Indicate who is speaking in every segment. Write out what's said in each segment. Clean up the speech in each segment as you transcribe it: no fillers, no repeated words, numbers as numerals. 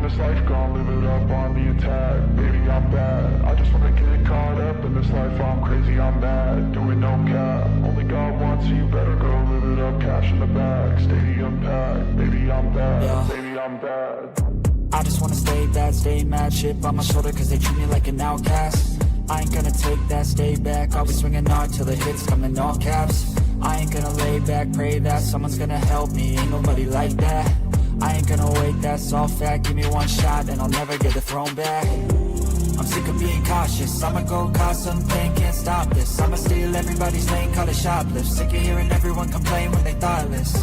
Speaker 1: this life, gon' live it up on the attack. Baby, I'm bad. I just wanna get caught up in this life. I'm crazy, I'm mad. Doing no cap. Only God wants you, better go live it up. Cash in the bag, stadium packed. Baby, I'm bad.
Speaker 2: Yeah.
Speaker 1: Baby, I'm bad.
Speaker 2: I just wanna stay bad, stay mad. Chip on my shoulder cause they treat me like an outcast. I ain't gonna take that, stay back. Always swinging hard till the hits come in all caps. I ain't gonna lay back, pray that someone's gonna help me. Ain't nobody like that. I ain't gonna wait, that's all fact. Give me one shot and I'll never get the throne back. I'm sick of being cautious. I'ma go cause something, can't stop this. I'ma steal everybody's lane, call it shoplift. Sick of hearing everyone complain when they thoughtless.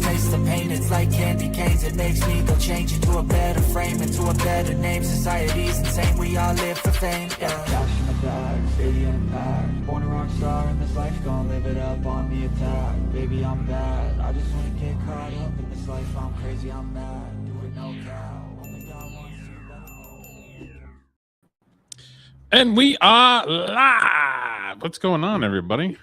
Speaker 2: Taste the pain, it's like candy canes. It makes me go change into a better frame, into a better name. Society's insane, we all live for fame. Yeah. Cash in the bag, stadium packed. Born a rock star in this life, gon' live it up on the attack. Baby, I'm bad. I just wanna get caught up in this life. I'm crazy, I'm mad. Do it no cow. Only God wants you.
Speaker 3: And we are live. What's going on, everybody?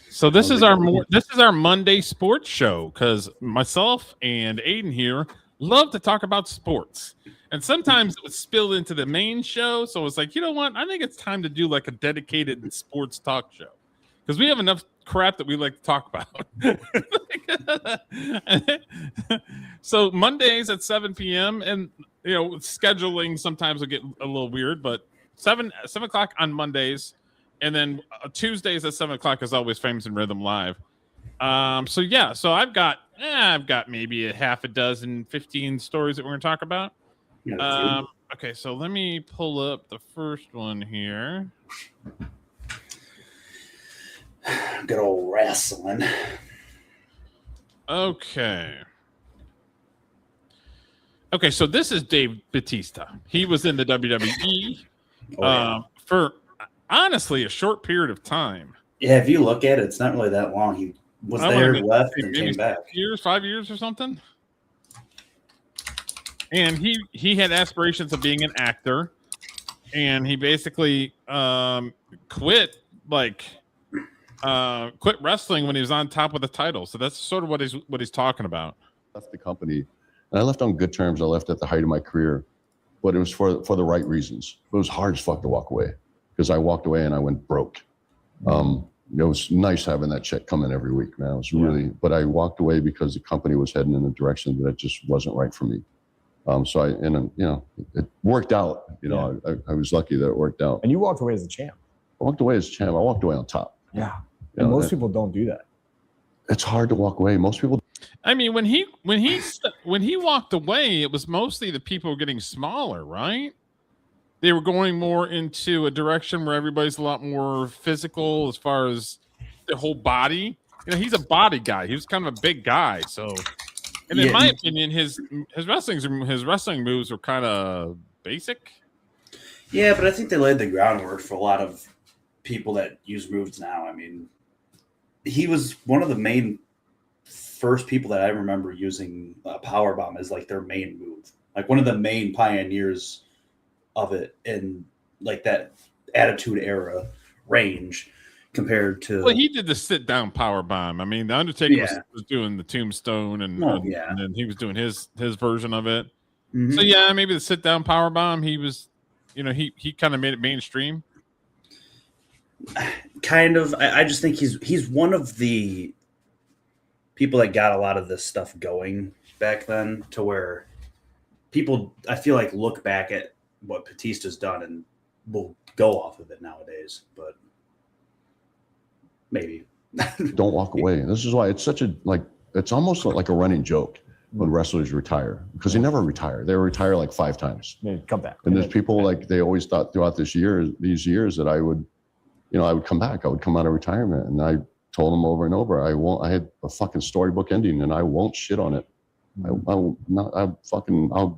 Speaker 3: So this is our Monday sports show because myself and Aiden here love to talk about sports, and sometimes it would spill into the main show. So it's like, you know what? I think it's time to do like a dedicated sports talk show because we have enough crap that we like to talk about. So Mondays at 7 p.m. and you know scheduling sometimes will get a little weird, but 7 o'clock on Mondays. And then Tuesdays at 7 o'clock is always Famous and Rhythm Live. So I've got maybe a half a dozen, 15 stories that we're going to talk about. Okay, so let me pull up the first one here.
Speaker 4: Good old wrestling.
Speaker 3: Okay, so this is Dave Bautista. He was in the WWE for honestly a short period of time.
Speaker 4: Yeah, if you look at it, it's not really that long. He was there, left, and came back.
Speaker 3: 5 years or something. And he had aspirations of being an actor, and he basically quit wrestling when he was on top of the title. So that's sort of what he's talking about.
Speaker 5: Left the company, and I left on good terms. I left at the height of my career, but it was for the right reasons. It was hard as fuck to walk away because I walked away and I went broke. It was nice having that check come in every week, man. It was really, but I walked away because the company was heading in a direction that just wasn't right for me. It worked out. I was lucky that it worked out.
Speaker 6: And you walked away as a champ.
Speaker 5: I walked away as champ. I walked away on top.
Speaker 6: Yeah. And most people don't do that.
Speaker 5: It's hard to walk away. Most people.
Speaker 3: I mean, when he walked away, it was mostly the people getting smaller, right? They were going more into a direction where everybody's a lot more physical as far as the whole body. He's a body guy. He was kind of a big guy. So, and in my opinion, his wrestling moves were kind of basic.
Speaker 4: Yeah, but I think they laid the groundwork for a lot of people that use moves now. I mean, he was one of the main first people that I remember using power bomb as like their main move, like one of the main pioneers of it in like that attitude era range compared to.
Speaker 3: Well, he did the sit down power bomb. I mean, the Undertaker was doing the tombstone, and then he was doing his version of it. Mm-hmm. So yeah, maybe the sit down power bomb. He was, he kind of made it mainstream.
Speaker 4: Kind of. I just think he's one of the people that got a lot of this stuff going back then, to where people, I feel like, look back at what Batista's done and will go off of it nowadays, but maybe.
Speaker 5: Don't walk away. This is why it's such it's almost like a running joke when wrestlers retire, because they never retire. They retire like 5 times.
Speaker 6: They come back.
Speaker 5: And there's people they always thought throughout these years that I would come back. I would come out of retirement, and I told them over and over, I had a fucking storybook ending and I won't shit on it. I'll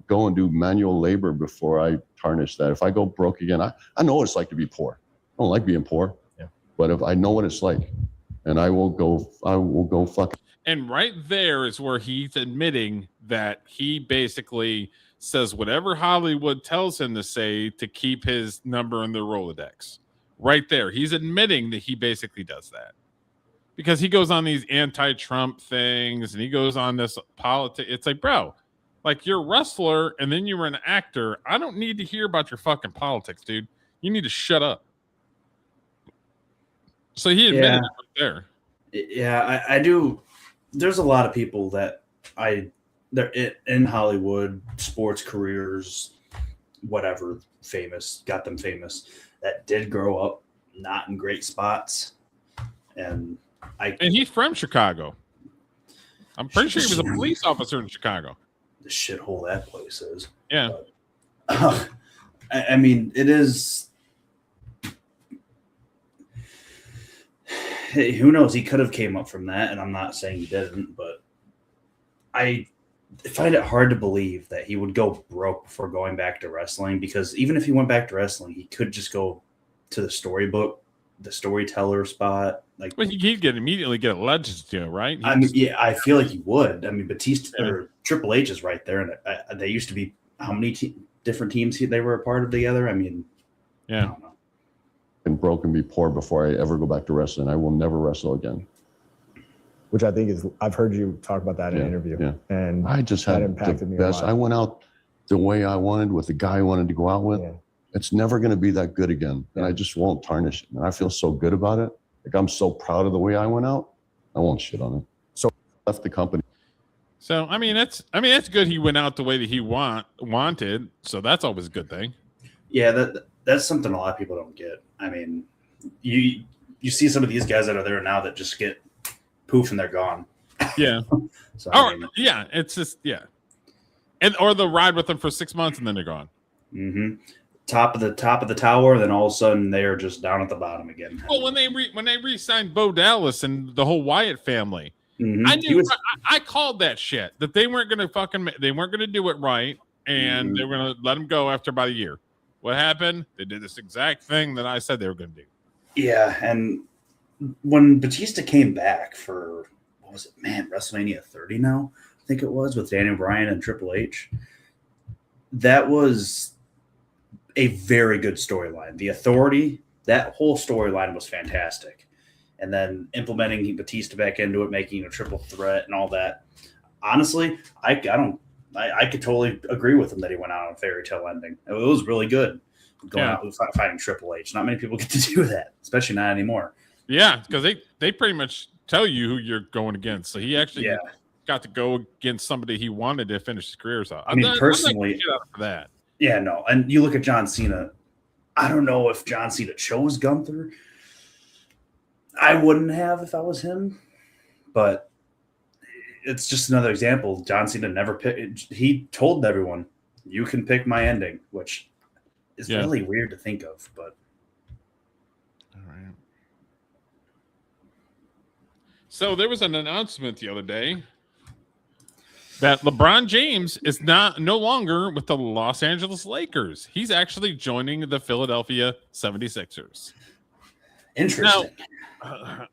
Speaker 5: go and do manual labor before I tarnish that. If I go broke again, I know what it's like to be poor. I don't like being poor. Yeah. But if I know what it's like, and I will go fucking.
Speaker 3: And right there is where he's admitting that he basically says whatever Hollywood tells him to say to keep his number in the Rolodex. Right there. He's admitting that he basically does that. Because he goes on these anti-Trump things and he goes on this politics. It's like, bro, Like, you're a wrestler and then you were an actor. I don't need to hear about your fucking politics, dude. You need to shut up. So he admitted it right there.
Speaker 4: Yeah, I do. There's a lot of people that they're in Hollywood, sports careers, whatever, got them famous, that did grow up not in great spots. And
Speaker 3: he's from Chicago. I'm pretty sure he was a police officer in Chicago.
Speaker 4: The shithole that place is.
Speaker 3: Yeah.
Speaker 4: But, I mean, it is. Hey, who knows? He could have came up from that, and I'm not saying he didn't, but I find it hard to believe that he would go broke before going back to wrestling, because even if he went back to wrestling, he could just go to the storybook, the storyteller spot. Like,
Speaker 3: well, he'd immediately get a Legends deal, right?
Speaker 4: I feel like he would. I mean, Batista or Triple H is right there, and they used to be how many different teams they were a part of together. I mean, I don't know.
Speaker 5: And broke and be poor before I ever go back to wrestling. I will never wrestle again.
Speaker 6: Which I think is, I've heard you talk about that in an interview.
Speaker 5: Yeah.
Speaker 6: And
Speaker 5: I just had
Speaker 6: impacted
Speaker 5: the
Speaker 6: me
Speaker 5: best.
Speaker 6: a lot.
Speaker 5: I went out the way I wanted with the guy I wanted to go out with.
Speaker 6: Yeah.
Speaker 5: It's never going to be that good again. And I just won't tarnish it. And I feel so good about it. Like, I'm so proud of the way I went out. I won't shit on it. So I left the company.
Speaker 3: So I mean that's good. He went out the way that he wanted. So that's always a good thing.
Speaker 4: Yeah, that's something a lot of people don't get. I mean, you see some of these guys that are there now that just get poof and they're gone.
Speaker 3: Yeah.
Speaker 4: So,
Speaker 3: yeah. It's just or they'll ride with them for 6 months and then they're gone.
Speaker 4: Mm-hmm. Top of the tower, then all of a sudden they're just down at the bottom again.
Speaker 3: Well, when they re-signed Bo Dallas and the whole Wyatt family, I knew I called that shit, that they weren't gonna do it right, and they were gonna let him go after about a year. What happened? They did this exact thing that I said they were gonna do.
Speaker 4: Yeah, and when Batista came back for, what was it, WrestleMania 30 now, I think it was, with Daniel Bryan and Triple H, that was a very good storyline. The Authority, that whole storyline was fantastic. And then implementing Batista back into it, making a triple threat and all that. Honestly, I could totally agree with him that he went out on a fairy tale ending. It was really good going out and fighting Triple H. Not many people get to do that, especially not anymore.
Speaker 3: Yeah, because they pretty much tell you who you're going against. So he actually got to go against somebody he wanted to finish his career out.
Speaker 4: I mean, personally,
Speaker 3: for that.
Speaker 4: Yeah, no. And you look at John Cena. I don't know if John Cena chose Gunther. I wouldn't have if I was him, but it's just another example. John Cena never picked. He told everyone, "You can pick my ending," which is really weird to think of. But
Speaker 3: all right. So there was an announcement the other day that LeBron James is no longer with the Los Angeles Lakers. He's actually joining the Philadelphia 76ers.
Speaker 4: Interesting.
Speaker 3: Now,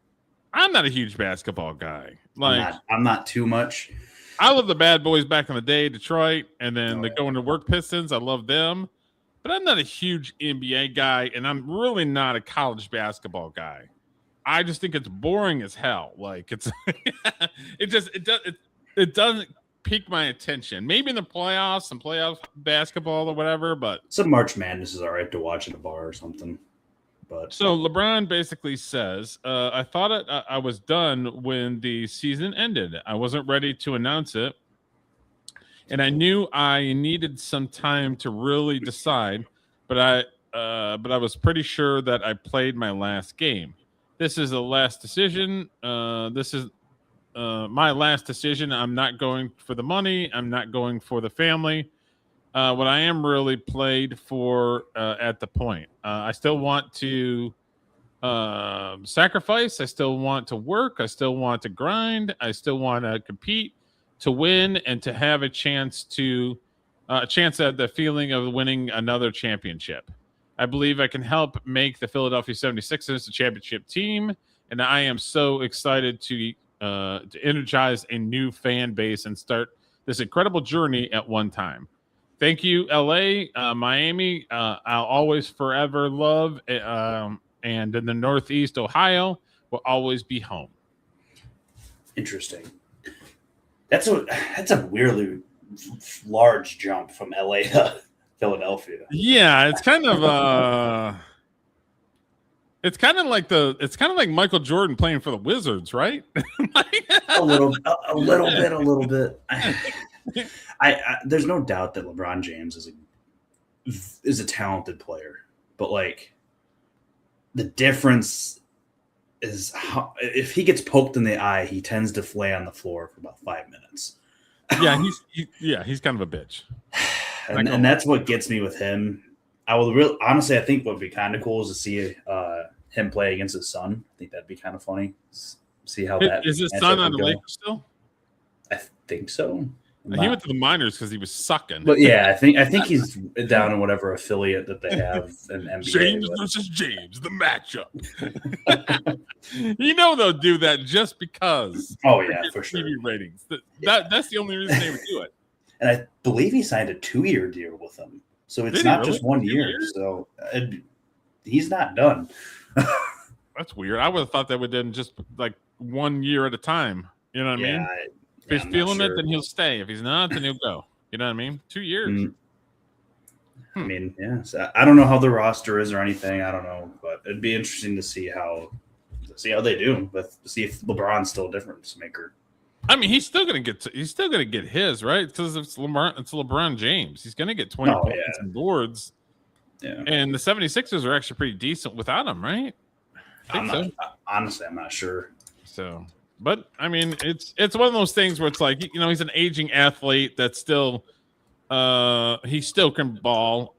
Speaker 3: I'm not a huge basketball guy. Like,
Speaker 4: I'm not too much.
Speaker 3: I love the Bad Boys back in the day, Detroit, and then the going to work Pistons. I love them, but I'm not a huge NBA guy, and I'm really not a college basketball guy. I just think it's boring as hell. Like, it's it doesn't pique my attention. Maybe in the playoffs, some playoff basketball or whatever, but
Speaker 4: some March Madness is all right to watch at a bar or something. But
Speaker 3: so LeBron basically says, I thought I was done when the season ended. I wasn't ready to announce it, and I knew I needed some time to really decide. But I was pretty sure that I played my last game. This is the last decision. This is my last decision. I'm not going for the money. I'm not going for the family. What I am really played for at the point. I still want to sacrifice. I still want to work. I still want to grind. I still want to compete, to win, and to have a chance at the feeling of winning another championship. I believe I can help make the Philadelphia 76ers a championship team, and I am so excited to energize a new fan base and start this incredible journey at one time. Thank you, LA, Miami. I'll always forever love, and in the Northeast, Ohio will always be home.
Speaker 4: Interesting. That's a weirdly large jump from LA to Philadelphia.
Speaker 3: Yeah, it's kind of it's kind of like Michael Jordan playing for the Wizards, right?
Speaker 4: a little bit. I there's no doubt that LeBron James is a talented player, but like the difference is how, if he gets poked in the eye, he tends to flay on the floor for about 5 minutes.
Speaker 3: Yeah, he's kind of a bitch.
Speaker 4: And that's what gets me with him. I honestly, I think what would be kind of cool is to see him play against his son. I think that'd be kind of funny. See how that
Speaker 3: is his son on the Lakers still?
Speaker 4: I think so.
Speaker 3: He went to the minors because he was sucking.
Speaker 4: But yeah, I think he's down in whatever affiliate that they have in NBA.
Speaker 3: James versus James, the matchup. They'll do that just because.
Speaker 4: Oh yeah, for sure.
Speaker 3: TV ratings. That's the only reason they would do it.
Speaker 4: And I believe he signed a 2-year deal with them, so it's not just 1 year. So he's not done.
Speaker 3: That's weird. I would have thought that would have been just like 1 year at a time. You know what I mean? If he's feeling it, then he'll stay. If he's not, then he'll go. You know what I mean? 2 years.
Speaker 4: I mean, yeah. So I don't know how the roster is or anything. I don't know, but it'd be interesting to see how they do. But see if LeBron's still a difference maker.
Speaker 3: I mean, he's still gonna get his, right? Because it's LeBron James. He's gonna get 20 points and boards.
Speaker 4: Yeah.
Speaker 3: And the 76ers are actually pretty decent without him, right?
Speaker 4: Honestly, I'm not sure.
Speaker 3: So. But I mean, it's one of those things where it's like, he's an aging athlete that still he still can ball,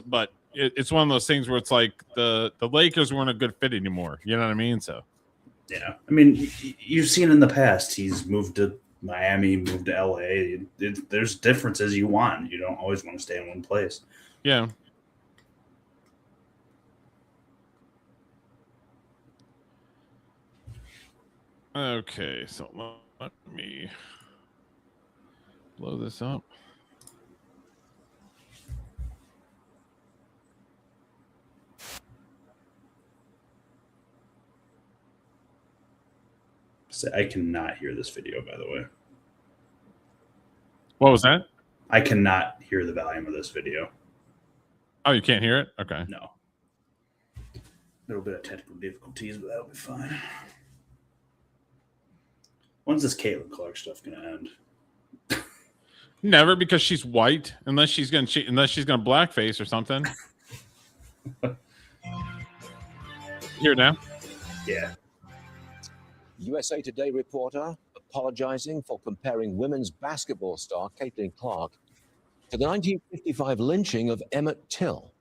Speaker 3: but it's one of those things where it's like the Lakers weren't a good fit anymore. You know what I mean? So
Speaker 4: yeah, I mean, you've seen in the past he's moved to Miami, moved to LA. There's differences you want. You don't always want to stay in one place.
Speaker 3: Yeah. Okay, so let me blow this up.
Speaker 4: I cannot hear this video, by the way.
Speaker 3: What was that?
Speaker 4: I cannot hear the volume of this video.
Speaker 3: Oh, you can't hear it? Okay.
Speaker 4: No. A little bit of technical difficulties, but that'll be fine. When's this Katlin Clark stuff gonna end?
Speaker 3: Never, because she's white. Unless she's gonna blackface or something. Here now.
Speaker 4: Yeah.
Speaker 7: USA Today reporter apologizing for comparing women's basketball star Katlin Clark to the 1955 lynching of Emmett Till.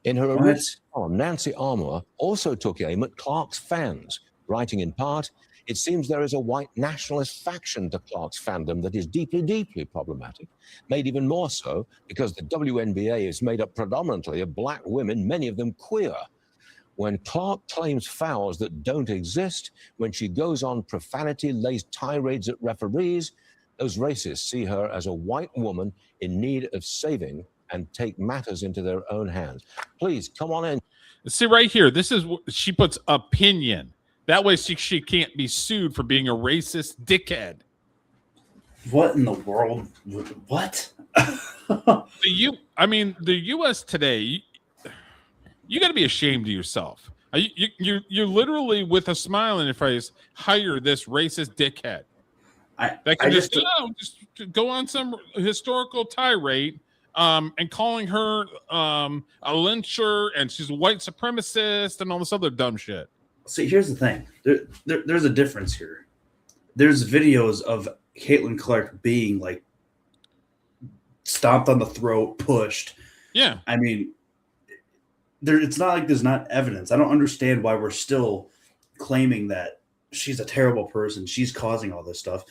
Speaker 7: In her original column, Nancy Armour also took aim at Clark's fans, writing in part, "It seems there is a white nationalist faction to Clark's fandom that is deeply, deeply problematic, made even more so because the WNBA is made up predominantly of black women, many of them queer. When Clark claims fouls that don't exist, when she goes on profanity-laced tirades at referees, those racists see her as a white woman in need of saving and take matters into their own hands. Please, come on in."
Speaker 3: See right here, this is she puts opinion. That way she can't be sued for being a racist dickhead.
Speaker 4: What in the world? What?
Speaker 3: The U.S. today, you got to be ashamed of yourself. You're literally, with a smile on your face, hire this racist dickhead. That can just go on some historical tirade and calling her a lyncher and she's a white supremacist and all this other dumb shit.
Speaker 4: See, here's the thing. There's a difference here. There's videos of Katlin Clark being like stomped on the throat, pushed.
Speaker 3: Yeah.
Speaker 4: I mean, it's not like there's not evidence. I don't understand why we're still claiming that she's a terrible person. She's causing all this stuff.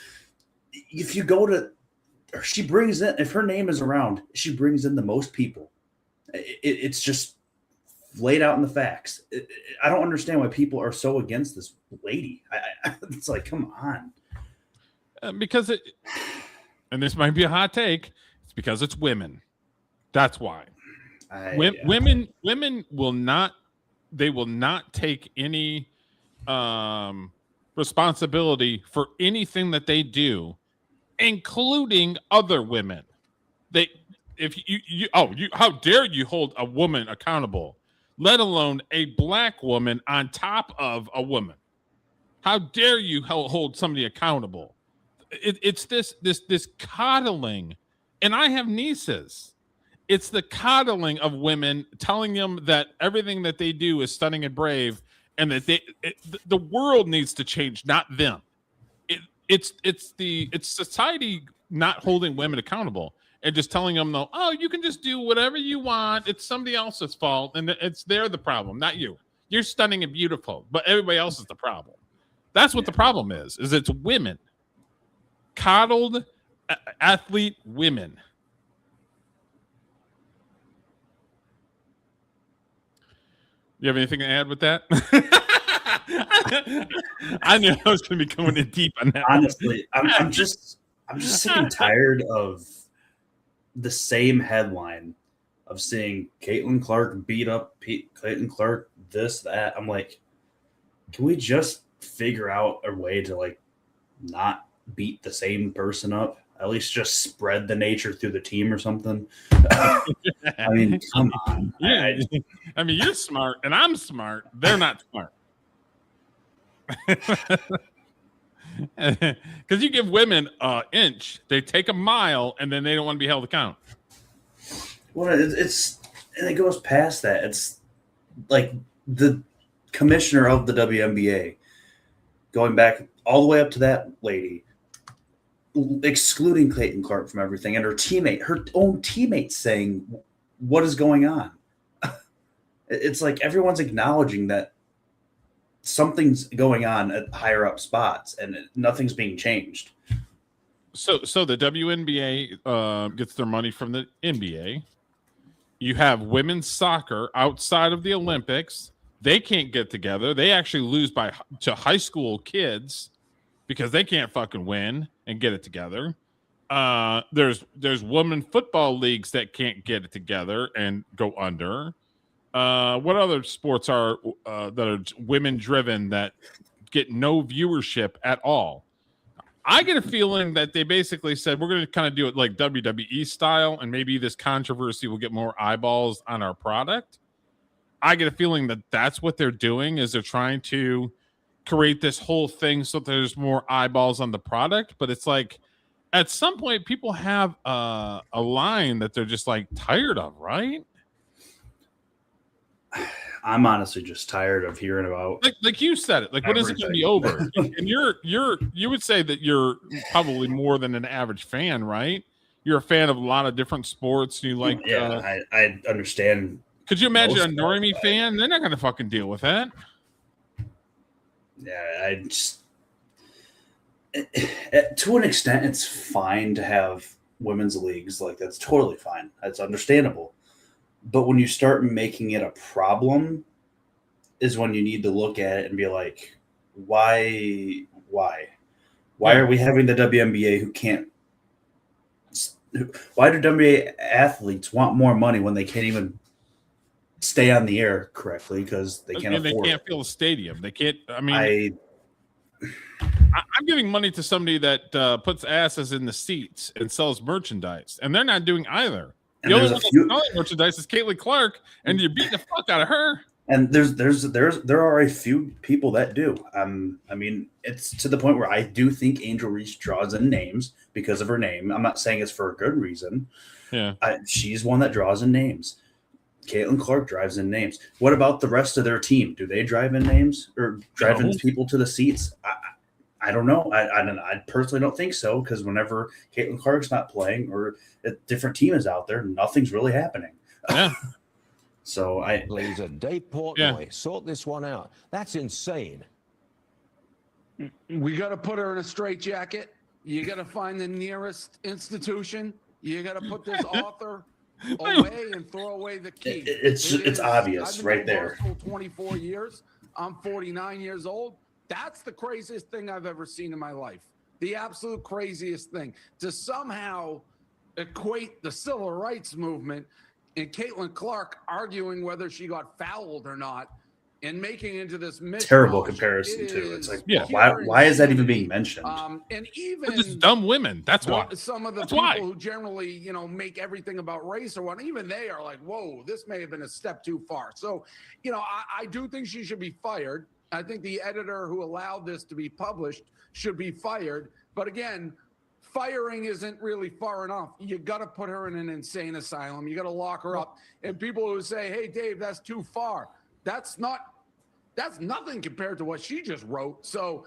Speaker 4: If you go to, or she brings in, if her name is around, she brings in the most people. It's just laid out in the facts. I don't understand why people are so against this lady. It's like, come on.
Speaker 3: Because and this might be a hot take, it's because it's women. That's why. Women will not take any responsibility for anything that they do, including other women. How dare you hold a woman accountable, let alone a black woman on top of a woman? How dare you hold somebody accountable? It's this coddling, and I have nieces. It's the coddling of women, telling them that everything that they do is stunning and brave, and that the world needs to change, not them. It's society not holding women accountable and just telling them, though, oh, you can just do whatever you want. It's somebody else's fault, and they're the problem, not you. You're stunning and beautiful, but everybody else is the problem. That's what the problem is it's women. Coddled athlete women. You have anything to add with that? I knew I was going to be going in deep on that.
Speaker 4: Honestly, I'm just sick and tired of the same headline of seeing Caitlin Clark beat up Caitlin Clark, this, that. I'm like, can we just figure out a way to like not beat the same person up? At least just spread the nature through the team or something. I mean, come on.
Speaker 3: Yeah. I mean, you're smart and I'm smart. They're not smart. Because you give women an inch, they take a mile, and then they don't want to be held accountable.
Speaker 4: Well, it goes past that. It's like the commissioner of the WNBA going back all the way up to that lady, excluding Caitlin Clark from everything, and her own teammates saying, what is going on? It's like everyone's acknowledging that something's going on at higher up spots and nothing's being changed.
Speaker 3: So the WNBA gets their money from the NBA. You have women's soccer outside of the Olympics. They can't get together. They actually lose to high school kids because they can't fucking win and get it together. There's women football leagues that can't get it together and go under. What other sports are that are women driven that get no viewership at all? I get a feeling that they basically said we're going to kind of do it like WWE style, and maybe this controversy will get more eyeballs on our product. I get a feeling that that's what they're doing, is they're trying to create this whole thing so there's more eyeballs on the product. But it's like at some point people have a line that they're just like tired of, right?
Speaker 4: I'm honestly just tired of hearing about,
Speaker 3: like you said it. Like, when is it going to be over? And you would say that you're probably more than an average fan, right? You're a fan of a lot of different sports. You like,
Speaker 4: I understand.
Speaker 3: Could you imagine a normie fan? They're not going to fucking deal with that.
Speaker 4: Yeah, I just, to an extent, it's fine to have women's leagues. Like, that's totally fine. That's understandable. But when you start making it a problem is when you need to look at it and be like, why are we having the WNBA why do WNBA athletes want more money when they can't even stay on the air correctly because they can't afford
Speaker 3: they can't fill a stadium. They can't. I mean, I'm giving money to somebody that puts asses in the seats and sells merchandise, and they're not doing either. The only one that's selling merchandise is Caitlin Clark, and you're beating the fuck out of her.
Speaker 4: And there are a few people that do. I mean, it's to the point where I do think Angel Reese draws in names because of her name. I'm not saying it's for a good reason.
Speaker 3: Yeah,
Speaker 4: she's one that draws in names. Caitlin Clark drives in names. What about the rest of their team? Do they drive in names or drive in people to the seats? I don't know. I don't know. I personally don't think so, because whenever Caitlin Clark's not playing or a different team is out there, nothing's really happening.
Speaker 3: Yeah.
Speaker 4: So
Speaker 7: Laser Dave Portnoy, sort this one out. That's insane.
Speaker 8: We got to put her in a straitjacket. You got to find the nearest institution. You got to put this author away and throw away the key.
Speaker 4: It's obvious right there.
Speaker 8: 24 years. I'm 49 years old. That's the craziest thing I've ever seen in my life. The absolute craziest thing. To somehow equate the civil rights movement and Caitlin Clark arguing whether she got fouled or not and making into this mishmash.
Speaker 4: Terrible comparison too. It's like,
Speaker 3: Yeah.
Speaker 4: why is that even being mentioned?
Speaker 8: And even
Speaker 3: They're just dumb women. That's why.
Speaker 8: Some of the
Speaker 3: That's
Speaker 8: people
Speaker 3: why.
Speaker 8: who generally, make everything about race or what, even they are like, whoa, this may have been a step too far. So, I do think she should be fired. I think the editor who allowed this to be published should be fired. But again, firing isn't really far enough. You got to put her in an insane asylum. You got to lock her up. And people who say, hey, Dave, that's too far. That's nothing compared to what she just wrote. So,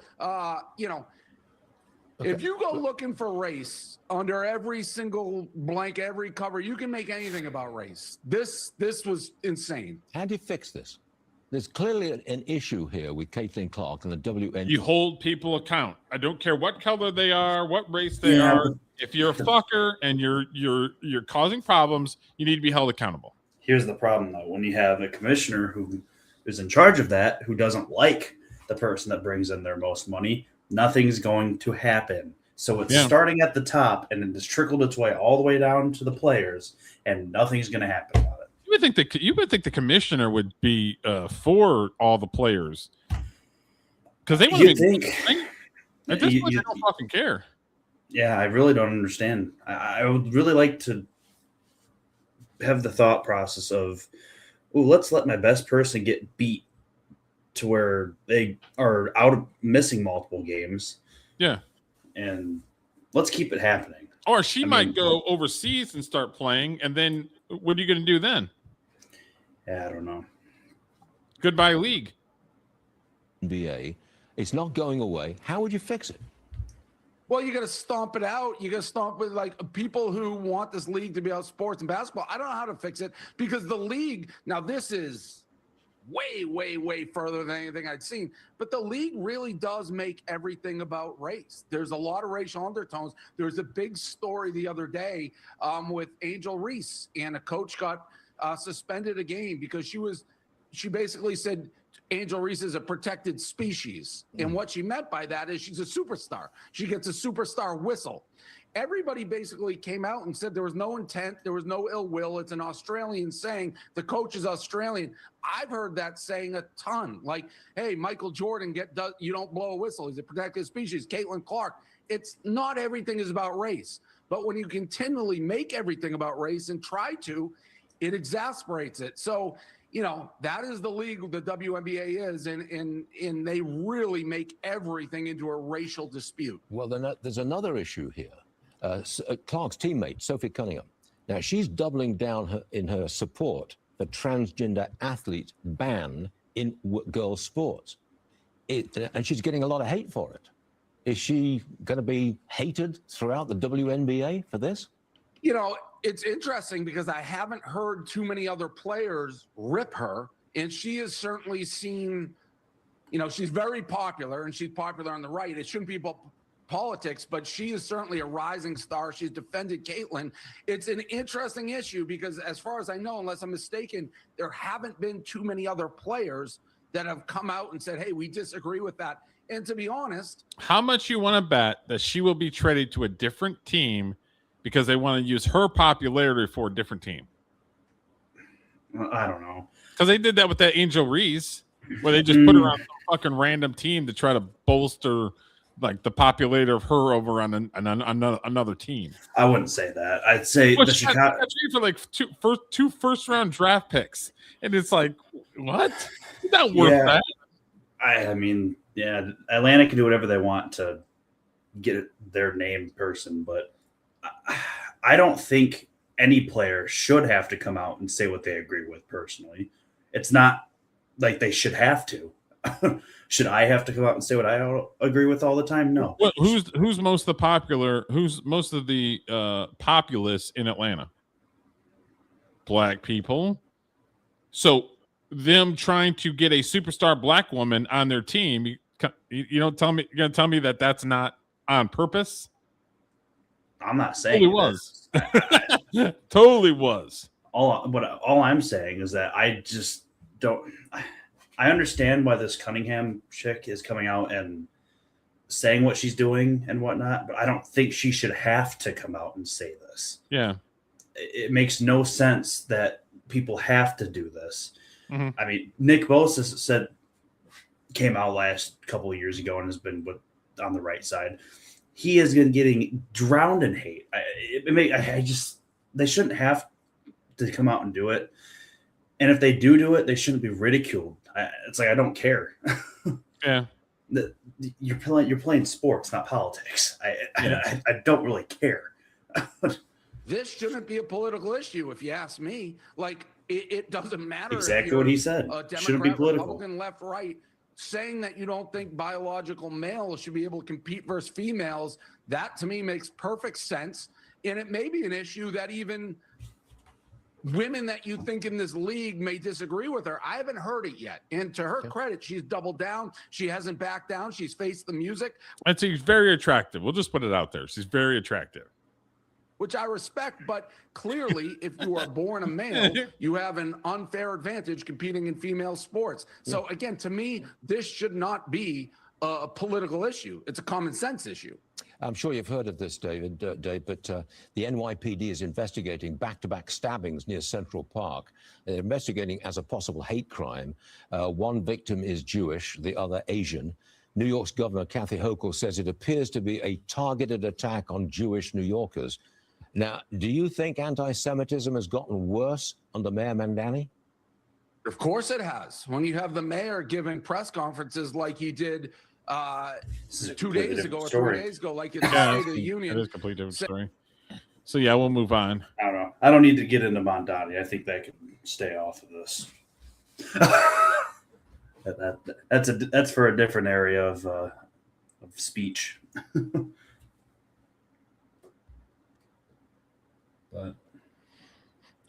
Speaker 8: if you go looking for race under every single blank, every cover, you can make anything about race. This was insane.
Speaker 7: How do you fix this? There's clearly an issue here with Katlin Clark and the WNBA.
Speaker 3: You hold people account. I don't care what color they are, what race they are. If you're a fucker and you're causing problems, you need to be held accountable.
Speaker 4: Here's the problem, though. When you have a commissioner who is in charge of that, who doesn't like the person that brings in their most money, nothing's going to happen. So it's starting at the top, and it has trickled its way all the way down to the players, and nothing's going to happen about it.
Speaker 3: You would think the commissioner would be for all the players because they want to be. At this point, they don't fucking care.
Speaker 4: Yeah, I really don't understand. I would really like to have the thought process of, let's let my best person get beat to where they are out of missing multiple games.
Speaker 3: Yeah.
Speaker 4: And let's keep it happening.
Speaker 3: Or she might go overseas and start playing, and then what are you going to do then?
Speaker 4: Yeah, I don't know.
Speaker 3: Goodbye, league.
Speaker 7: NBA, it's not going away. How would you fix it?
Speaker 8: Well, you got to stomp it out. You got to stomp with people who want this league to be about sports and basketball. I don't know how to fix it because the league, now this is way, way, way further than anything I'd seen, but the league really does make everything about race. There's a lot of racial undertones. There was a big story the other day with Angel Reese, and a coach got suspended a game because she basically said Angel Reese is a protected species. And what she meant by that is she's a superstar. She gets a superstar whistle. Everybody basically came out and said there was no intent, there was no ill will. It's an Australian saying. The coach is Australian. I've heard that saying a ton. Like, hey, Michael Jordan, you don't blow a whistle. He's a protected species. Katlin Clark. It's not everything is about race. But when you continually make everything about race and try to, it exasperates it. So, that is the league the WNBA is, and they really make everything into a racial dispute.
Speaker 7: Well, then there's another issue here. Clark's teammate, Sophie Cunningham. Now, she's doubling down in her support for transgender athlete ban in girls' sports. And she's getting a lot of hate for it. Is she going to be hated throughout the WNBA for this?
Speaker 8: It's interesting because I haven't heard too many other players rip her, and she is certainly seen, she's very popular, and she's popular on the right. It shouldn't be about politics, but she is certainly a rising star. She's defended Katlin. It's an interesting issue because as far as I know, unless I'm mistaken, there haven't been too many other players that have come out and said, hey, we disagree with that. And to be honest,
Speaker 3: how much you want to bet that she will be traded to a different team because they want to use her popularity for a different team?
Speaker 4: I don't know.
Speaker 3: Because they did that with that Angel Reese, where they just put her on some fucking random team to try to bolster the popularity of her over on another team.
Speaker 4: I wouldn't say that. I'd say the Chicago
Speaker 3: for two first-round draft picks, and it's like, what? It's not worth that.
Speaker 4: I mean, Atlanta can do whatever they want to get their named person, but I don't think any player should have to come out and say what they agree with personally. It's not like they should have to. Should I have to come out and say what I agree with all the time? No.
Speaker 3: Well, who's most of the populace in Atlanta? Black people. So them trying to get a superstar black woman on their team, you don't tell me you're gonna tell me that that's not on purpose?
Speaker 4: I'm not saying
Speaker 3: it was. Totally was.
Speaker 4: All I'm saying is that I just don't. I understand why this Cunningham chick is coming out and saying what she's doing and whatnot, but I don't think she should have to come out and say this.
Speaker 3: Yeah,
Speaker 4: it makes no sense that people have to do this.
Speaker 3: Mhm.
Speaker 4: I mean, Nick Bosa came out last couple of years ago and has been on the right side. He is getting drowned in hate. They shouldn't have to come out and do it. And if they do it, they shouldn't be ridiculed. It's like, I don't care.
Speaker 3: Yeah.
Speaker 4: You're playing sports, not politics. I don't really care.
Speaker 8: This shouldn't be a political issue, if you ask me. Like, it doesn't matter.
Speaker 4: Exactly what he said. Shouldn't be political.
Speaker 8: Republican, left, right. Saying that you don't think biological males should be able to compete versus females, that to me makes perfect sense. And it may be an issue that even women that you think in this league may disagree with her. I haven't heard it yet. And to her credit, she's doubled down. She hasn't backed down. She's faced the music.
Speaker 3: And she's very attractive. We'll just put it out there. She's very attractive.
Speaker 8: Which I respect, but clearly, if you are born a male, you have an unfair advantage competing in female sports. So again, to me, this should not be a political issue. It's a common sense issue.
Speaker 7: I'm sure you've heard of this, Dave, but the NYPD is investigating back-to-back stabbings near Central Park. They're investigating as a possible hate crime. One victim is Jewish, the other Asian. New York's Governor Kathy Hochul says it appears to be a targeted attack on Jewish New Yorkers. Now, do you think anti-Semitism has gotten worse under Mayor Mandani?
Speaker 8: Of course it has. When you have the mayor giving press conferences like he did 2 days ago or 3 days ago, like in the State of the Union.
Speaker 3: It is a completely different story. So, yeah, we'll move on.
Speaker 4: I don't know. I don't need to get into Mondani. I think that can stay off of this. That's for a different area of speech. But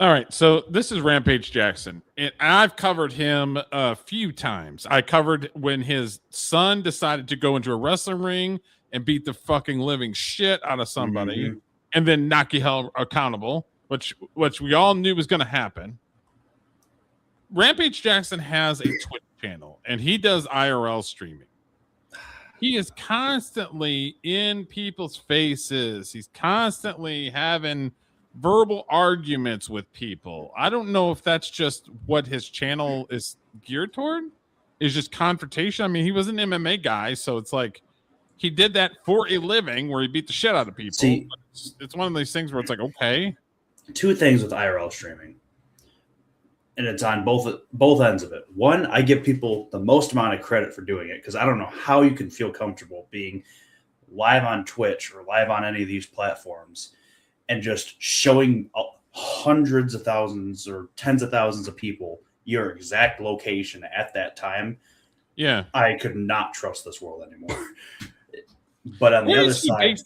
Speaker 3: all right, so this is Rampage Jackson. And I've covered him a few times. I covered when his son decided to go into a wrestling ring and beat the fucking living shit out of somebody and then not get held accountable, which we all knew was going to happen. Rampage Jackson has a Twitch channel, and he does IRL streaming. He is constantly in people's faces. He's constantly having verbal arguments with people. I don't know if that's just what his channel is geared toward. Is just confrontation. I mean, he was an MMA guy, so it's like he did that for a living where he beat the shit out of people.
Speaker 4: See,
Speaker 3: it's one of these things where it's like, okay.
Speaker 4: Two things with IRL streaming, and it's on both ends of it. One, I give people the most amount of credit for doing it because I don't know how you can feel comfortable being live on Twitch or live on any of these platforms and just showing hundreds of thousands or tens of thousands of people your exact location at that time. Yeah. I could not trust this world anymore. But on the other side,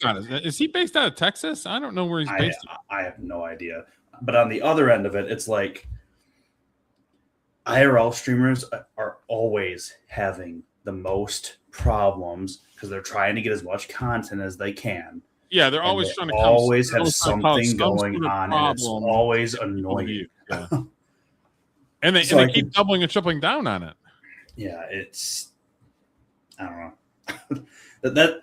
Speaker 3: is he based out of Texas? I don't know where he's based.
Speaker 4: I have no idea. But on the other end of it, it's like IRL streamers are always having the most problems because they're trying to get as much content as they can.
Speaker 3: Yeah, they're always trying to
Speaker 4: always have something going on, and it's always annoying.
Speaker 3: Yeah. and they keep doubling and tripling down on it.
Speaker 4: Yeah, it's I don't know.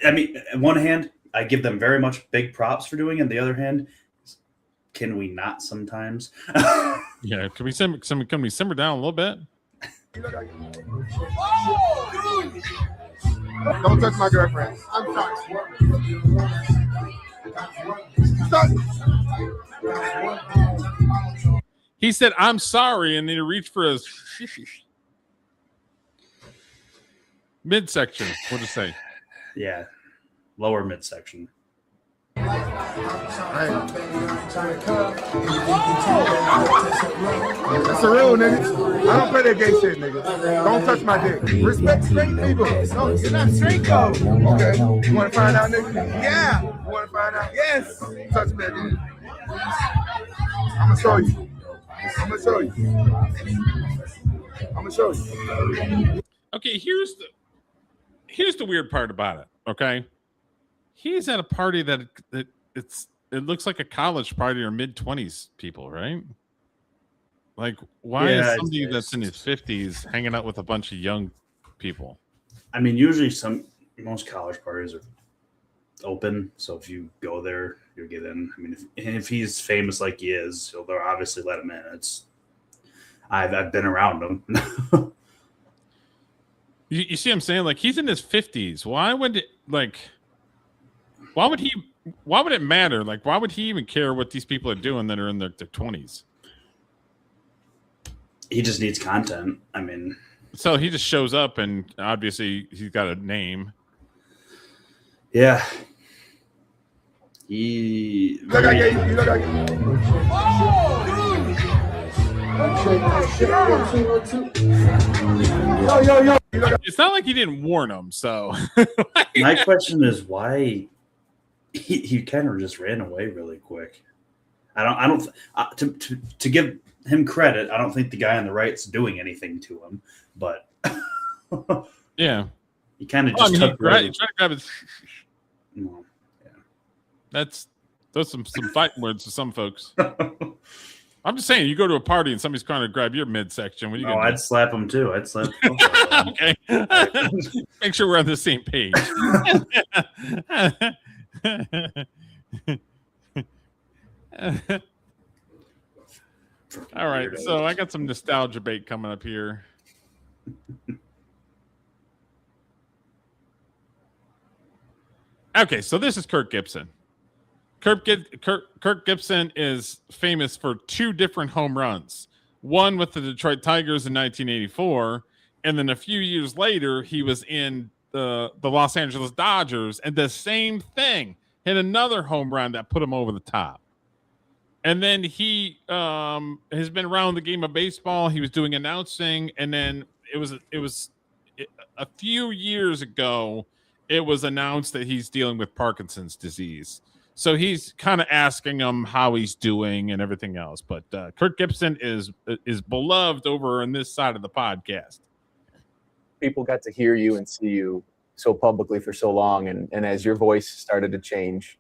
Speaker 4: I mean, on one hand, I give them very much big props for doing it. On the other hand, can we not sometimes?
Speaker 3: Yeah, can we simmer down a little bit?
Speaker 9: Don't touch my girlfriend. I'm sorry.
Speaker 3: He said, "I'm sorry," and then he reached for his midsection. What to say?
Speaker 4: Yeah, lower midsection.
Speaker 9: That's a real nigga. I don't play that gay shit, nigga. Don't touch my dick. Respect straight people. No, you're not straight though. Okay. You want to find out, nigga? Yeah. You want to find out? Yes. Touch me again. I'm gonna show you. I'm gonna show you. I'm gonna show you.
Speaker 3: Okay, here's the weird part about it. Okay. He's at a party that it looks like a college party or mid-20s people, right? Like, why is somebody that's in his 50s hanging out with a bunch of young people?
Speaker 4: I mean, usually most college parties are open, so if you go there, you'll get in. I mean, if he's famous like he is, they'll obviously let him in. I've been around him.
Speaker 3: You see what I'm saying? Like, he's in his 50s. Why would it why would it matter? Like, why would he even care what these people are doing that are in their 20s?
Speaker 4: He just needs content. I mean,
Speaker 3: so he just shows up, and obviously he's got a name.
Speaker 4: Yeah.
Speaker 9: Look, I gave you. Look, I gave you. Yo.
Speaker 3: It's not like he didn't warn him. So
Speaker 4: my question is why he kind of just ran away really quick. To give him credit, I don't think the guy on the right's doing anything to him, but
Speaker 3: yeah,
Speaker 4: he kind of just took
Speaker 3: trying to grab his.
Speaker 4: No, yeah,
Speaker 3: those some fighting words to some folks. I'm just saying, you go to a party and somebody's trying to grab your midsection. What are you gonna do?
Speaker 4: I'd slap him too. I'd slap him.
Speaker 3: Okay. Make sure we're on the same page. All right, so I got some nostalgia bait coming up here. Okay, so this is Kirk Gibson. Kirk Gibson is famous for 2 different home runs. One with the Detroit Tigers in 1984, and then a few years later, he was in the Los Angeles Dodgers, and the same thing, hit another home run that put him over the top. And then he has been around the game of baseball. He was doing announcing, and then it was a few years ago, it was announced that he's dealing with Parkinson's disease. So he's kind of asking him how he's doing and everything else. But Kirk Gibson is beloved over on this side of the podcast.
Speaker 10: People got to hear you and see you so publicly for so long, and as your voice started to change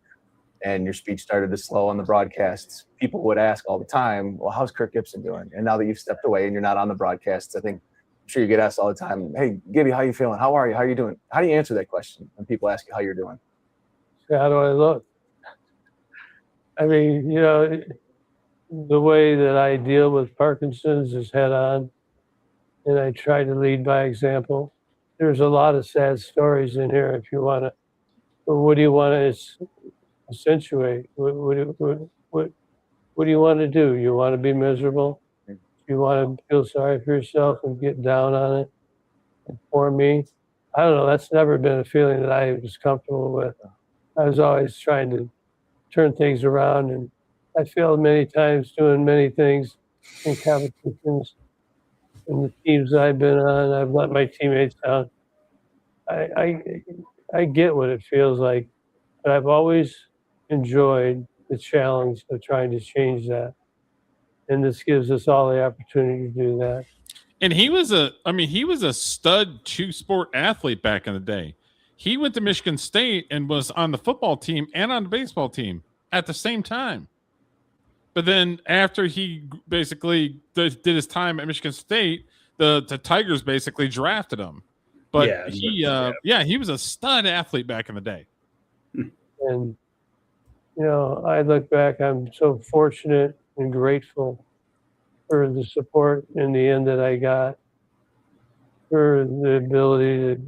Speaker 10: and your speech started to slow on the broadcasts, people would ask all the time, well, how's Kirk Gibson doing? And now that you've stepped away and you're not on the broadcasts, I'm sure you get asked all the time, hey, Gibby, how you feeling? How are you? How are you doing? How do you answer that question when people ask you how you're doing?
Speaker 11: How do I look? I mean, the way that I deal with Parkinson's is head on, and I try to lead by example. There's a lot of sad stories in here if you want to. But what do you want to accentuate? What do you want to do? You want to be miserable? You want to feel sorry for yourself and get down on it? And for me, I don't know. That's never been a feeling that I was comfortable with. I was always trying to turn things around, and I failed many times doing many things in competitions. In the teams I've been on, I've let my teammates down. I get what it feels like, but I've always enjoyed the challenge of trying to change that. And this gives us all the opportunity to do that.
Speaker 3: And he was a stud 2-sport athlete back in the day. He went to Michigan State and was on the football team and on the baseball team at the same time. But then after he basically did his time at Michigan State, the Tigers basically drafted him. But he was a stud athlete back in the day.
Speaker 11: And, I look back, I'm so fortunate and grateful for the support in the end that I got, for the ability to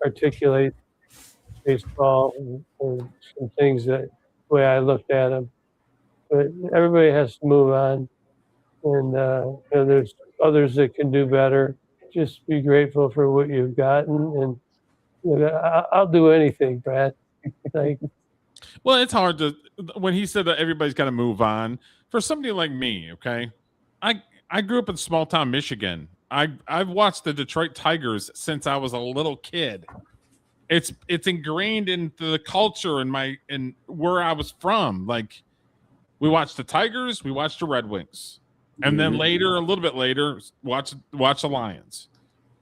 Speaker 11: articulate baseball and some things that the way I looked at them. But everybody has to move on, and there's others that can do better. Just be grateful for what you've gotten, and I'll do anything, Brad.
Speaker 3: Well, it's hard to when he said that everybody's got to move on. For somebody like me, okay, I grew up in small town Michigan. I've watched the Detroit Tigers since I was a little kid. It's ingrained into the culture and where I was from. Like, we watched the Tigers, we watched the Red Wings, and then later, a little bit later, watch the Lions,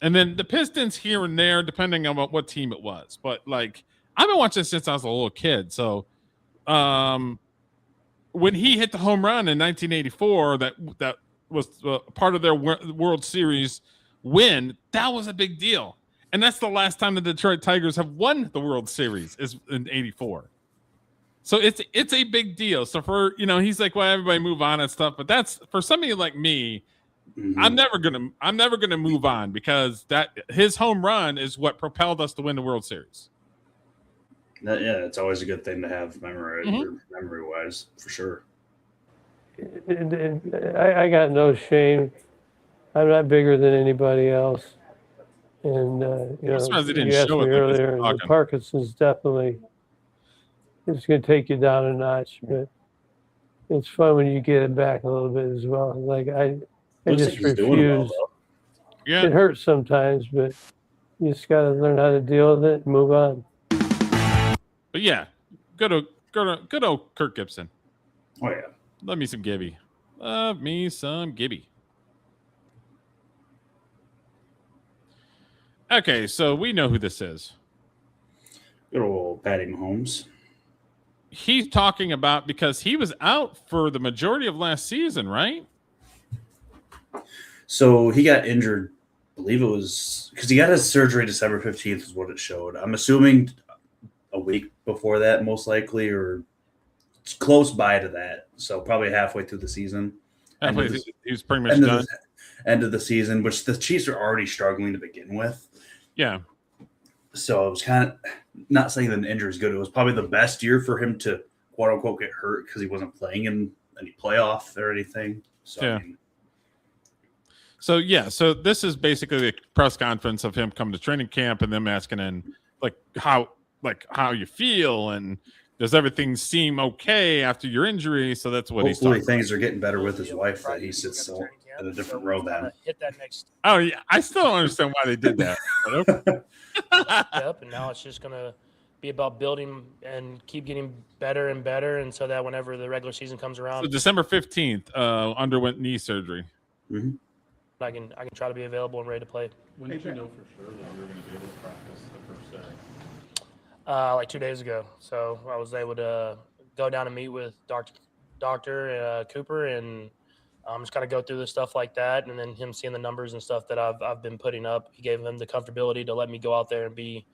Speaker 3: and then the Pistons here and there, depending on what team it was. But like, I've been watching since I was a little kid. So, when he hit the home run in 1984, that was part of their World Series win. That was a big deal. And that's the last time the Detroit Tigers have won the World Series is in 84. So it's a big deal. So for, he's like, well, everybody move on and stuff. But that's for somebody like me,
Speaker 4: Mhm.
Speaker 3: I'm never gonna move on because that his home run is what propelled us to win the World Series.
Speaker 4: Yeah, it's always a good thing to have
Speaker 3: Mhm.
Speaker 4: memory wise, for sure.
Speaker 11: I got no shame. I'm not bigger than anybody else. And,
Speaker 3: I'm surprised they didn't
Speaker 11: you asked
Speaker 3: show
Speaker 11: me
Speaker 3: it like he's
Speaker 11: earlier, and the
Speaker 3: talking.
Speaker 11: Parkinson's definitely, it's going to take you down a notch, but it's fun when you get it back a little bit as well. Like, I
Speaker 4: Looks
Speaker 11: just
Speaker 4: like he's doing well,
Speaker 11: refuse.
Speaker 4: though.
Speaker 3: Yeah.
Speaker 11: It hurts sometimes, but you just got to learn how to deal with it and move on.
Speaker 3: But yeah, good old Kirk Gibson.
Speaker 4: Oh yeah.
Speaker 3: Love me some Gibby. Love me some Gibby. Okay, so we know who this is.
Speaker 4: Good old Patty Mahomes.
Speaker 3: He's talking about because he was out for the majority of last season, right?
Speaker 4: So he got injured. I believe it was because he got his surgery December 15th is what it showed. I'm assuming a week before that, most likely, or it's close by to that. So probably halfway through the season.
Speaker 3: He was pretty much done.
Speaker 4: End of the season, which the Chiefs are already struggling to begin with.
Speaker 3: Yeah.
Speaker 4: So it was kind of not saying that an injury is good. It was probably the best year for him to quote unquote get hurt because he wasn't playing in any playoff or anything. So
Speaker 3: yeah. So this is basically the press conference of him coming to training camp and them asking him how you feel and does everything seem okay after your injury? So that's what he's talking
Speaker 4: Hopefully things are getting better with his wife that he sits in a different row then.
Speaker 12: Hit that next.
Speaker 3: Oh yeah, I still don't understand why they did that.
Speaker 12: Yep, and now it's just gonna be about building and keep getting better and better, and so that whenever the regular season comes around,
Speaker 3: So December 15th, underwent knee surgery.
Speaker 4: Mm-hmm.
Speaker 12: I can try to be available and ready to play.
Speaker 3: When did you know for sure that you were going to be able to practice the first day?
Speaker 12: Like 2 days ago, so I was able to go down and meet with Dr. Cooper and just kind of go through the stuff like that, and then him seeing the numbers and stuff that I've been putting up. He gave him the comfortability to let me go out there and be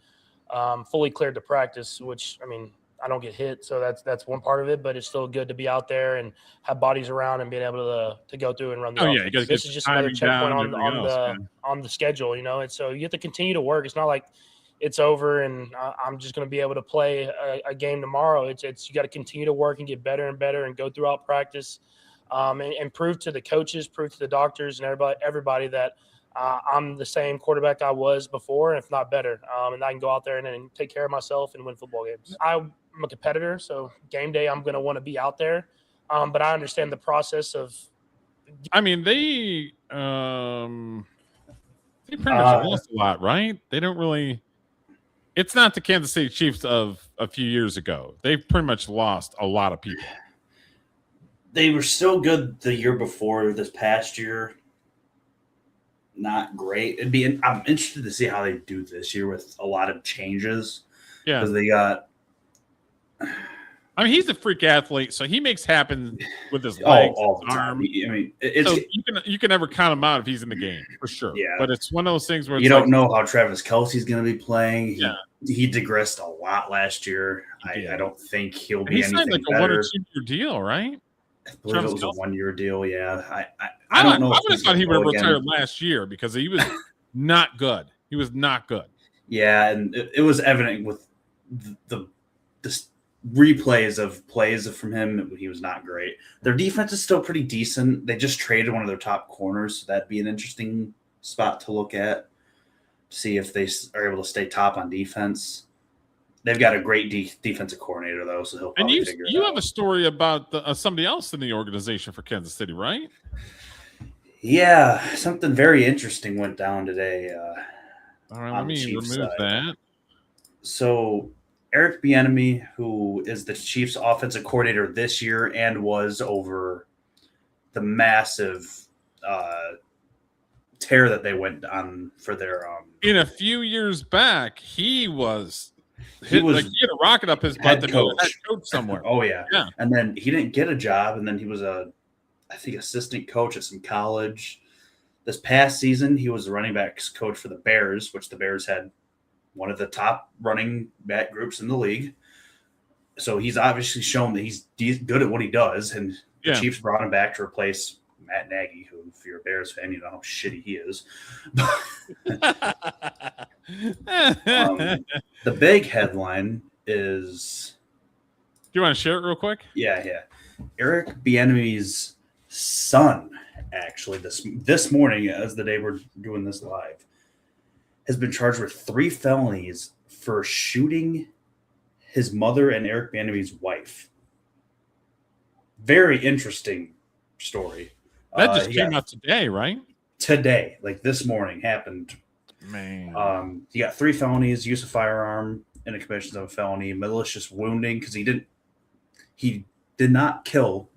Speaker 12: fully cleared to practice, which, I mean, I don't get hit, so that's one part of it, but it's still good to be out there and have bodies around and being able to go through and run the offense.
Speaker 3: You gotta
Speaker 12: This
Speaker 3: get
Speaker 12: is just another checkpoint
Speaker 3: on
Speaker 12: on the schedule, and so you have to continue to work. It's not like it's over and I'm just going to be able to play a game tomorrow. It's you got to continue to work and get better and better and go throughout practice and prove to the coaches, prove to the doctors and everybody that I'm the same quarterback I was before, if not better. And I can go out there and take care of myself and win football games. I'm a competitor, so game day I'm going to want to be out there. But I understand the process of.
Speaker 3: I mean, they pretty much lost a lot, right? They don't really. It's not the Kansas City Chiefs of a few years ago. They've pretty much lost a lot of people.
Speaker 4: They were still good the year before. This past year, not great. I'm interested to see how they do this year with a lot of changes.
Speaker 3: Yeah,
Speaker 4: because they got.
Speaker 3: I mean, he's a freak athlete, so he makes happen with his legs,
Speaker 4: all
Speaker 3: his arm.
Speaker 4: I mean, it's
Speaker 3: so you can never count him out if he's in the game for sure.
Speaker 4: Yeah,
Speaker 3: but it's one of those things where
Speaker 4: you don't know how Travis Kelce's going to be playing. He digressed a lot last year. I don't think he'll be anything
Speaker 3: signed like
Speaker 4: better.
Speaker 3: a 1 or 2 year deal, right?
Speaker 4: I believe
Speaker 3: Travis
Speaker 4: it was
Speaker 3: Kelce?
Speaker 4: a 1 year deal. Yeah,
Speaker 3: I
Speaker 4: don't know.
Speaker 3: I would have thought he would have retired last year because he was not good. He was not good.
Speaker 4: Yeah, and it was evident with the replays of plays from him. He was not great. Their defense is still pretty decent. They just traded one of their top corners, so that'd be an interesting spot to look at. See if they are able to stay top on defense. They've got a great defensive coordinator, though, so he'll probably figure it out.
Speaker 3: You have a story about somebody else in the organization for Kansas City, right?
Speaker 4: Yeah, something very interesting went down today.
Speaker 3: All right, let me remove that.
Speaker 4: So Eric Bieniemy, who is the Chiefs' offensive coordinator this year and was over the massive tear that they went on for their
Speaker 3: in a few years back, he had a rocket up his butt to be a head coach somewhere.
Speaker 4: Oh yeah. And then he didn't get a job, and then he was I think assistant coach at some college. This past season, he was the running backs coach for the Bears, which the Bears had one of the top running back groups in the league. So he's obviously shown that he's good at what he does, and the Chiefs brought him back to replace Matt Nagy, who, if you're a Bears fan, you know how shitty he is. The big headline is...
Speaker 3: Do you want to share it real quick?
Speaker 4: Yeah. Eric Bieniemy's son, actually, this morning, as the day we're doing this live, has been charged with 3 felonies for shooting his mother and Eric Bieniemy's wife. Very interesting story.
Speaker 3: That just came out today, right?
Speaker 4: Today, like this morning, happened.
Speaker 3: Man.
Speaker 4: He got 3 felonies: use of firearm in a commission of a felony, malicious wounding, because he did not kill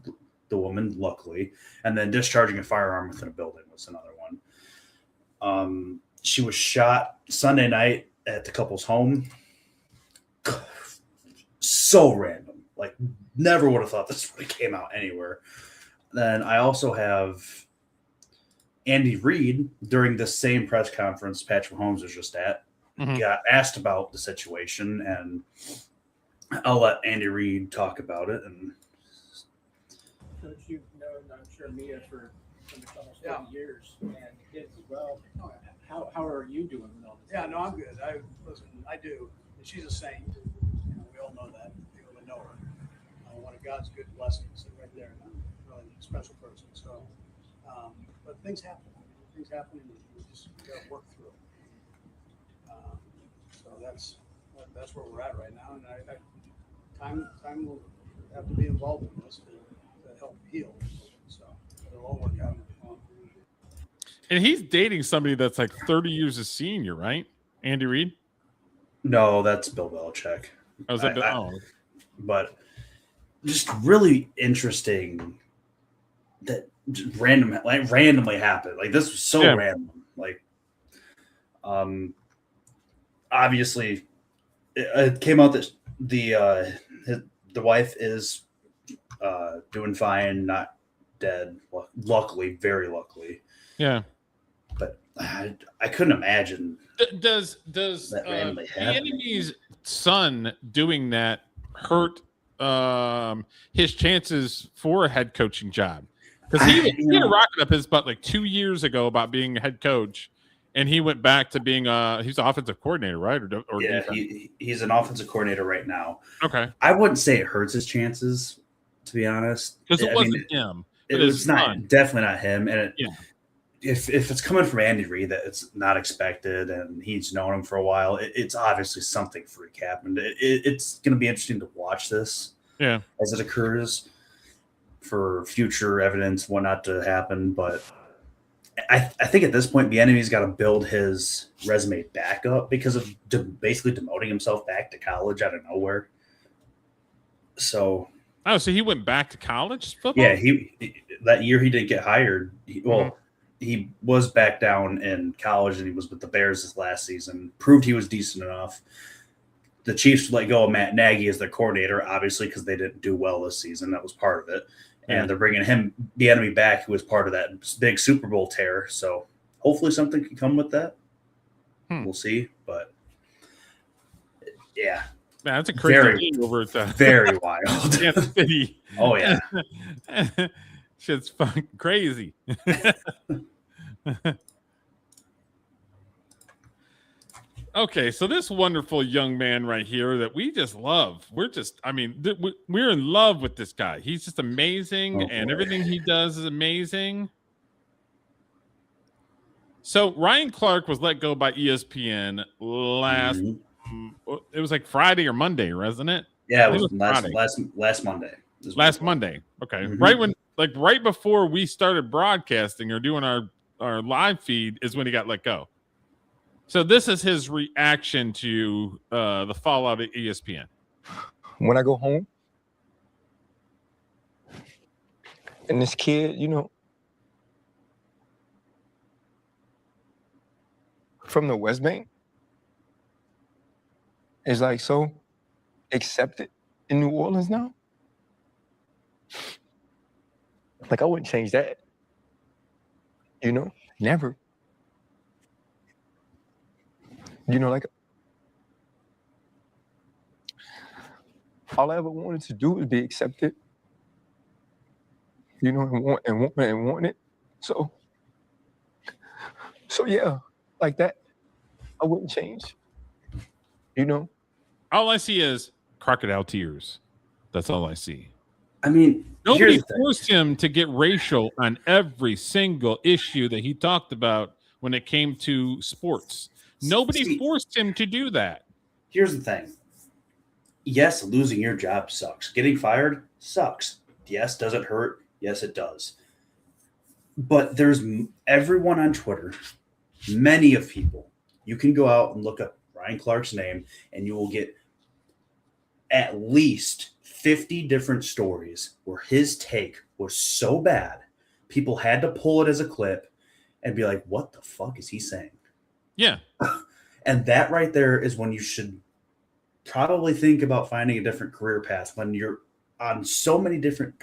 Speaker 4: the woman, luckily, and then discharging a firearm within a building was another one. She was shot Sunday night at the couple's home. So random. Like, never would have thought this would have came out anywhere. Then I also have Andy Reid, during the same press conference Patrick Mahomes was just at, got asked about the situation, and I'll let Andy Reid talk about it. And
Speaker 13: Coach, you've known, I'm sure, Mia for almost 40 years, and the kids as well. How are you doing with all this?
Speaker 14: Yeah, no, I'm good. I do. She's a saint. You know, we all know that. People that know her. One of God's good blessings right there. Really a special person. So, but things happen. Things happen, and we just got to work through it. So that's where we're at right now, and time will have to be involved in this to help heal. So it'll all work out.
Speaker 3: And he's dating somebody that's like 30 years a senior, right? Andy Reid?
Speaker 4: No, that's Bill Belichick.
Speaker 3: Oh, is that
Speaker 4: But just really interesting that just randomly happened. Like, this was so random. Like, obviously, it came out that the wife is doing fine, not dead. Luckily, very luckily.
Speaker 3: Yeah.
Speaker 4: But I couldn't imagine.
Speaker 3: Does
Speaker 4: that randomly
Speaker 3: the
Speaker 4: happen.
Speaker 3: enemy's son doing that hurt his chances for a head coaching job? Because he had a rocket up his butt like 2 years ago about being a head coach, and he went back to being he's an offensive coordinator, right? Or
Speaker 4: yeah, he's an offensive coordinator right now.
Speaker 3: Okay.
Speaker 4: I wouldn't say it hurts his chances, to be honest,
Speaker 3: because it wasn't him.
Speaker 4: It was definitely not him, and if it's coming from Andy Reid, that it's not expected, and he's known him for a while, it's obviously something freak happened. It's going to be interesting to watch this, as it occurs, for future evidence, what not to happen. But I think at this point, the enemy's got to build his resume back up because of basically demoting himself back to college out of nowhere. So
Speaker 3: he went back to college football?
Speaker 4: Yeah, he that year he didn't get hired. He was back down in college, and he was with the Bears this last season. Proved he was decent enough. The Chiefs let go of Matt Nagy as their coordinator, obviously, because they didn't do well this season. That was part of it. And they're bringing the enemy back, who was part of that big Super Bowl tear. So hopefully something can come with that. We'll see. But yeah.
Speaker 3: Man, that's a crazy game over at the
Speaker 4: very wild.
Speaker 3: Kansas City.
Speaker 4: Oh, yeah.
Speaker 3: Shit's fucking crazy. Okay, so this wonderful young man right here that we just love. We're in love with this guy. He's just amazing, and everything he does is amazing. So Ryan Clark was let go by ESPN last. It was like Friday or Monday, wasn't it?
Speaker 4: Yeah, it was last Monday.
Speaker 3: Last Monday. Okay, right before we started broadcasting or doing our live feed is when he got let go. So this is his reaction to the fallout at ESPN.
Speaker 15: When I go home, and this kid, from the West Bank, is like so accepted in New Orleans now. Like, I wouldn't change that. Never. Like, all I ever wanted to do was be accepted, and want it. So yeah, like that, I wouldn't change. You know?
Speaker 3: All I see is crocodile tears. That's all I see.
Speaker 4: I mean,
Speaker 3: nobody forced him to get racial on every single issue that he talked about when it came to sports. Nobody forced him to do that.
Speaker 4: Here's the thing. Yes, losing your job sucks. Getting fired sucks. Yes, does it hurt? Yes, it does. But there's everyone on Twitter, many of people. You can go out and look up Ryan Clark's name, and you will get at least 50 different stories where his take was so bad, people had to pull it as a clip and be like, what the fuck is he saying?
Speaker 3: Yeah.
Speaker 4: And that right there is when you should probably think about finding a different career path, when you're on so many different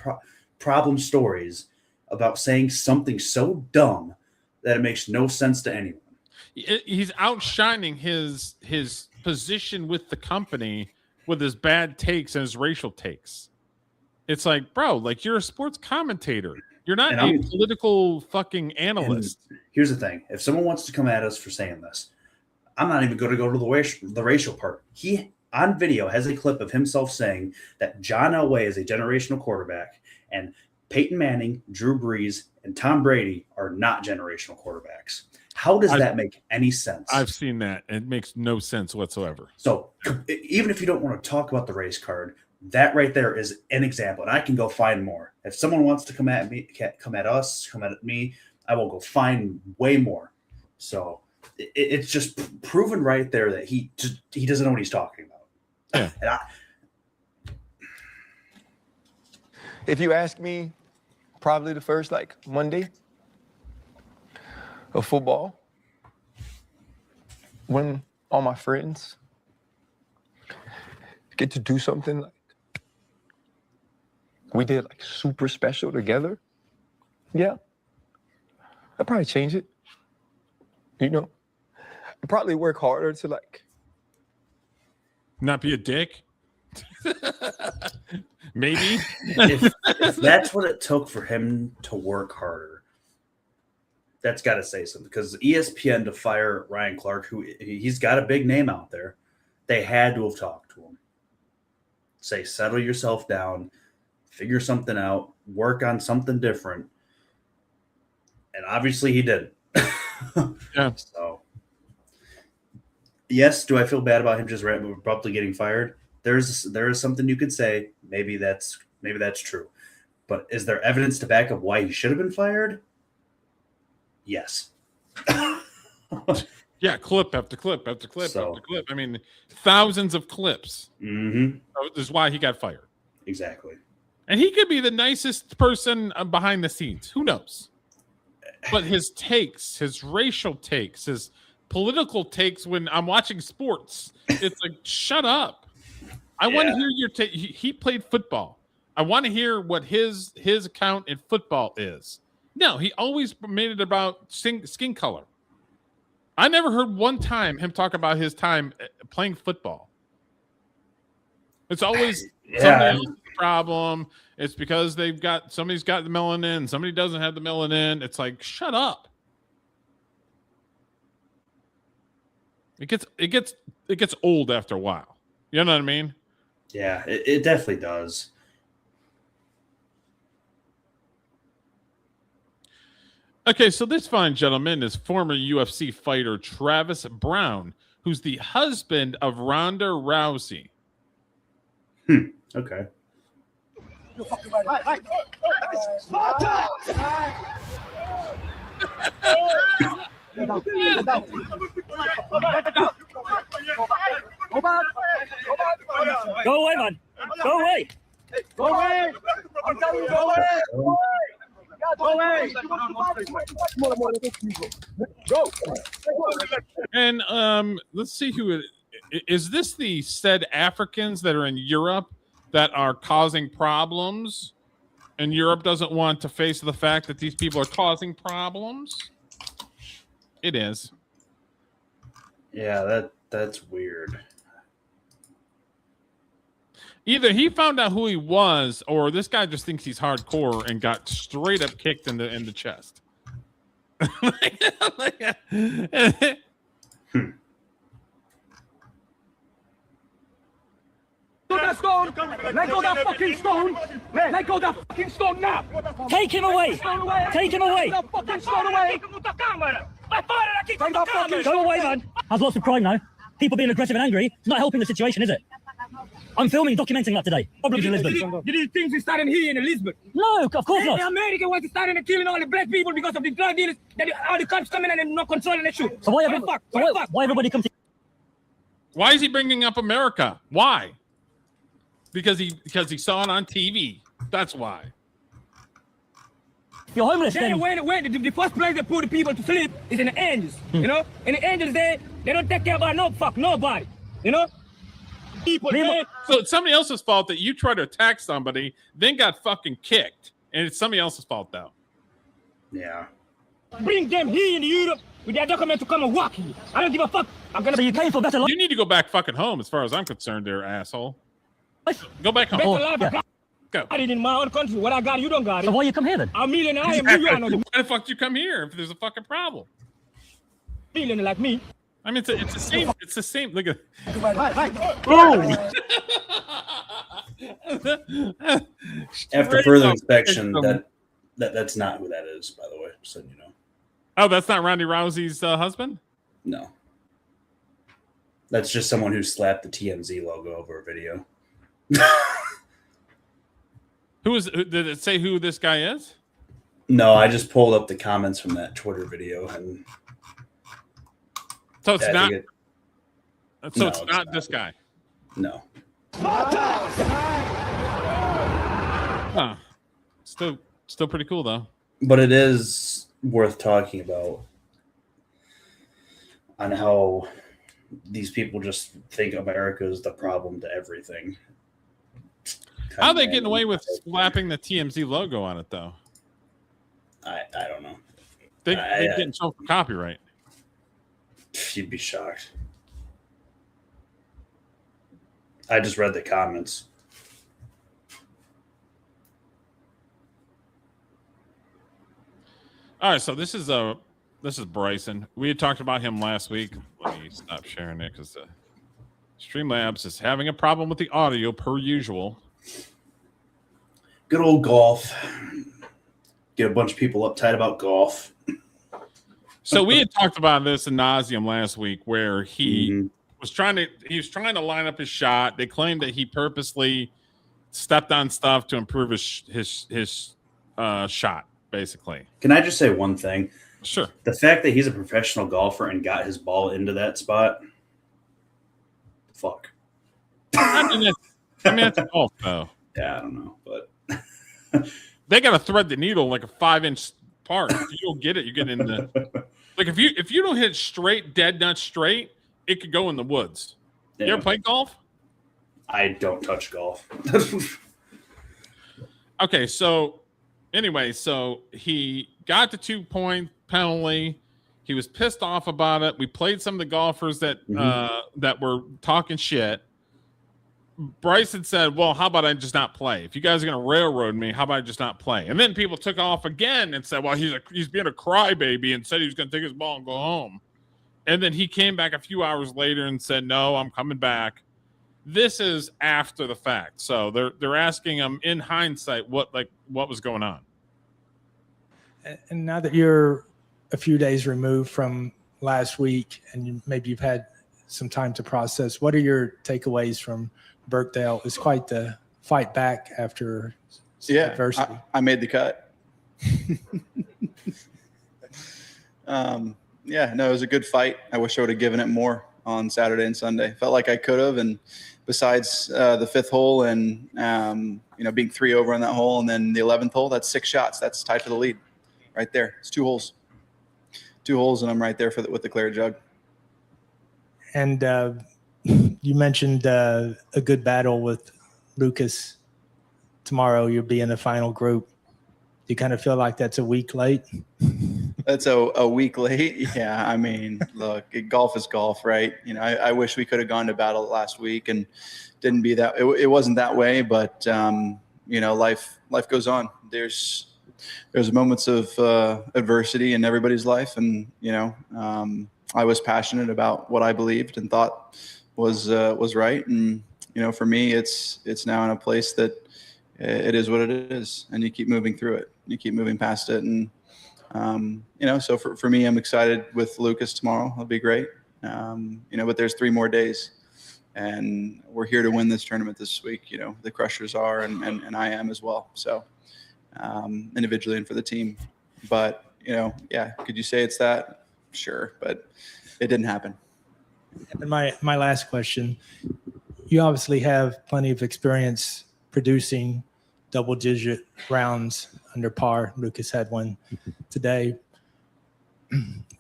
Speaker 4: problem stories about saying something so dumb that it makes no sense to anyone.
Speaker 3: He's outshining his position with the company with his bad takes and his racial takes. It's like, bro, like, you're a sports commentator. You're not a political fucking analyst.
Speaker 4: Here's the thing. If someone wants to come at us for saying this, I'm not even going to go to the racial part. He, on video, has a clip of himself saying that John Elway is a generational quarterback and Peyton Manning, Drew Brees, and Tom Brady are not generational quarterbacks. How does that make any sense?
Speaker 3: I've seen that. It makes no sense whatsoever.
Speaker 4: So even if you don't want to talk about the race card, that right there is an example. And I can go find more. If someone wants to come at me, come at us, come at me, I will go find way more. So it's just proven right there that he doesn't know what he's talking about.
Speaker 3: Yeah.
Speaker 15: If you ask me, probably the first Monday of football, when all my friends get to do something we did super special together, yeah, I'd probably change it. You know, I'd probably work harder to
Speaker 3: not be a dick. Maybe
Speaker 4: if that's what it took for him to work harder, that's got to say something, because ESPN to fire Ryan Clark, who he's got a big name out there, they had to have talked to him. Say, settle yourself down, figure something out, work on something different. And obviously he did.
Speaker 3: Yeah.
Speaker 4: So, yes, do I feel bad about him just abruptly getting fired? There is something you could say. Maybe that's true. But is there evidence to back up why he should have been fired? Yes.
Speaker 3: Yeah, clip after clip after clip after clip. I mean, thousands of clips.
Speaker 4: Mm-hmm.
Speaker 3: This is why he got fired.
Speaker 4: Exactly.
Speaker 3: And he could be the nicest person behind the scenes. Who knows? But his takes, his racial takes, his political takes when I'm watching sports, it's like, shut up. I want to hear your take. He played football. I want to hear what his account in football is. No, he always made it about skin color. I never heard one time him talk about his time playing football. It's always somebody else's problem. It's because somebody's got the melanin, somebody doesn't have the melanin. It's like, shut up. It gets old after a while. You know what I mean?
Speaker 4: Yeah, it definitely does.
Speaker 3: Okay, so this fine gentleman is former UFC fighter Travis Brown, who's the husband of Ronda Rousey.
Speaker 4: Okay.
Speaker 16: Go away, man. Go away. Go away. I'm telling you, go away. Go away. Go.
Speaker 3: And let's see who is this the said Africans that are in Europe that are causing problems, and Europe doesn't want to face the fact that these people are causing problems? It is.
Speaker 4: Yeah, that's weird.
Speaker 3: Either he found out who he was, or this guy just thinks he's hardcore and got straight up kicked in the chest.
Speaker 16: That stone. Let go that fucking stone. Let go that fucking stone now. Take him away. Take him away. That fucking stone away. Go away, man. I've lots of crime now. People being aggressive and angry. It's not helping the situation, is it? I'm filming, documenting that today. Problems in Lisbon.
Speaker 17: Did these things we started here in Lisbon?
Speaker 16: No, of course not.
Speaker 17: The American was starting to killing all the black people because of the drug dealers. That all the cops coming in and not controlling the shoot.
Speaker 16: So why everybody comes?
Speaker 3: Why is he bringing up America? Why? Because he saw it on TV. That's why.
Speaker 16: You're homeless.
Speaker 17: Then when the first place they put the people to sleep is in the angels. You know, and the angels they don't take care about nobody. You know. People,
Speaker 3: so it's somebody else's fault that you tried to attack somebody, then got fucking kicked, and it's somebody else's fault though.
Speaker 4: Yeah.
Speaker 17: Bring them here in Europe with their document to come and walk here. I don't give a fuck. I'm gonna.
Speaker 16: So you came for better life.
Speaker 3: You need to go back fucking home, as far as I'm concerned, there, asshole. Go back home.
Speaker 17: Better life.
Speaker 3: Yeah. Go.
Speaker 17: I did in my own country. What I got, you don't got it.
Speaker 16: So why you come here then?
Speaker 17: I'm millionaire. I am
Speaker 3: Exactly. Why the fuck you come here if there's a fucking problem?
Speaker 17: Millionaire like me.
Speaker 3: I mean, it's the same. It's the same. Look at.
Speaker 17: Boom.
Speaker 4: After further inspection, that's not who that is, by the way. So you know.
Speaker 3: Oh, that's not Ronda Rousey's husband?
Speaker 4: No. That's just someone who slapped the TMZ logo over a video.
Speaker 3: Who did it say who this guy is?
Speaker 4: No, I just pulled up the comments from that Twitter video, and
Speaker 3: so it's
Speaker 4: I
Speaker 3: not.
Speaker 4: think
Speaker 3: So it's not this guy.
Speaker 4: No.
Speaker 3: Huh. Still pretty cool though.
Speaker 4: But it is worth talking about on how these people just think America is the problem to everything.
Speaker 3: How are they getting away with slapping the TMZ logo on it though?
Speaker 4: I don't know.
Speaker 3: They getting trouble for copyright.
Speaker 4: You'd be shocked. I just read the comments.
Speaker 3: All right, so this is Bryson. We had talked about him last week. Let me stop sharing it because Streamlabs is having a problem with the audio per usual.
Speaker 4: Good old golf. Get a bunch of people uptight about golf.
Speaker 3: So we had talked about this ad nauseum last week, where he was trying to line up his shot. They claimed that he purposely stepped on stuff to improve his shot. Basically,
Speaker 4: can I just say one thing?
Speaker 3: Sure.
Speaker 4: The fact that he's a professional golfer and got his ball into that spot, fuck.
Speaker 3: I mean, it's golf though.
Speaker 4: Yeah, I don't know, but
Speaker 3: they got to thread the needle like a 5-inch part. If you don't get it, you get in the like if you don't hit straight, dead nut straight, it could go in the woods.
Speaker 4: Yeah.
Speaker 3: You ever play golf?
Speaker 4: I don't touch golf.
Speaker 3: Okay, so anyway, so he got the 2-point penalty. He was pissed off about it. We played some of the golfers that that were talking shit. Bryson said, well, how about I just not play? If you guys are going to railroad me, how about I just not play? And then people took off again and said, well, he's being a crybaby and said he was going to take his ball and go home. And then he came back a few hours later and said, no, I'm coming back. This is after the fact. So they're asking him in hindsight what was going on.
Speaker 18: And now that you're a few days removed from last week and maybe you've had some time to process, what are your takeaways from Birkdale? It's quite the fight back after adversity.
Speaker 19: I made the cut. It was a good fight. I wish I would have given it more on Saturday and Sunday. Felt like I could have, and besides the 5th hole and being 3 over on that hole, and then the 11th hole, that's 6 shots. That's tied for the lead, right there. It's 2 holes, and I'm right there with the clear jug.
Speaker 18: And you mentioned a good battle with Lucas tomorrow. You'll be in the final group. Do you kind of feel like that's a week late?
Speaker 19: That's a week late. Yeah, I mean, look, golf is golf, right? I wish we could have gone to battle last week and didn't be that. It wasn't that way, but life goes on. There's there's moments of adversity in everybody's life, and I was passionate about what I believed and thought was right, and for me, it's now in a place that it is what it is, and you keep moving through it, you keep moving past it, and so for me, I'm excited with Lucas tomorrow. It'll be great, but there's 3 more days. And we're here to win this tournament this week. The Crushers are, and I am as well. So individually and for the team. But, could you say it's that? Sure. But it didn't happen.
Speaker 18: And my last question, you obviously have plenty of experience producing double-digit rounds under par. Lucas had one today.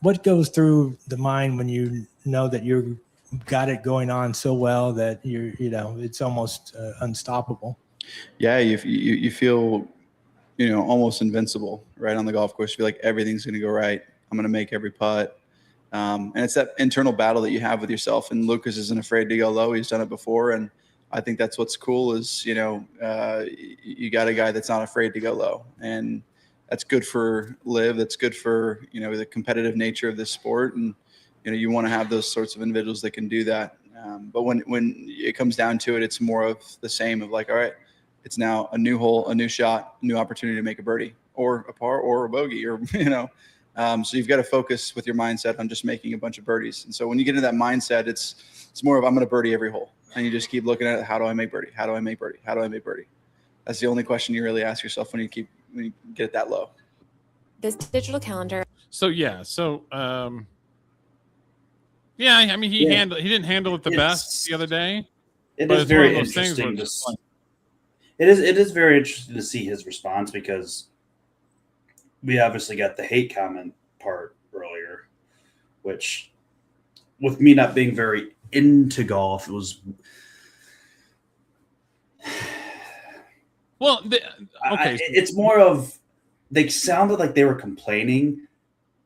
Speaker 18: What goes through the mind when you know that you've got it going on so well that it's almost unstoppable?
Speaker 19: Yeah, you feel almost invincible right on the golf course. You feel like everything's going to go right. I'm going to make every putt. And it's that internal battle that you have with yourself. And Lucas isn't afraid to go low. He's done it before. And I think that's what's cool is, you got a guy that's not afraid to go low. And that's good for LIV. That's good for, the competitive nature of this sport. And, you want to have those sorts of individuals that can do that. But when it comes down to it, it's more of the same of like, all right, it's now a new hole, a new shot, a new opportunity to make a birdie or a par or a bogey or, so you've got to focus with your mindset on just making a bunch of birdies. And so when you get into that mindset, it's more of, I'm going to birdie every hole. And you just keep looking at it. How do I make birdie? How do I make birdie? How do I make birdie? That's the only question you really ask yourself when you get it that low.
Speaker 20: This digital calendar.
Speaker 3: So, I mean, he didn't handle it the best the other day.
Speaker 4: It is very interesting. It is very interesting to see his response because we obviously got the hate comment part earlier, which with me not being very into golf, it was.
Speaker 3: Well,
Speaker 4: it's more of they sounded like they were complaining,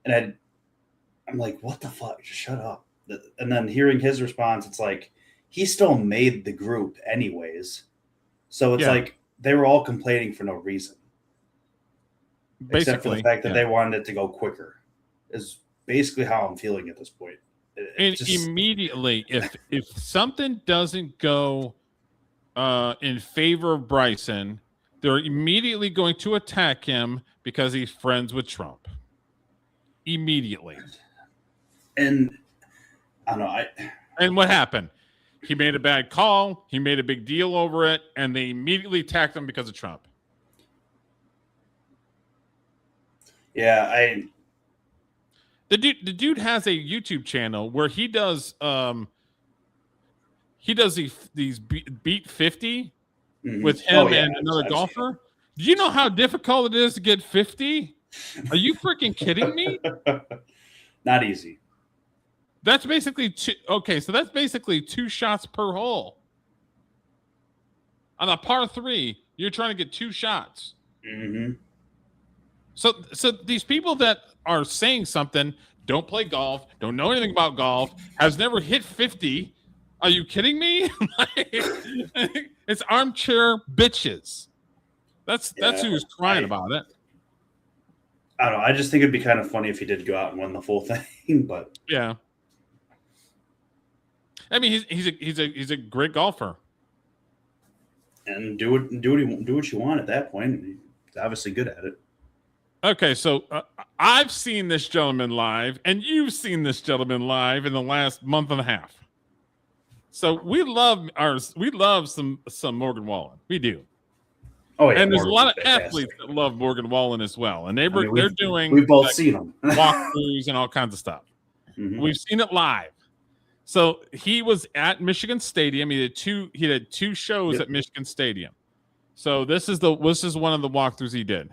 Speaker 4: and I'm like, what the fuck? Just shut up. And then hearing his response, it's like he still made the group anyways. So it's like they were all complaining for no reason.
Speaker 3: Basically,
Speaker 4: except for the fact that they wanted it to go quicker is basically how I'm feeling at this point.
Speaker 3: Immediately, if something doesn't go in favor of Bryson, they're immediately going to attack him because he's friends with Trump. Immediately.
Speaker 4: And I don't know.
Speaker 3: And what happened? He made a bad call. He made a big deal over it, and they immediately attacked him because of Trump.
Speaker 4: Yeah,
Speaker 3: the dude has a YouTube channel where he does these beat 50 with him and another golfer. Do you know how difficult it is to get 50? Are you freaking kidding me?
Speaker 4: Not easy.
Speaker 3: That's basically so that's basically 2 shots per hole. On a par 3, you're trying to get 2 shots.
Speaker 4: Mm-hmm.
Speaker 3: So these people that are saying something, don't play golf, don't know anything about golf, has never hit 50. Are you kidding me? It's armchair bitches. That's who's crying about it.
Speaker 4: I don't know. I just think it'd be kind of funny if he did go out and win the full thing, but
Speaker 3: yeah. I mean, he's a great golfer,
Speaker 4: and do what you want at that point. He's obviously good at it.
Speaker 3: Okay, so I've seen this gentleman live, and you've seen this gentleman live in the last month and a half. So we love some Morgan Wallen. We do.
Speaker 4: Oh yeah,
Speaker 3: and there's
Speaker 4: Morgan's
Speaker 3: a lot of
Speaker 4: fantastic.
Speaker 3: athletes that love Morgan Wallen as well, and they're doing.
Speaker 4: We've both seen them
Speaker 3: walkthroughs and all kinds of stuff.
Speaker 4: Mm-hmm.
Speaker 3: We've seen it live. So he was at Michigan Stadium. He did two shows at Michigan Stadium. So this is one of the walkthroughs he did.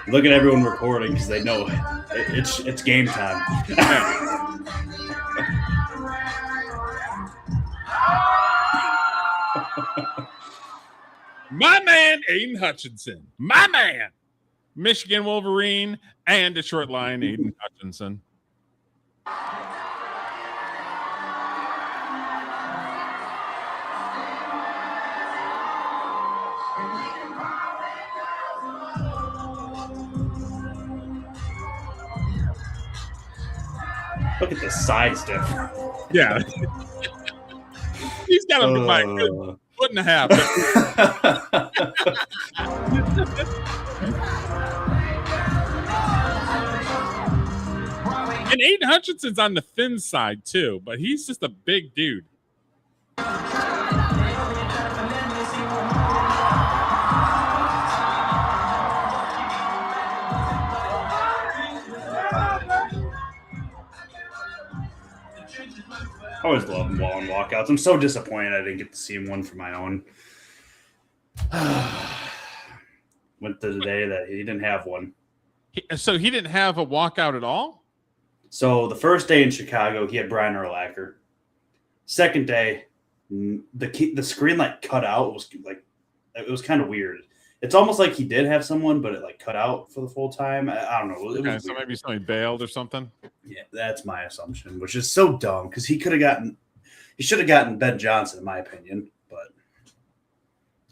Speaker 4: Look at everyone recording because they know it's game time.
Speaker 3: My man, Aiden Hutchinson. My man. Michigan Wolverine, and Detroit Lion Aiden Hutchinson.
Speaker 4: Look at the size difference.
Speaker 3: Yeah. He's got him by a good foot and a half. And Aiden Hutchinson's on the thin side too, but he's just a big dude.
Speaker 4: I always love wall and walkouts. I'm so disappointed I didn't get to see him one for my own. Went to the day that he didn't have one.
Speaker 3: So he didn't have a walkout at all?
Speaker 4: So the first day in Chicago, he had Brian Urlacher. Second day, the screen like cut out. It was kind of weird. It's almost like he did have someone, but it like cut out for the full time. I don't know.
Speaker 3: Okay, so maybe somebody bailed or something.
Speaker 4: Yeah, that's my assumption, which is so dumb because he should have gotten Ben Johnson, in my opinion. But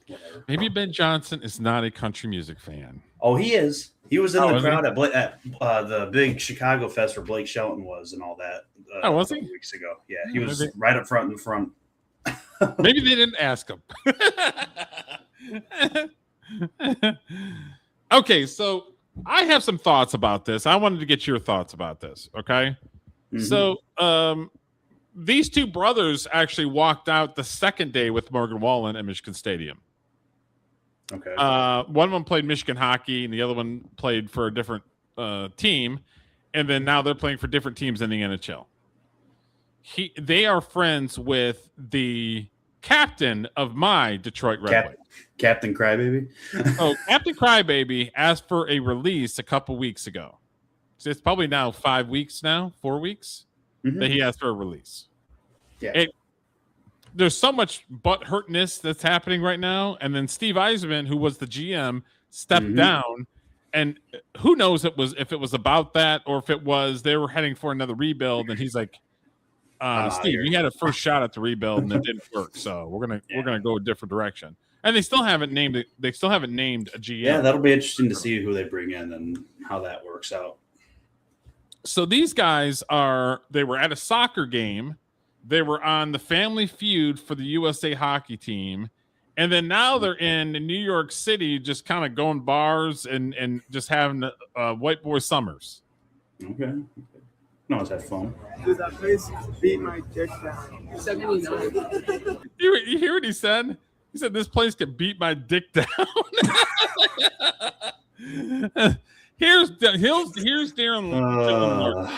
Speaker 4: whatever.
Speaker 3: Maybe Ben Johnson is not a country music fan.
Speaker 4: Oh, he is. He was in the crowd at the big Chicago Fest where Blake Shelton was and all that.
Speaker 3: Was he?
Speaker 4: Weeks ago. Yeah, he was right up front in the front.
Speaker 3: Maybe they didn't ask him. Okay, so I have some thoughts about this. I wanted to get your thoughts about this. Okay, so these two brothers actually walked out the second day with Morgan Wallen at Michigan Stadium.
Speaker 4: Okay.
Speaker 3: One of them played Michigan hockey, and the other one played for a different team, and then now they're playing for different teams in the NHL. They are friends with the captain of my Detroit Red Wings.
Speaker 4: Captain Crybaby?
Speaker 3: Captain Crybaby asked for a release a couple weeks ago. So it's probably now 4 weeks that he asked for a release.
Speaker 4: Yeah.
Speaker 3: There's so much butt-hurtness that's happening right now. And then Steve Yzerman, who was the GM, stepped down. And who knows if it was about that or if it was they were heading for another rebuild. And he's like, Steve, you had a first shot at the rebuild and it didn't work. So we're gonna go a different direction. And they still haven't named it. They still haven't named a GM.
Speaker 4: Yeah, that'll be interesting to see who they bring in and how that works out.
Speaker 3: So these guys they were at a soccer game. They were on the Family Feud for the USA hockey team. And then now they're in New York City, just kind of going bars and just having white boy summers.
Speaker 4: Okay. No one's had fun.
Speaker 9: Dude, that place beat my dick down. 79.
Speaker 3: You hear what he said? He said this place could beat my dick down. Here's Darren.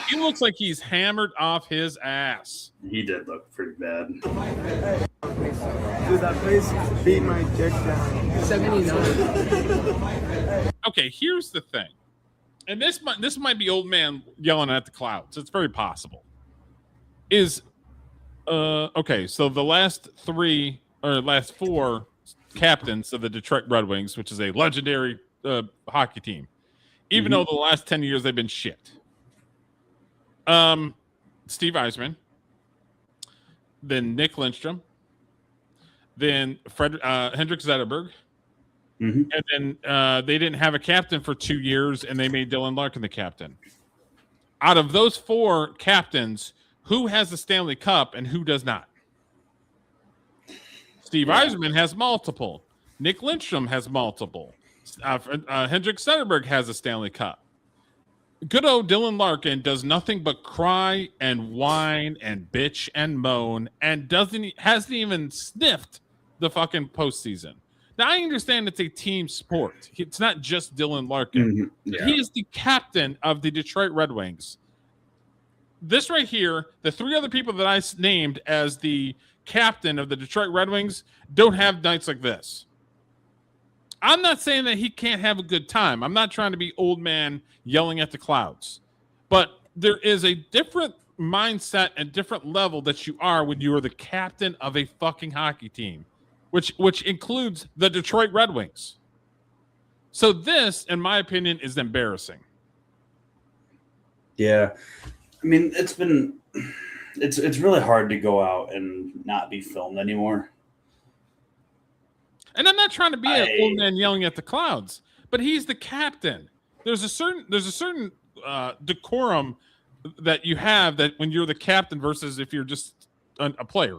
Speaker 3: He looks like he's hammered off his ass.
Speaker 4: He did look pretty bad.
Speaker 9: Dude, that place beat my dick down. 79.
Speaker 3: Okay, here's the thing. And this might be old man yelling at the clouds. It's very possible. Okay, so the last four captains of the Detroit Red Wings, which is a legendary hockey team, even though the last 10 years they've been shit. Steve Yzerman, then Nick Lindstrom, then Hendrik Zetterberg, and then they didn't have a captain for 2 years, and they made Dylan Larkin the captain. Out of those four captains, who has the Stanley Cup and who does not? Steve Yzerman has multiple. Nick Lindstrom has multiple. Hendrik Zetterberg has a Stanley Cup. Good old Dylan Larkin does nothing but cry and whine and bitch and moan and hasn't even sniffed the fucking postseason. Now, I understand it's a team sport. It's not just Dylan Larkin.
Speaker 4: Yeah.
Speaker 3: He is the captain of the Detroit Red Wings. This right here, the three other people that I named as the captain of the Detroit Red Wings don't have nights like this. I'm not saying that he can't have a good time. I'm not trying to be old man yelling at the clouds. But there is a different mindset and different level that you are when you are the captain of a fucking hockey team, which includes the Detroit Red Wings. So this, in my opinion, is embarrassing.
Speaker 4: Yeah, I mean, it's really hard to go out and not be filmed anymore.
Speaker 3: And I'm not trying to be an old man yelling at the clouds, but he's the captain. There's a certain decorum that you have that when you're the captain versus if you're just a player.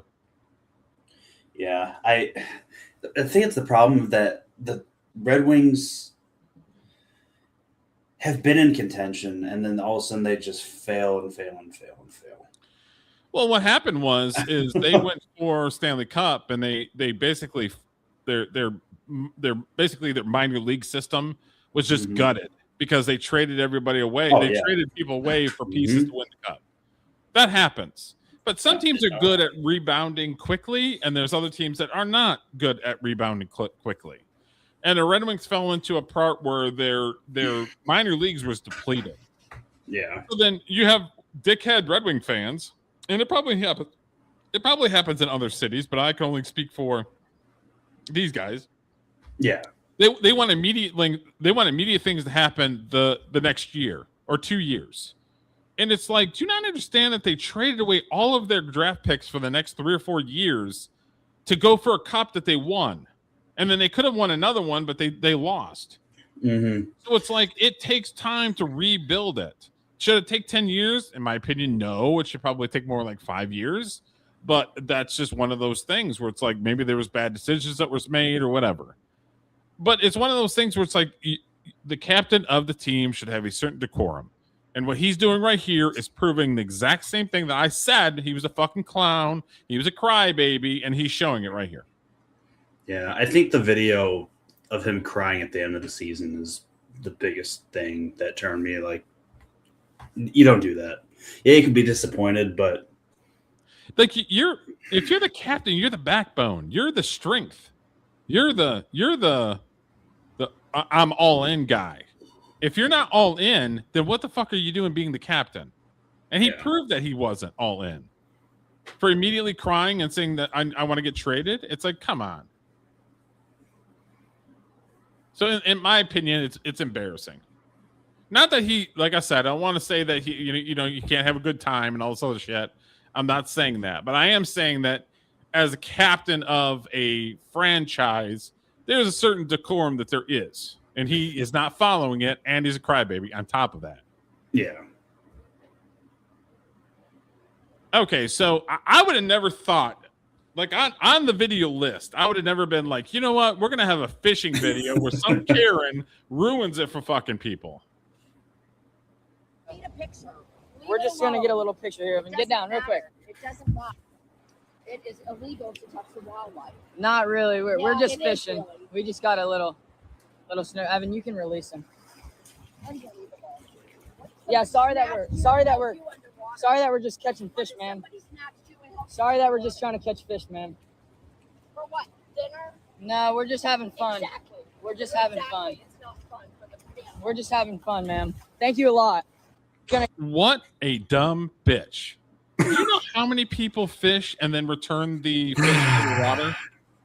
Speaker 4: Yeah, I think it's the problem that the Red Wings have been in contention, and then all of a sudden they just fail and fail and fail and fail.
Speaker 3: Well, what happened is they went for Stanley Cup, and they basically their minor league system was just gutted because they traded everybody away.
Speaker 4: Oh,
Speaker 3: they
Speaker 4: yeah.
Speaker 3: traded people away for pieces to win the cup. That happens. But some teams are good at rebounding quickly, and there's other teams that are not good at rebounding quickly. And the Red Wings fell into a part where their minor leagues was depleted.
Speaker 4: Yeah.
Speaker 3: So then you have dickhead Red Wing fans, and it probably happens. It probably happens in other cities, but I can only speak for these guys.
Speaker 4: Yeah.
Speaker 3: They want immediate things to happen the next year or 2 years. And it's like, do you not understand that they traded away all of their draft picks for the next 3 or 4 years to go for a cup that they won? And then they could have won another one, but they lost.
Speaker 4: Mm-hmm.
Speaker 3: So it's like it takes time to rebuild it. Should it take 10 years? In my opinion, no. It should probably take more like 5 years. But that's just one of those things where it's like maybe there was bad decisions that was made or whatever. But it's one of those things where it's like the captain of the team should have a certain decorum. And what he's doing right here is proving the exact same thing that I said. He was a fucking clown. He was a crybaby, and he's showing it right here.
Speaker 4: Yeah, I think the video of him crying at the end of the season is the biggest thing that turned me like, you don't do that. Yeah, you can be disappointed, but
Speaker 3: like if you're the captain, you're the backbone. You're the strength. You're the I'm all in guy. If you're not all in, then what the fuck are you doing being the captain? And he proved that he wasn't all in. For immediately crying and saying that I want to get traded, it's like, come on. So in my opinion, it's embarrassing. Not that he, like I said, I don't want to say that he, you can't have a good time and all this other shit. I'm not saying that, but I am saying that as a captain of a franchise, there's a certain decorum that there is, and he is not following it, and he's a crybaby on top of that.
Speaker 4: Yeah.
Speaker 3: Okay, so I would have never thought, like on the video list, I would have never been like, you know what, we're gonna have a fishing video where some Karen ruins it for fucking people.
Speaker 21: Need a picture. We're just gonna get a little picture here of him. Get down real quick.
Speaker 22: It doesn't matter. It is illegal to touch the wildlife.
Speaker 21: Not really. We're
Speaker 22: Yeah,
Speaker 21: just
Speaker 22: it is
Speaker 21: fishing.
Speaker 22: really.
Speaker 21: We just got a little snare. Evan, you can release him.
Speaker 22: Unbelievable.
Speaker 21: Yeah, sorry that we're just catching fish, man. Sorry that we're just trying to catch fish, man.
Speaker 22: For what? Dinner?
Speaker 21: No, we're just having fun.
Speaker 22: Exactly.
Speaker 21: We're just having fun.
Speaker 22: Exactly. It's not fun for the family.
Speaker 21: We're just having fun, man. Thank you a lot.
Speaker 3: What a dumb bitch. Do you know how many people fish and then return the fish to the water?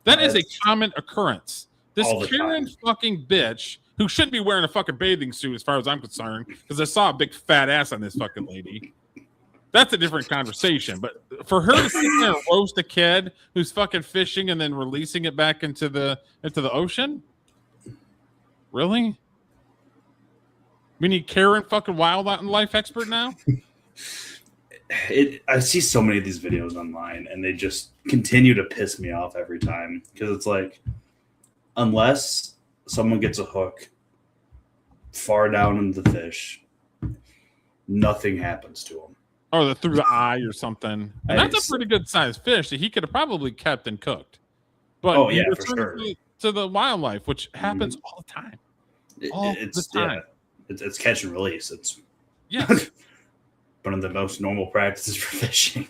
Speaker 3: That is a common occurrence. This
Speaker 4: All the
Speaker 3: Karen
Speaker 4: time.
Speaker 3: fucking bitch who shouldn't be wearing a fucking bathing suit as far as I'm concerned, because I saw a big fat ass on this fucking lady. That's a different conversation. But for her to sit there and roast a kid who's fucking fishing and then releasing it back into the ocean? Really? We need Karen fucking wildlife expert now?
Speaker 4: I see so many of these videos online, and they just continue to piss me off every time because it's like, unless someone gets a hook far down in the fish, nothing happens to them.
Speaker 3: Or through the eye or something. And that's a pretty good sized fish that he could have probably kept and cooked. But
Speaker 4: Oh,
Speaker 3: he
Speaker 4: yeah, for
Speaker 3: returned
Speaker 4: sure.
Speaker 3: it to the wildlife, which happens all the time. All the time.
Speaker 4: It's catch and release. It's
Speaker 3: Yes.
Speaker 4: one of the most normal practices for fishing.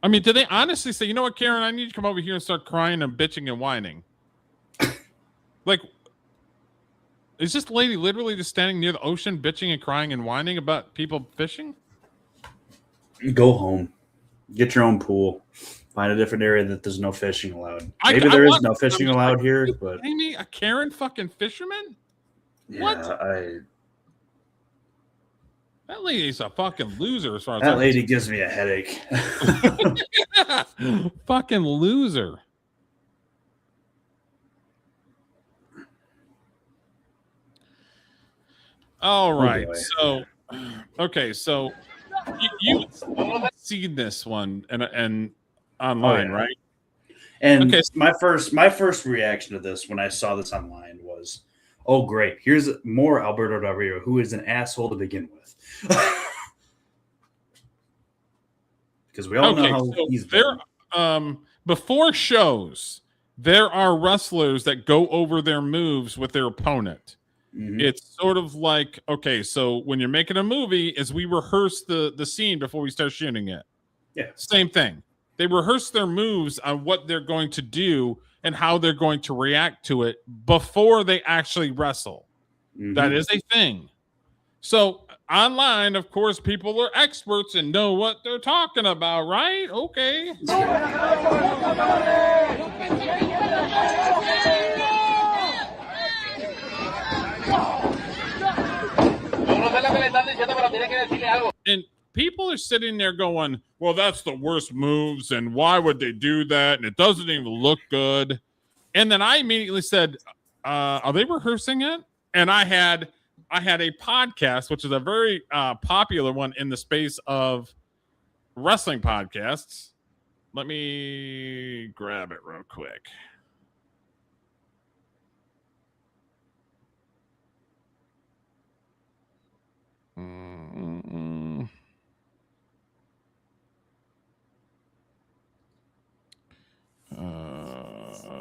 Speaker 3: I mean, did they honestly say, you know what, Karen, I need you to come over here and start crying and bitching and whining? Like, is this lady literally just standing near the ocean bitching and crying and whining about people fishing?
Speaker 4: Go home, get your own pool, find a different area that there's no fishing allowed. Maybe there is no fishing allowed here, but
Speaker 3: Amy, a Karen fucking fisherman? What?
Speaker 4: Yeah,
Speaker 3: That lady's a fucking loser as far as
Speaker 4: that lady gives me a headache.
Speaker 3: Fucking loser. All right.
Speaker 4: boy.
Speaker 3: So, okay. So you've seen this one and online,
Speaker 4: yeah.
Speaker 3: right?
Speaker 4: And
Speaker 3: Okay.
Speaker 4: my first reaction to this when I saw this online was, "Oh, great! Here's more Alberto Del Rio, who is an asshole to begin with." Because we all know how he's been.
Speaker 3: Before shows, there are wrestlers that go over their moves with their opponent.
Speaker 4: Mhm.
Speaker 3: It's sort of like, okay, so when you're making a movie, is we rehearse the scene before we start shooting it.
Speaker 4: Yeah.
Speaker 3: Same thing. They rehearse their moves on what they're going to do and how they're going to react to it before they actually wrestle.
Speaker 4: Mhm.
Speaker 3: That is a thing. So online, of course, people are experts and know what they're talking about, right? Okay. And people are sitting there going, well, that's the worst moves, and why would they do that? And it doesn't even look good. And then I immediately said, are they rehearsing it? And I had a podcast, which is a very popular one in the space of wrestling podcasts. Let me grab it real quick.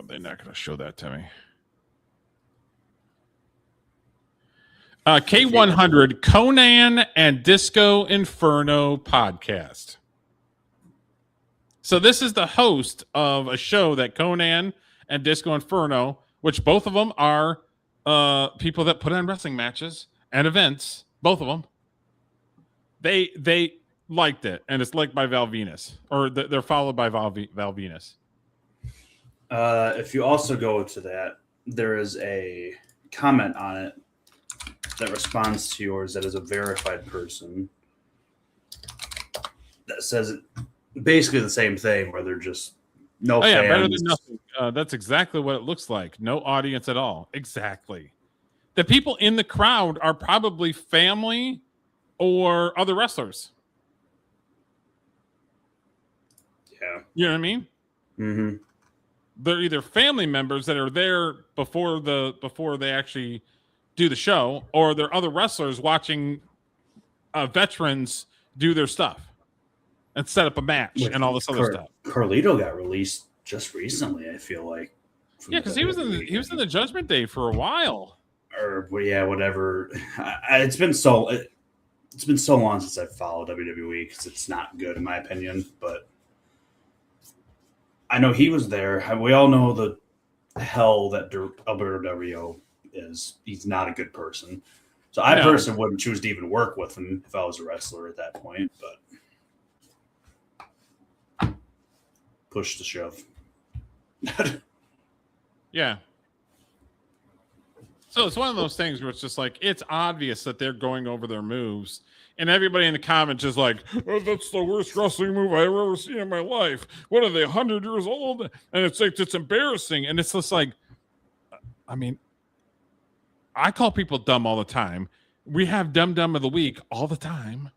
Speaker 3: They're not going to show that to me. K100 Conan and Disco Inferno podcast. So this is the host of a show that Conan and Disco Inferno, which both of them are people that put on wrestling matches and events. Both of them. They liked it, and it's liked by Val Venus, or they're followed by Val Venus.
Speaker 4: If you also go to that, there is a comment on it that responds to yours that is a verified person that says basically the same thing, where they're just no fans.
Speaker 3: Yeah, better than nothing. That's exactly what it looks like. No audience at all. Exactly. The people in the crowd are probably family or other wrestlers.
Speaker 4: Yeah.
Speaker 3: You know what I mean?
Speaker 4: Mm-hmm.
Speaker 3: They're either family members that are there before they actually do the show, or they're other wrestlers watching veterans do their stuff and set up a match and all this other stuff.
Speaker 4: Carlito got released just recently, I feel like.
Speaker 3: Yeah, because he was in the Judgment Day for a while.
Speaker 4: Or yeah, whatever. It's been so long since I've followed WWE because it's not good in my opinion. But I know he was there. We all know the hell that Alberto Del Rio is. He's not a good person. So I personally wouldn't choose to even work with him if I was a wrestler at that point. But push to shove.
Speaker 3: Yeah. So it's one of those things where it's just like, it's obvious that they're going over their moves. And everybody in the comments is like, oh, that's the worst wrestling move I've ever seen in my life. What are they, 100 years old? And it's like, it's embarrassing. And it's just like, I mean, I call people dumb all the time. We have dumb of the week all the time.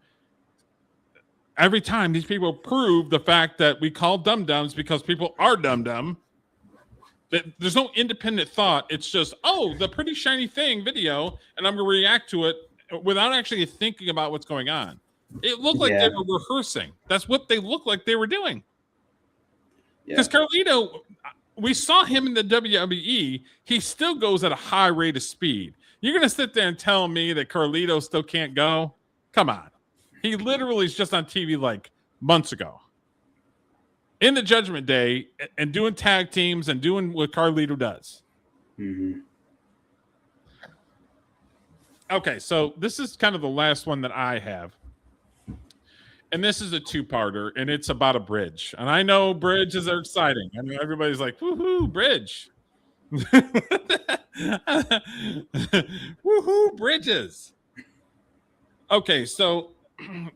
Speaker 3: Every time these people prove the fact that we call dumb-dumbs because people are dumb. There's no independent thought. It's just, oh, the pretty shiny thing video, and I'm going to react to it without actually thinking about what's going on. It looked like they were rehearsing. That's what they looked like they were doing. Because Carlito, we saw him in the WWE. He still goes at a high rate of speed. You're going to sit there and tell me that Carlito still can't go? Come on. He literally is just on TV like months ago. In the Judgment Day and doing tag teams and doing what Carlito does.
Speaker 4: Mm-hmm.
Speaker 3: Okay, so this is kind of the last one that I have. And this is a two-parter, and it's about a bridge. And I know bridges are exciting. I mean, everybody's like, woohoo, bridge. Woohoo, bridges. Okay, so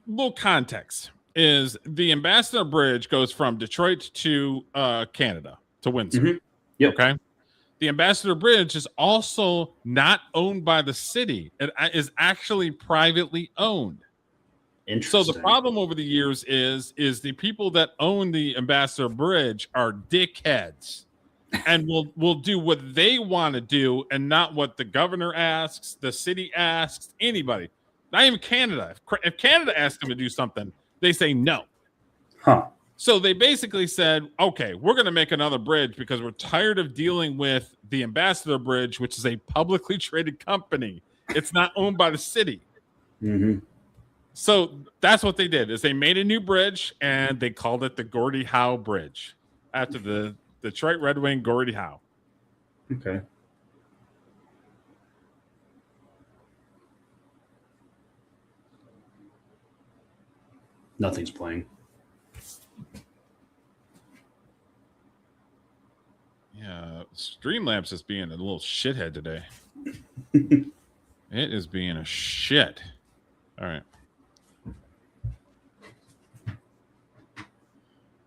Speaker 3: little context is the Ambassador Bridge goes from Detroit to Canada, to Windsor.
Speaker 4: Mhm. Yep.
Speaker 3: Okay. The Ambassador Bridge is also not owned by the city. It is actually privately owned. So
Speaker 4: Interesting.
Speaker 3: the problem over the years is the people that own the Ambassador Bridge are dickheads and will do what they want to do and not what the governor asks, the city asks, anybody. Not even Canada. If Canada asks them to do something, they say no.
Speaker 4: Huh.
Speaker 3: So they basically said, okay, we're going to make another bridge because we're tired of dealing with the Ambassador Bridge, which is a publicly traded company. It's not owned by the city.
Speaker 4: Mm-hmm.
Speaker 3: So that's what they did is they made a new bridge and they called it the Gordie Howe Bridge after the Detroit Red Wing Gordie Howe.
Speaker 4: Okay. Nothing's playing.
Speaker 3: Yeah, Streamlabs is being a little shithead today. It is being a shit. All right.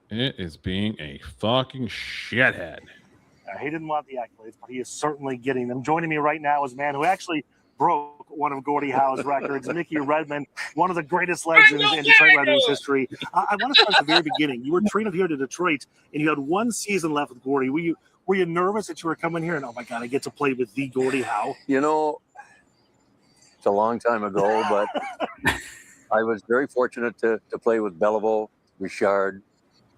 Speaker 3: It is being a fucking shithead.
Speaker 1: He didn't want the accolades, but he is certainly getting them. Joining me right now is a man who actually broke one of Gordie Howe's records, Mickey Redmond, one of the greatest legends in Detroit Red Wings history. I want to start at the very beginning. You were traded here to Detroit, and you had one season left with Gordie. Were you nervous that you were coming here and, oh, my God, I get to play with the Gordie Howe?
Speaker 2: You know, it's a long time ago, but I was very fortunate to play with Beliveau, Richard,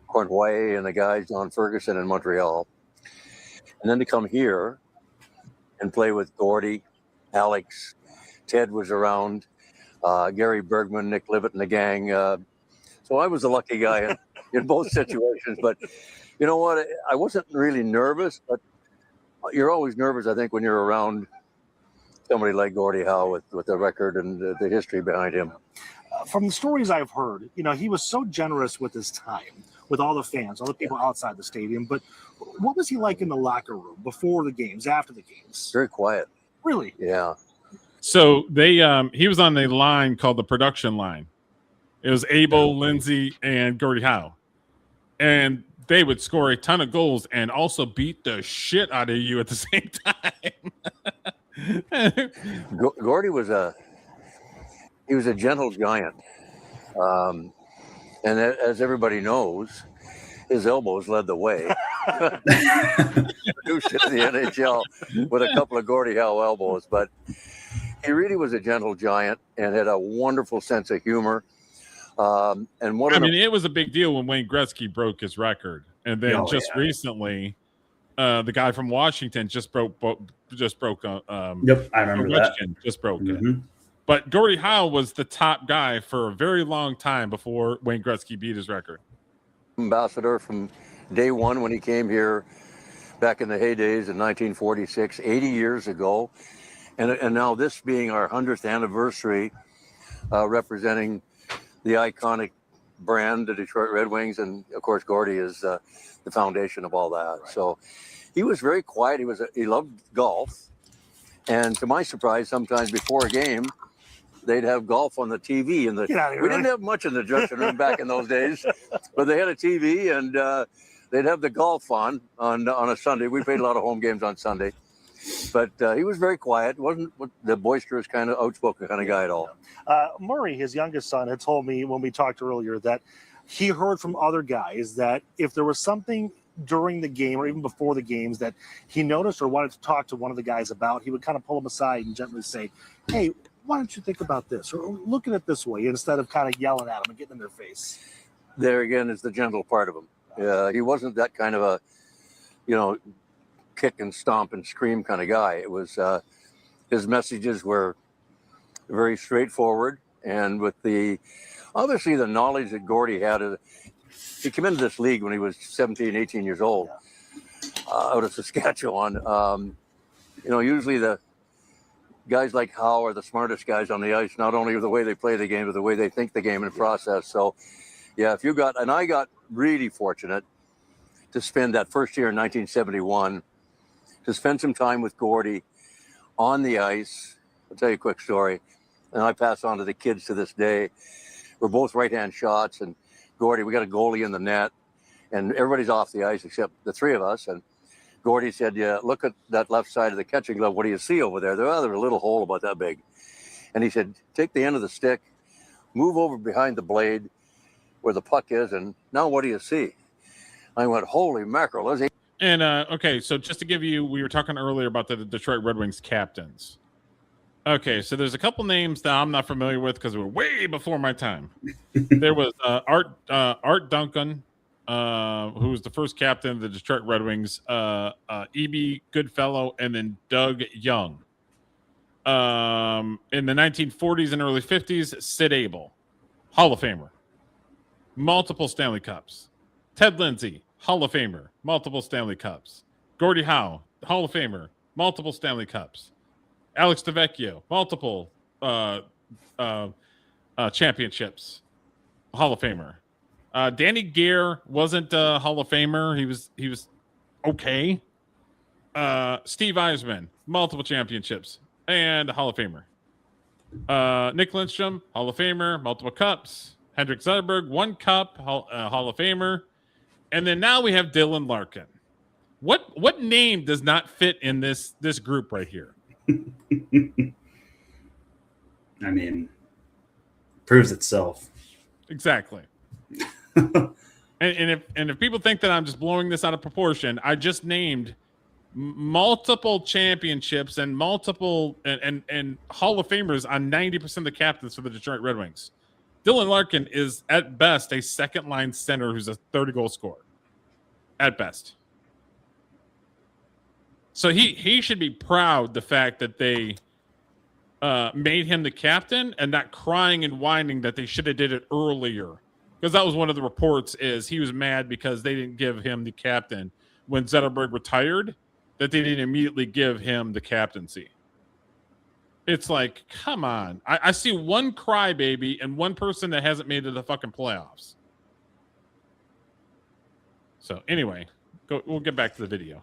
Speaker 2: Cornway, and the guys, John Ferguson in Montreal. And then to come here and play with Gordie, Alex, Ted was around, Gary Bergman, Nick Livett, and the gang. So I was a lucky guy in both situations. But you know what? I wasn't really nervous, but you're always nervous, I think, when you're around somebody like Gordie Howe with the record and the history behind him.
Speaker 1: From the stories I've heard, you know, he was so generous with his time, with all the fans, all the people outside the stadium. But what was he like in the locker room before the games, after the games?
Speaker 2: Very quiet.
Speaker 1: Really?
Speaker 2: Yeah.
Speaker 3: So they he was on a line called the production line. It was Abel, Lindsay, and Gordie Howe. And they would score a ton of goals and also beat the shit out of you at the same time.
Speaker 2: Gordie was a gentle giant. And as everybody knows, his elbows led the way. Produced in the NHL with a couple of Gordie Howe elbows, but he really was a gentle giant and had a wonderful sense of humor. And
Speaker 3: it was a big deal when Wayne Gretzky broke his record, and then recently, the guy from Washington just broke.
Speaker 4: Yep, I remember that.
Speaker 3: Just broke it. But Gordie Howe was the top guy for a very long time before Wayne Gretzky beat his record.
Speaker 2: Ambassador from day one when he came here back in the heydays in 1946, 80 years ago. And now this being our 100th anniversary, representing the iconic brand, the Detroit Red Wings. And of course, Gordie is the foundation of all that. Right. So he was very quiet. He loved golf. And to my surprise, sometimes before a game, they'd have golf on the TV. We didn't have much in the dressing room back in those days, but they had a TV and they'd have the golf on a Sunday. We played a lot of home games on Sunday. But he was very quiet. Wasn't the boisterous kind of outspoken kind of guy at all.
Speaker 1: Murray, his youngest son, had told me when we talked earlier that he heard from other guys that if there was something during the game or even before the games that he noticed or wanted to talk to one of the guys about, he would kind of pull him aside and gently say, hey, why don't you think about this or look at it this way, instead of kind of yelling at them and getting in their face.
Speaker 2: There again is the gentle part of him. He wasn't that kind of a, kick and stomp and scream kind of guy. It was his messages were very straightforward, and with obviously the knowledge that Gordie had. He came into this league when he was 17, 18 years old, out of Saskatchewan. Usually the guys like Howe are the smartest guys on the ice, not only with the way they play the game, but the way they think the game and process. So, yeah, I got really fortunate to spend that first year in 1971 to spend some time with Gordy on the ice. I'll tell you a quick story, and I pass on to the kids to this day. We're both right-hand shots, and Gordy, we got a goalie in the net, and everybody's off the ice except the three of us. And Gordy said, "Yeah, look at that left side of the catching glove. What do you see over there?" There's a little hole about that big. And he said, "Take the end of the stick, move over behind the blade where the puck is, and now what do you see?" I went, "Holy mackerel."
Speaker 3: And okay, so just to give you, we were talking earlier about the Detroit Red Wings captains. Okay, so there's a couple names that I'm not familiar with because they were way before my time. There was Art Duncan, who was the first captain of the Detroit Red Wings, E.B. Goodfellow, and then Doug Young. In the 1940s and early 50s, Sid Abel, Hall of Famer, multiple Stanley Cups. Ted Lindsay, Hall of Famer, multiple Stanley Cups. Gordie Howe, Hall of Famer, multiple Stanley Cups. Alex DeVecchio, multiple championships, Hall of Famer. Danny Gare wasn't a Hall of Famer. He was okay. Steve Eisman, multiple championships and a Hall of Famer. Nick Lindstrom, Hall of Famer, multiple cups. Hendrik Zetterberg, 1 cup, Hall of Famer. And then now we have Dylan Larkin. What name does not fit in this group right here?
Speaker 4: I mean, proves itself.
Speaker 3: Exactly. and if people think that I'm just blowing this out of proportion, I just named multiple championships and multiple and Hall of Famers on 90% of the captains for the Detroit Red Wings. Dylan Larkin is at best a second line center who's a 30-goal scorer. At best. So he should be proud the fact that they made him the captain and not crying and whining that they should have did it earlier. Because that was one of the reports is he was mad because they didn't give him the captain when Zetterberg retired, that they didn't immediately give him the captaincy. It's like, come on. I see one crybaby and one person that hasn't made it to the fucking playoffs. So anyway, we'll get back to the video.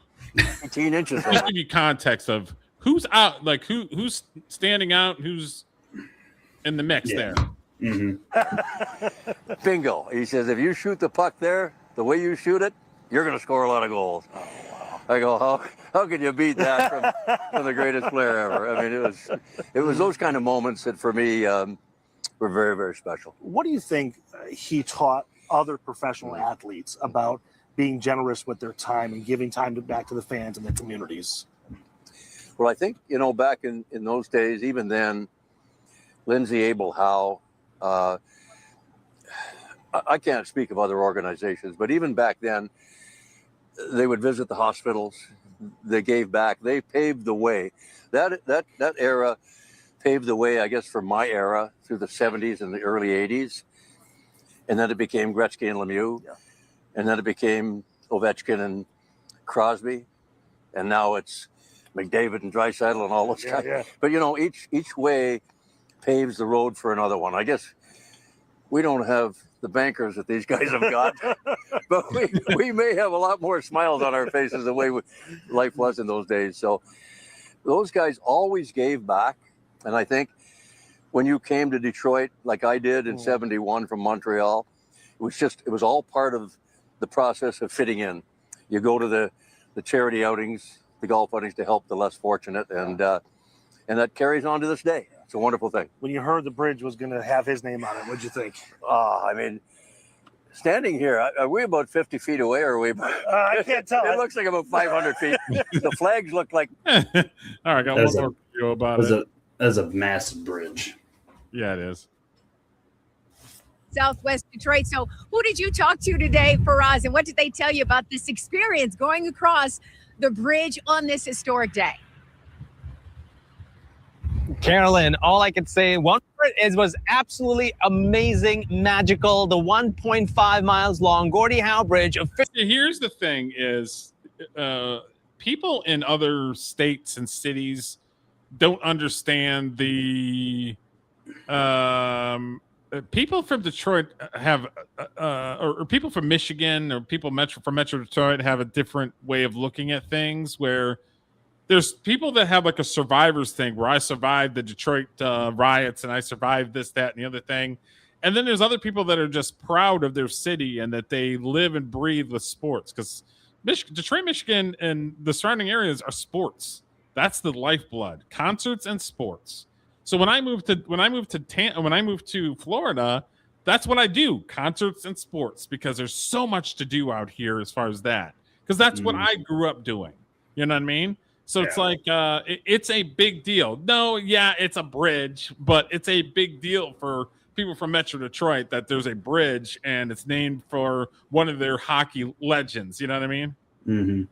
Speaker 2: 18 inches.
Speaker 3: Just give you context of who's out, like who's standing out, who's in the mix there.
Speaker 2: Mm-hmm. Bingo. He says, if you shoot the puck there, the way you shoot it, you're going to score a lot of goals. Oh, wow. I go, how could you beat that from the greatest player ever? I mean, it was those kind of moments that for me were very, very special.
Speaker 1: What do you think he taught other professional athletes about being generous with their time and giving time back to the fans and the communities?
Speaker 2: Well, I think, back in those days, even then, Lindsay, Abel, Howe, I can't speak of other organizations, but even back then, they would visit the hospitals. They gave back. They paved the way. That era paved the way, I guess, for my era through the 70s and the early 80s. And then it became Gretzky and Lemieux. Yeah. And then it became Ovechkin and Crosby. And now it's McDavid and Draisaitl and all those guys. Yeah. But, each way paves the road for another one. I guess we don't have the bankers that these guys have got, but we may have a lot more smiles on our faces the way life was in those days. So those guys always gave back. And I think when you came to Detroit, like I did in 71 from Montreal, it was all part of the process of fitting in. You go to the charity outings, the golf outings to help the less fortunate. And that carries on to this day. It's a wonderful thing.
Speaker 1: When you heard the bridge was going to have his name on it, what'd you think?
Speaker 2: I mean, standing here, are we about 50 feet away or are we about...
Speaker 1: I can't tell.
Speaker 2: It looks like about 500 feet. The flags look like...
Speaker 3: All right, I got one more video about it.
Speaker 4: That's a massive bridge.
Speaker 3: Yeah, it is.
Speaker 5: Southwest Detroit. So who did you talk to today, Faraz, and what did they tell you about this experience going across the bridge on this historic day?
Speaker 6: Carolyn, all I could say one word was absolutely amazing, magical. The 1.5 miles long Gordie Howe Bridge.
Speaker 3: Here's the thing is people in other states and cities don't understand the people from Detroit have or people from Michigan or people from Metro Detroit have a different way of looking at things where there's people that have like a survivor's thing where I survived the Detroit riots and I survived this, that, and the other thing. And then there's other people that are just proud of their city and that they live and breathe with sports, because Detroit, Michigan, and the surrounding areas are sports. That's the lifeblood, concerts and sports. So when I moved to Florida, that's what I do, concerts and sports, because there's so much to do out here as far as that, because that's what I grew up doing. You know what I mean? So it's like it's a big deal. No, yeah, it's a bridge, but it's a big deal for people from Metro Detroit that there's a bridge and it's named for one of their hockey legends. You know what I mean?
Speaker 4: Mm-hmm.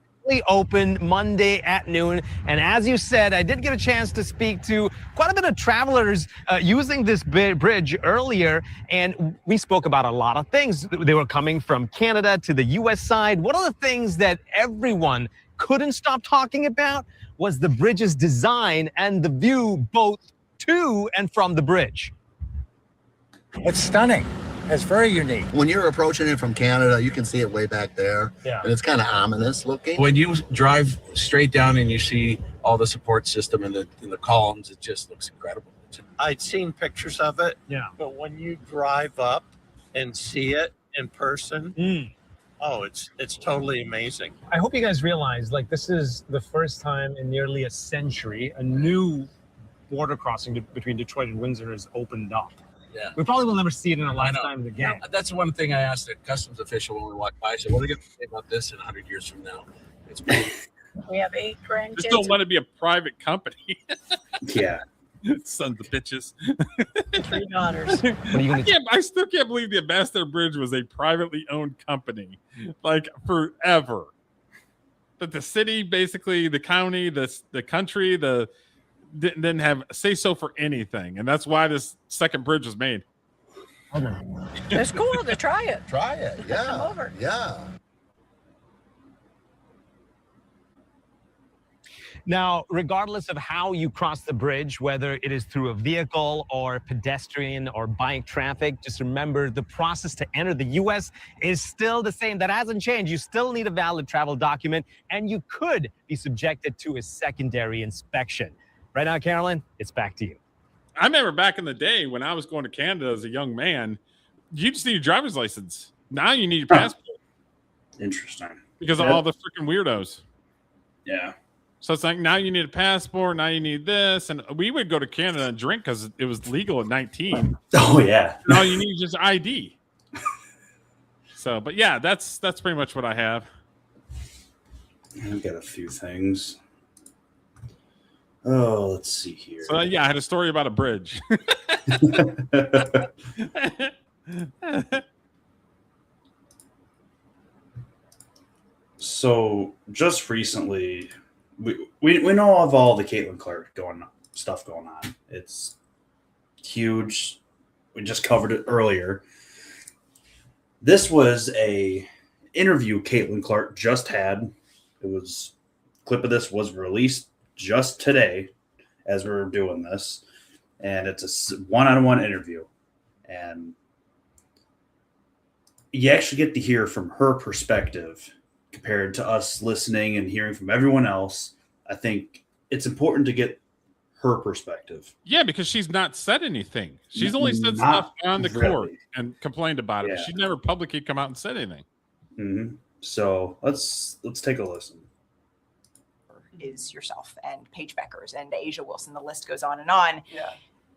Speaker 6: Open Monday at noon, and as you said, I did get a chance to speak to quite a bit of travelers using this bridge earlier, and we spoke about a lot of things. They were coming from Canada to the US side. One of the things that everyone couldn't stop talking about was the bridge's design and the view both to and from the bridge.
Speaker 7: It's stunning. It's very unique. When you're approaching it from Canada, you can see it way back there. Yeah. And it's kind of ominous looking. When you drive straight down and you see all the support system in the columns, it just looks incredible.
Speaker 8: I'd seen pictures of it.
Speaker 6: Yeah.
Speaker 8: But when you drive up and see it in person, oh, it's totally amazing.
Speaker 6: I hope you guys realize, like, this is the first time in nearly a century a new border crossing between Detroit and Windsor has opened up.
Speaker 7: Yeah.
Speaker 6: We probably will never see it in a lifetime again.
Speaker 7: Yeah, that's one thing I asked the customs official when we walked by. I said, what are they going to say about this in 100 years from now? It's pretty.
Speaker 22: We have 8 grandkids.
Speaker 3: Just don't let it be a private company.
Speaker 4: Yeah.
Speaker 3: Sons of bitches.
Speaker 22: 3 daughters.
Speaker 3: I still can't believe the Ambassador Bridge was a privately owned company, like, forever. That the city, basically, the county, the country, didn't have say so for anything, and that's why this second bridge was made.
Speaker 22: It's cool to try it.
Speaker 7: Try it. Yeah.
Speaker 22: Come over.
Speaker 7: Yeah.
Speaker 6: Now, regardless of how you cross the bridge, whether it is through a vehicle or pedestrian or bike traffic, just remember the process to enter the U.S. is still the same. That hasn't changed. You still need a valid travel document, and you could be subjected to a secondary inspection. Right now, Carolyn, it's back to you.
Speaker 3: I remember back in the day when I was going to Canada as a young man, you just need a driver's license. Now you need your passport.
Speaker 4: Interesting.
Speaker 3: Because of all the freaking weirdos.
Speaker 4: Yeah.
Speaker 3: So it's like, now you need a passport, now you need this. And we would go to Canada and drink because it was legal at 19.
Speaker 4: Oh, yeah.
Speaker 3: Now you need just ID. So, but yeah, that's pretty much what I have.
Speaker 4: I've got a few things. Oh, let's see here.
Speaker 3: So yeah, I had a story about a bridge.
Speaker 4: So just recently, we know of all the Katlin Clark stuff going on. It's huge. We just covered it earlier. This was a interview Katlin Clark just had. Clip of this was released just today as we were doing this, and it's a one-on-one interview, and you actually get to hear from her perspective compared to us listening and hearing from everyone else. I think it's important to get her perspective.
Speaker 3: Yeah, because she's not said anything. She's only said stuff on the court and complained about it. She's never publicly come out and said anything.
Speaker 4: Mm-hmm. So let's take a listen.
Speaker 23: Is yourself and Paige Beckers and Asia Wilson. The list goes on and on.
Speaker 24: Yeah.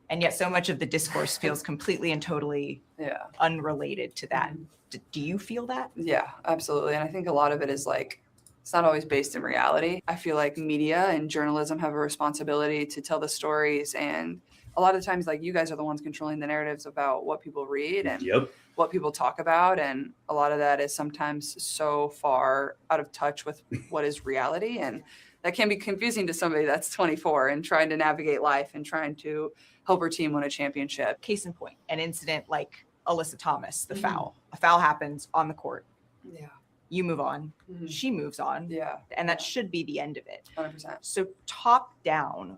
Speaker 23: And yet so much of the discourse feels completely and totally unrelated to that. Do you feel that?
Speaker 24: Yeah, absolutely. And I think a lot of it is like, it's not always based in reality. I feel like media and journalism have a responsibility to tell the stories. And a lot of times, like, you guys are the ones controlling the narratives about what people read and what people talk about. And a lot of that is sometimes so far out of touch with what is reality. And that can be confusing to somebody that's 24 and trying to navigate life and trying to help her team win a championship.
Speaker 23: Case in point, an incident like Alyssa Thomas, the foul. A foul happens on the court.
Speaker 24: Yeah.
Speaker 23: You move on. She moves on.
Speaker 24: Yeah.
Speaker 23: And that should be the end of it.
Speaker 24: 100%.
Speaker 23: So top down,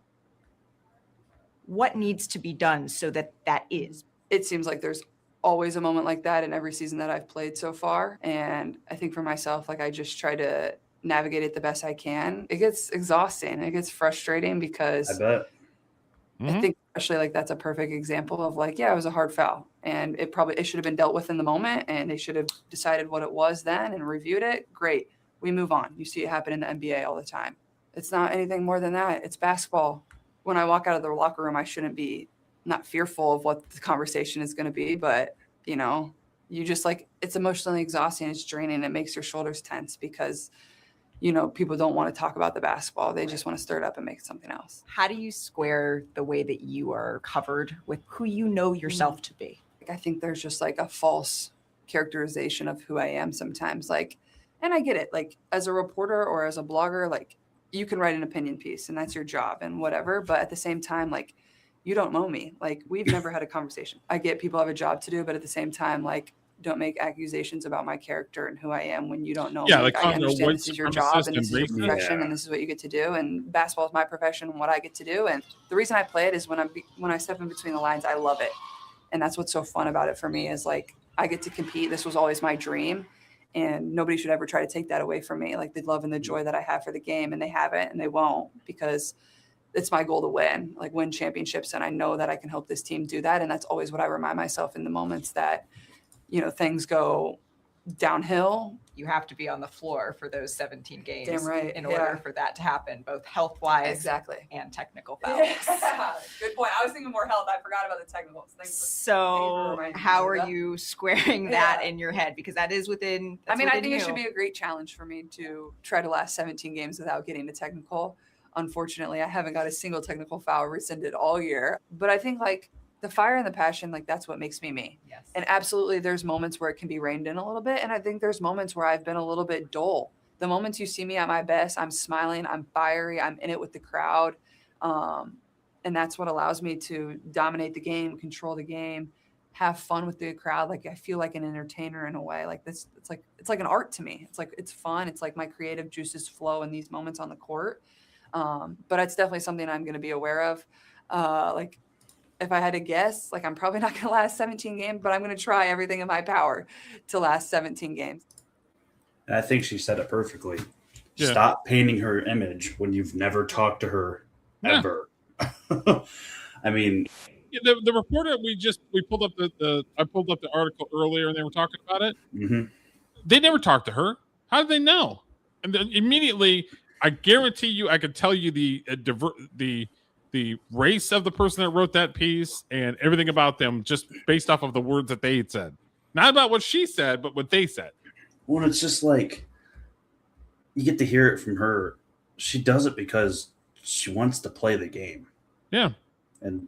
Speaker 23: what needs to be done so that is?
Speaker 24: It seems like there's always a moment like that in every season that I've played so far. And I think for myself, like, I just try to navigate it the best I can. It gets exhausting. It gets frustrating because
Speaker 4: I bet.
Speaker 24: I think especially like that's a perfect example of like, yeah, it was a hard foul and it should have been dealt with in the moment and they should have decided what it was then and reviewed it. Great. We move on. You see it happen in the NBA all the time. It's not anything more than that. It's basketball. When I walk out of the locker room, I shouldn't be not fearful of what the conversation is going to be, but you know, you just like, it's emotionally exhausting. It's draining. It makes your shoulders tense because, you know, people don't want to talk about the basketball. They just want to stir it up and make it something else.
Speaker 23: How do you square the way that you are covered with who you know yourself to be?
Speaker 24: I think there's just like a false characterization of who I am sometimes. Like, and I get it. Like as a reporter or as a blogger, like you can write an opinion piece and that's your job and whatever. But at the same time, like you don't know me. Like we've never had a conversation. I get people have a job to do, but at the same time, like don't make accusations about my character and who I am when you don't know me.
Speaker 3: Like
Speaker 24: I understand this is your job and this is your
Speaker 3: racist.
Speaker 24: profession and this is what you get to do. And basketball is my profession and what I get to do. And the reason I play it is when I step in between the lines, I love it. And that's what's so fun about it for me is like, I get to compete. This was always my dream. And nobody should ever try to take that away from me. Like the love and the joy that I have for the game, and they haven't and they won't because it's my goal to win championships. And I know that I can help this team do that. And that's always what I remind myself in the moments that, you know, things go downhill.
Speaker 23: You have to be on the floor for those 17 games
Speaker 24: Damn right.
Speaker 23: in order for that to happen, both health-wise and technical fouls.
Speaker 24: Good point. I was thinking more health. I forgot about the technicals.
Speaker 23: So how are you squaring that in your head? Because that is within.
Speaker 24: I think it should be a great challenge for me to try to last 17 games without getting a technical. Unfortunately, I haven't got a single technical foul rescinded all year. But I think like the fire and the passion, like that's what makes me me.
Speaker 23: Yes.
Speaker 24: And absolutely there's moments where it can be reined in a little bit. And I think there's moments where I've been a little bit dull. The moments you see me at my best, I'm smiling, I'm fiery, I'm in it with the crowd. And that's what allows me to dominate the game, control the game, have fun with the crowd. Like I feel like an entertainer in a way. Like this, it's like an art to me. It's like, it's fun. It's like my creative juices flow in these moments on the court. But it's definitely something I'm going to be aware of. Like if I had to guess, like I'm probably not going to last 17 games, but I'm going to try everything in my power to last 17 games.
Speaker 4: And I think she said it perfectly.
Speaker 3: Yeah.
Speaker 4: Stop painting her image when you've never talked to her ever. I mean,
Speaker 3: the reporter we pulled up I pulled up the article earlier and they were talking about it.
Speaker 4: Mm-hmm.
Speaker 3: They never talked to her. How did they know? And then immediately, I guarantee you, I could tell you the race of the person that wrote that piece and everything about them just based off of the words that they had said. Not about what she said, but what they said.
Speaker 4: Well, it's just like you get to hear it from her. She does it because she wants to play the game.
Speaker 3: Yeah.
Speaker 4: And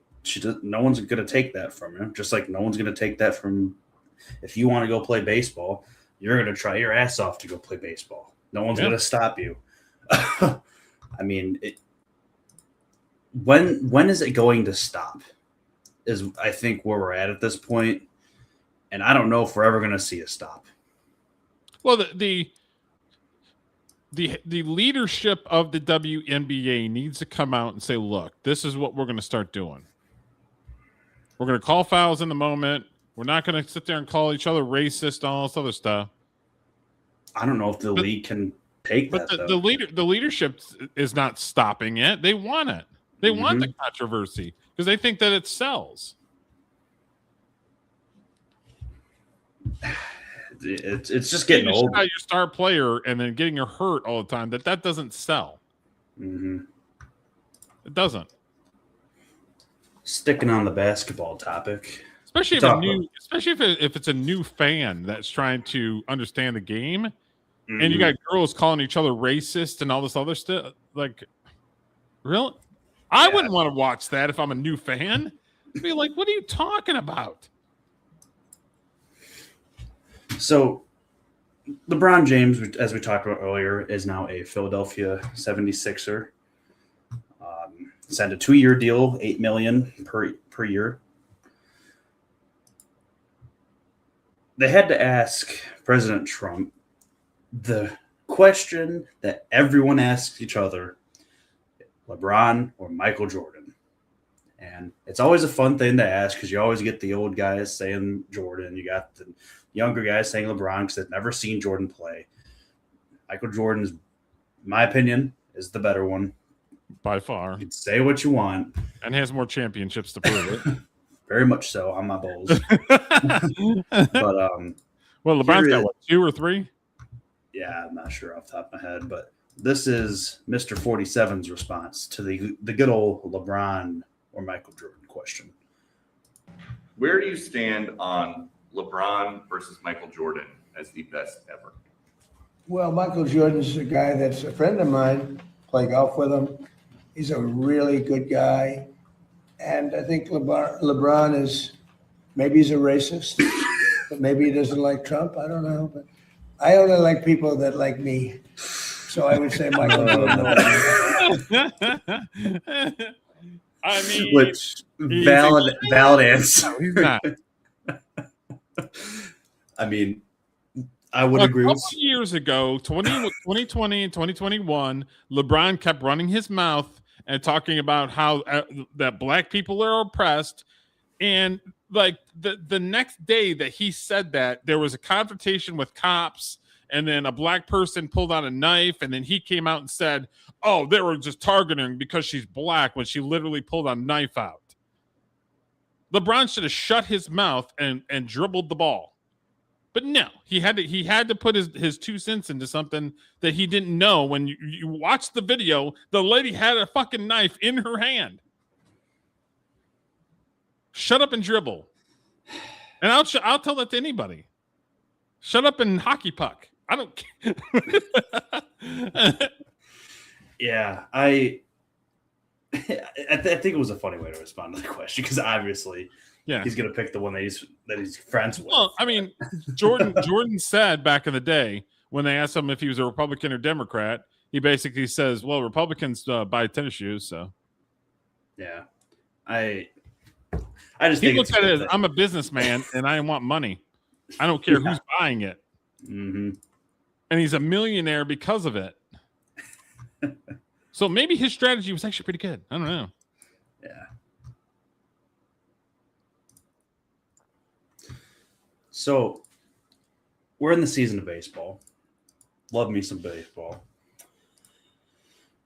Speaker 4: no one's going to take that from her. Just like no one's going to take that from if you want to go play baseball, you're going to try your ass off to go play baseball. No one's going to stop you. I mean, when is it going to stop is I think where we're at this point. And I don't know if we're ever going to see a stop.
Speaker 3: Well, the leadership of the WNBA needs to come out and say, look, this is what we're going to start doing. We're going to call fouls in the moment. We're not going to sit there and call each other racist and all this other stuff.
Speaker 4: I don't know if the league can take that.
Speaker 3: But the leadership is not stopping it. They want it. They want the controversy because they think that it sells.
Speaker 4: It's just getting old.
Speaker 3: Your star player and then getting her hurt all the time. That doesn't sell.
Speaker 4: Mm-hmm.
Speaker 3: It doesn't.
Speaker 4: Sticking on the basketball topic,
Speaker 3: especially if it's a new fan that's trying to understand the game, and you got girls calling each other racist and all this other stuff. Like, really? I wouldn't want to watch that if I'm a new fan. I'd be like, what are you talking about? So,
Speaker 4: LeBron James, as we talked about earlier, is now a Philadelphia 76er. Signed a 2-year deal, $8 million per year. They had to ask President Trump the question that everyone asks each other: LeBron or Michael Jordan? And it's always a fun thing to ask because you always get the old guys saying Jordan. You got the younger guys saying LeBron because they've never seen Jordan play. Michael Jordan is my opinion, is the better one.
Speaker 3: By far.
Speaker 4: You can say what you want.
Speaker 3: And has more championships to prove it.
Speaker 4: Very much so on my Bulls. But
Speaker 3: well, LeBron's got what, 2 or 3?
Speaker 4: Yeah, I'm not sure off the top of my head, but this is Mr. 47's response to the good old LeBron or Michael Jordan question.
Speaker 10: Where do you stand on LeBron versus Michael Jordan as the best ever?
Speaker 11: Well, Michael Jordan's a guy that's a friend of mine. Play golf with him. He's a really good guy. And I think LeBron is, maybe he's a racist, but maybe he doesn't like Trump. I don't know. But I only like people that like me. So I would say Michael Jordan.
Speaker 3: I mean,
Speaker 4: which valid answer.
Speaker 3: No, he's not.
Speaker 4: I mean, I would agree with
Speaker 3: a couple years ago, 2020 and 2021, LeBron kept running his mouth and talking about how that black people are oppressed. And like the next day that he said that, there was a confrontation with cops, and then a black person pulled out a knife, and then he came out and said, oh, they were just targeting because she's black, when she literally pulled a knife out. LeBron should have shut his mouth and dribbled the ball. But no, he had to put his 2 cents into something that he didn't know. When you watch the video, the lady had a fucking knife in her hand. Shut up and dribble. And I'll tell that to anybody. Shut up and hockey puck. I don't care.
Speaker 4: Yeah, I think it was a funny way to respond to the question, because obviously,
Speaker 3: yeah,
Speaker 4: he's gonna pick the one that he's friends with.
Speaker 3: Well, I mean, Jordan said back in the day, when they asked him if he was a Republican or Democrat, he basically says, "Well, Republicans buy tennis shoes." So,
Speaker 4: yeah, I just think
Speaker 3: looks at it as, I'm a businessman and I want money. I don't care who's buying it.
Speaker 4: Mm-hmm.
Speaker 3: And he's a millionaire because of it. So maybe his strategy was actually pretty good. I don't know.
Speaker 4: Yeah. So we're in the season of baseball. Love me some baseball.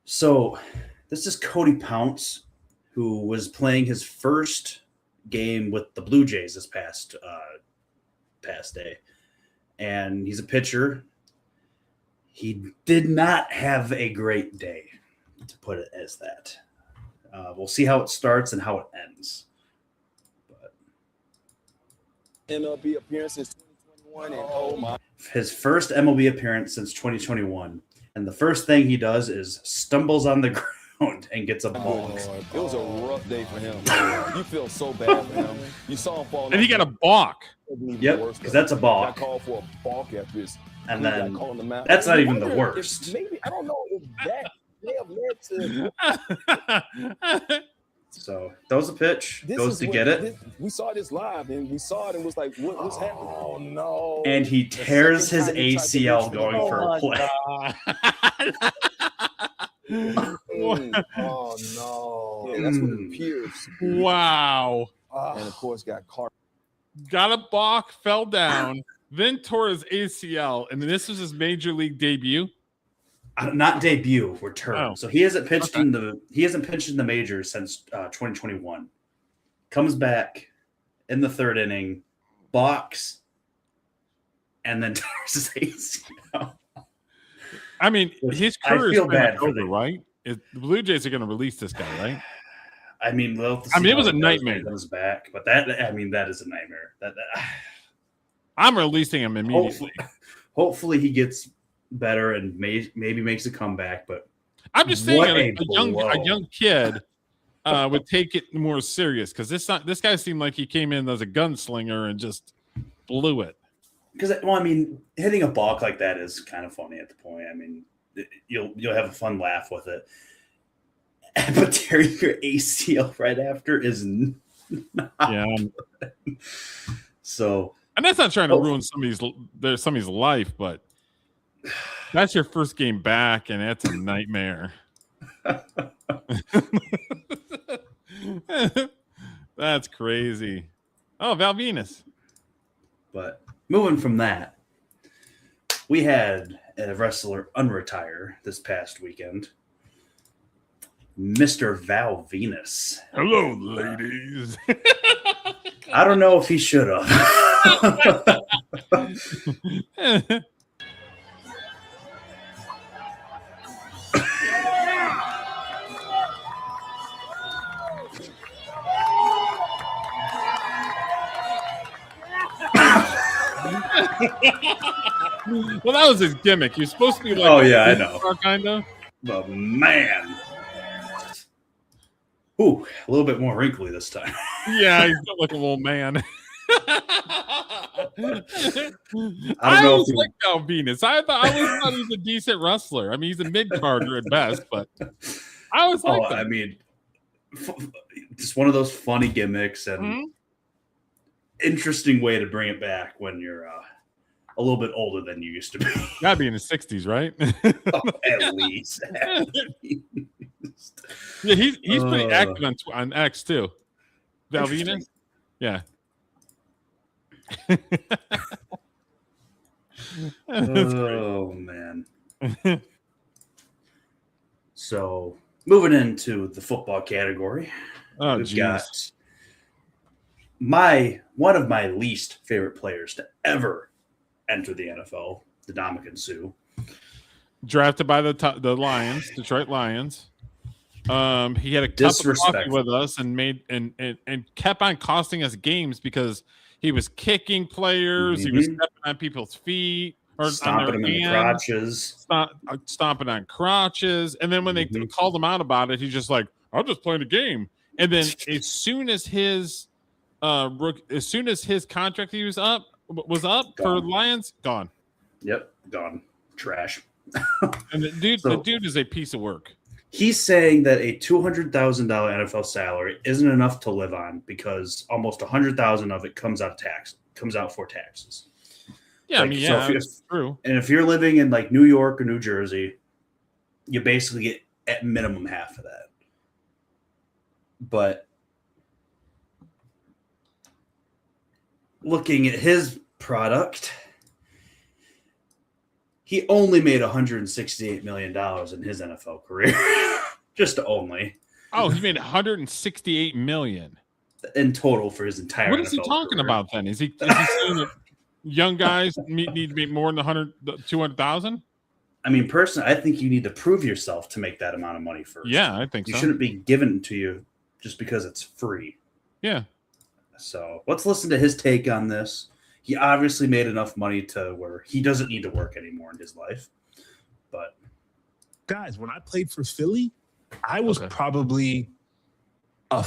Speaker 4: So this is Cody Pounce, who was playing his first game with the Blue Jays this past day. And he's a pitcher. He did not have a great day, to put it as that. We'll see how it starts and how it ends.
Speaker 12: MLB appearance since 2021, and oh my!
Speaker 4: His first MLB appearance since 2021, and the first thing he does is stumbles on the ground and gets a balk.
Speaker 12: It was a rough day for him. You feel so bad for him. You saw him fall.
Speaker 3: And he got a balk.
Speaker 4: Yep, because that's a balk.
Speaker 12: I called for a balk after his.
Speaker 4: And then that's not even the worst.
Speaker 12: Maybe I don't know if that may have led to.
Speaker 4: So that was a pitch. Goes to get it.
Speaker 12: We saw this live, and we saw it and was like, what's happening? Oh no!
Speaker 4: And he tears his ACL going for a play.
Speaker 12: Oh no! Yeah, that's what it appears.
Speaker 3: Wow!
Speaker 12: And of course, got
Speaker 3: a balk, fell down, then tore his ACL, and this was his major league debut.
Speaker 4: Not debut, return. Oh. So he hasn't pitched in the majors since 2021. Comes back in the third inning, balks, and then tears his ACL.
Speaker 3: I mean, his career is
Speaker 4: bad
Speaker 3: over, right? The Blue Jays are going to release this guy, right?
Speaker 4: I mean,
Speaker 3: it was a nightmare.
Speaker 4: Comes back, but that is a nightmare.
Speaker 3: I'm releasing him immediately.
Speaker 4: Hopefully he gets better and maybe makes a comeback. But
Speaker 3: I'm just saying, a young kid would take it more serious, because this guy seemed like he came in as a gunslinger and just blew it.
Speaker 4: Because, well, I mean, hitting a balk like that is kind of funny at the point. I mean, you'll have a fun laugh with it. But tearing your ACL right after is not So,
Speaker 3: and that's not trying to ruin somebody's life, but that's your first game back, and that's a nightmare. That's crazy. Oh, Val Venus.
Speaker 4: But moving from that, we had a wrestler unretire this past weekend. Mr. Val Venus.
Speaker 3: Hello, ladies.
Speaker 4: I don't know if he should have.
Speaker 3: Well, that was his gimmick. You're supposed to be like,
Speaker 4: oh yeah, I know,
Speaker 3: kind of.
Speaker 4: But man, ooh, a little bit more wrinkly this time.
Speaker 3: Yeah, he's got like a little man.
Speaker 4: I
Speaker 3: always liked Val Venus. I always thought he was a decent wrestler. I mean, he's a mid-carder at best, but I always liked him.
Speaker 4: I mean, just one of those funny gimmicks and interesting way to bring it back when you're a little bit older than you used to be.
Speaker 3: Gotta be in his 60s, right?
Speaker 4: At least.
Speaker 3: Yeah, he's pretty active on X too. Val Venus? Yeah.
Speaker 4: Oh man. So moving into the football category, we've got one of my least favorite players to ever enter the NFL, the Ndamukong Suh.
Speaker 3: Drafted by the Lions, Detroit Lions. He had a cup of coffee with us and and kept on costing us games because he was kicking players, he was stepping on people's feet or
Speaker 4: stomping them in the crotches,
Speaker 3: stomping on crotches. And then when they called him out about it, he's just like, "I'm just playing a game." And then as soon as his contract was up
Speaker 4: gone.
Speaker 3: for Lions, gone.
Speaker 4: Yep, gone. Trash.
Speaker 3: And the dude is a piece of work.
Speaker 4: He's saying that a $200,000 NFL salary isn't enough to live on because almost $100,000 of it comes out for taxes.
Speaker 3: Yeah, I mean, that's true.
Speaker 4: And if you're living in like New York or New Jersey, you basically get at minimum half of that. But looking at his product, he only made $168 million in his NFL career. Just only.
Speaker 3: Oh, he made $168 million
Speaker 4: in total for his entire.
Speaker 3: What is
Speaker 4: NFL
Speaker 3: he talking
Speaker 4: career.
Speaker 3: about then? Is he saying that young guys need to make more than 200,000?
Speaker 4: I mean, personally, I think you need to prove yourself to make that amount of money first.
Speaker 3: Yeah, I think
Speaker 4: you
Speaker 3: so.
Speaker 4: shouldn't be given to you just because it's free.
Speaker 3: Yeah.
Speaker 4: So let's listen to his take on this. He obviously made enough money to where he doesn't need to work anymore in his life. But
Speaker 13: guys, when I played for Philly, I was probably a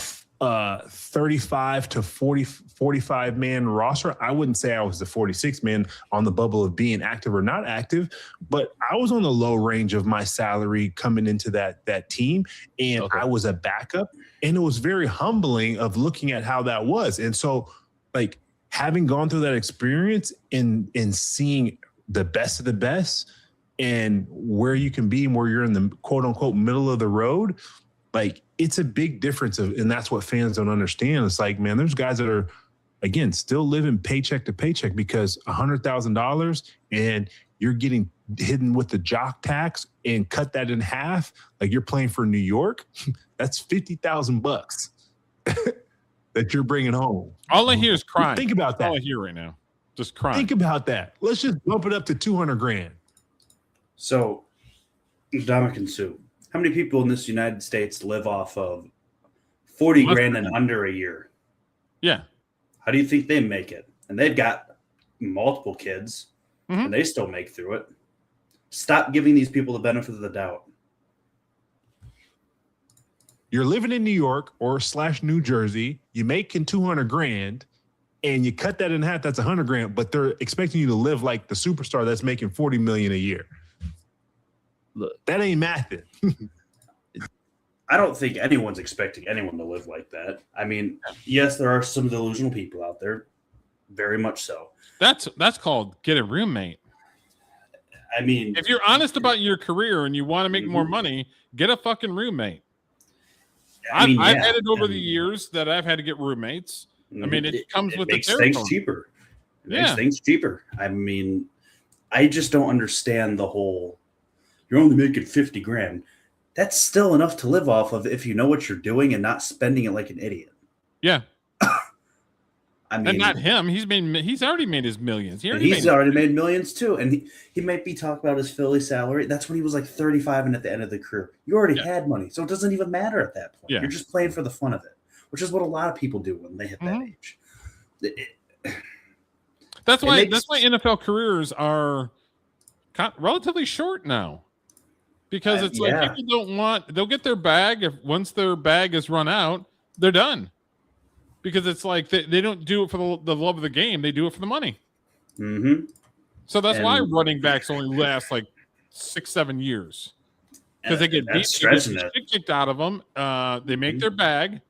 Speaker 13: 35 to 45 man roster. I wouldn't say I was the 46 man on the bubble of being active or not active, but I was on the low range of my salary coming into that team, and I was a backup, and it was very humbling of looking at how that was. And so, like, having gone through that experience and seeing the best of the best and where you can be and where you're in the quote unquote middle of the road, like, it's a big difference and that's what fans don't understand. It's like, man, there's guys that are, again, still living paycheck to paycheck because $100,000 and you're getting hidden with the jock tax and cut that in half. Like, you're playing for New York. That's $50,000 that you're bringing home.
Speaker 3: All I hear is crying.
Speaker 13: Think about that.
Speaker 3: All I hear right now, just crying.
Speaker 13: Think about that. Let's just bump it up to $200,000.
Speaker 4: So, Ndamukong Suh, how many people in this United States live off of 40 grand and under a year?
Speaker 3: Yeah.
Speaker 4: How do you think they make it? And they've got multiple kids, and they still make through it. Stop giving these people the benefit of the doubt.
Speaker 13: You're living in New York or / New Jersey, you're making $200,000 and you cut that in half, that's $100,000, but they're expecting you to live like the superstar that's making $40 million a year. Look, that ain't mathing.
Speaker 4: I don't think anyone's expecting anyone to live like that. I mean, yes, there are some delusional people out there, very much so.
Speaker 3: That's called get a roommate.
Speaker 4: I mean,
Speaker 3: if you're honest about your career and you want to make more money, get a fucking roommate. I've had it over the years that I've had to get roommates. I mean, it comes with the territory.
Speaker 4: Things cheaper. It
Speaker 3: Yeah.
Speaker 4: makes things cheaper. I mean, I just don't understand the whole. You're only making 50 grand. That's still enough to live off of if you know what you're doing and not spending it like an idiot.
Speaker 3: Yeah.
Speaker 4: I mean,
Speaker 3: and not him. He's already made his millions.
Speaker 4: He's already made millions too. And he might be talking about his Philly salary. That's when he was like 35 and at the end of the career. You already had money. So it doesn't even matter at that point.
Speaker 3: Yeah.
Speaker 4: You're just playing for the fun of it, which is what a lot of people do when they hit that age.
Speaker 3: That's why NFL careers are relatively short now. Because it's like people they'll get their bag once their bag is run out, they're done. Because it's like they don't do it for the love of the game. They do it for the money.
Speaker 4: Mm-hmm.
Speaker 3: So that's why running backs only last like 6-7 years. Because they get beat, shit kicked out of them. They make their bag.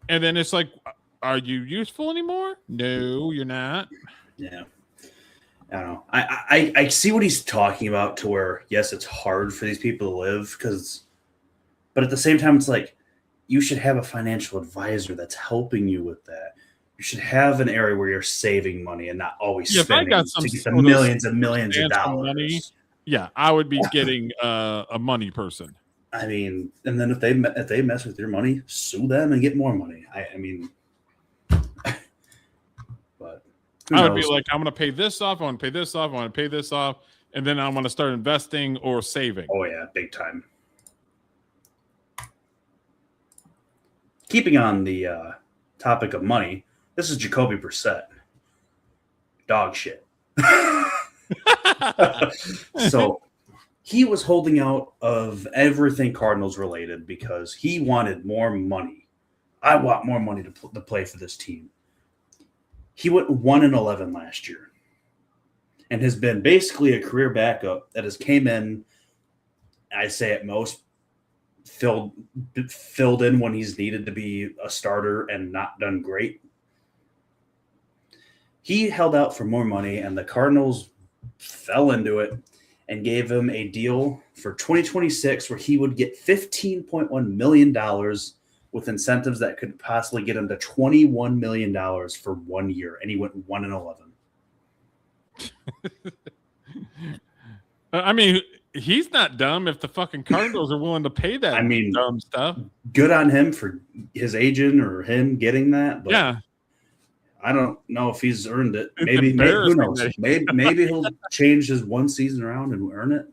Speaker 3: And then it's like, are you useful anymore? No, you're not.
Speaker 4: Yeah. I don't know. I see what he's talking about to where, yes, it's hard for these people to live but at the same time, it's like, you should have a financial advisor that's helping you with that. You should have an area where you're saving money and not always spending to get the millions and millions of dollars.
Speaker 3: Money, yeah, I would be getting a money person.
Speaker 4: I mean, and then if they mess with your money, sue them and get more money. I mean, but
Speaker 3: I would be like, I'm going to pay this off. I want to pay this off. I want to pay this off, and then I want to start investing or saving.
Speaker 4: Oh yeah, big time. Keeping on the topic of money, this is Jacoby Brissett. Dog shit. So he was holding out of everything Cardinals related because he wanted more money. I want more money to play for this team. He went 1-11 last year and has been basically a career backup that has came in, I say at most, filled in when he's needed to be a starter and not done great. He held out for more money, and the Cardinals fell into it and gave him a deal for 2026 where he would get $15.1 million with incentives that could possibly get him to $21 million for 1 year, and he went 1-11.
Speaker 3: I mean, he's not dumb if the fucking Cardinals are willing to pay that dumb stuff.
Speaker 4: Good on him for his agent or him getting that. But yeah. I don't know if he's earned it. Maybe who knows? Maybe he'll change his one season around and earn it.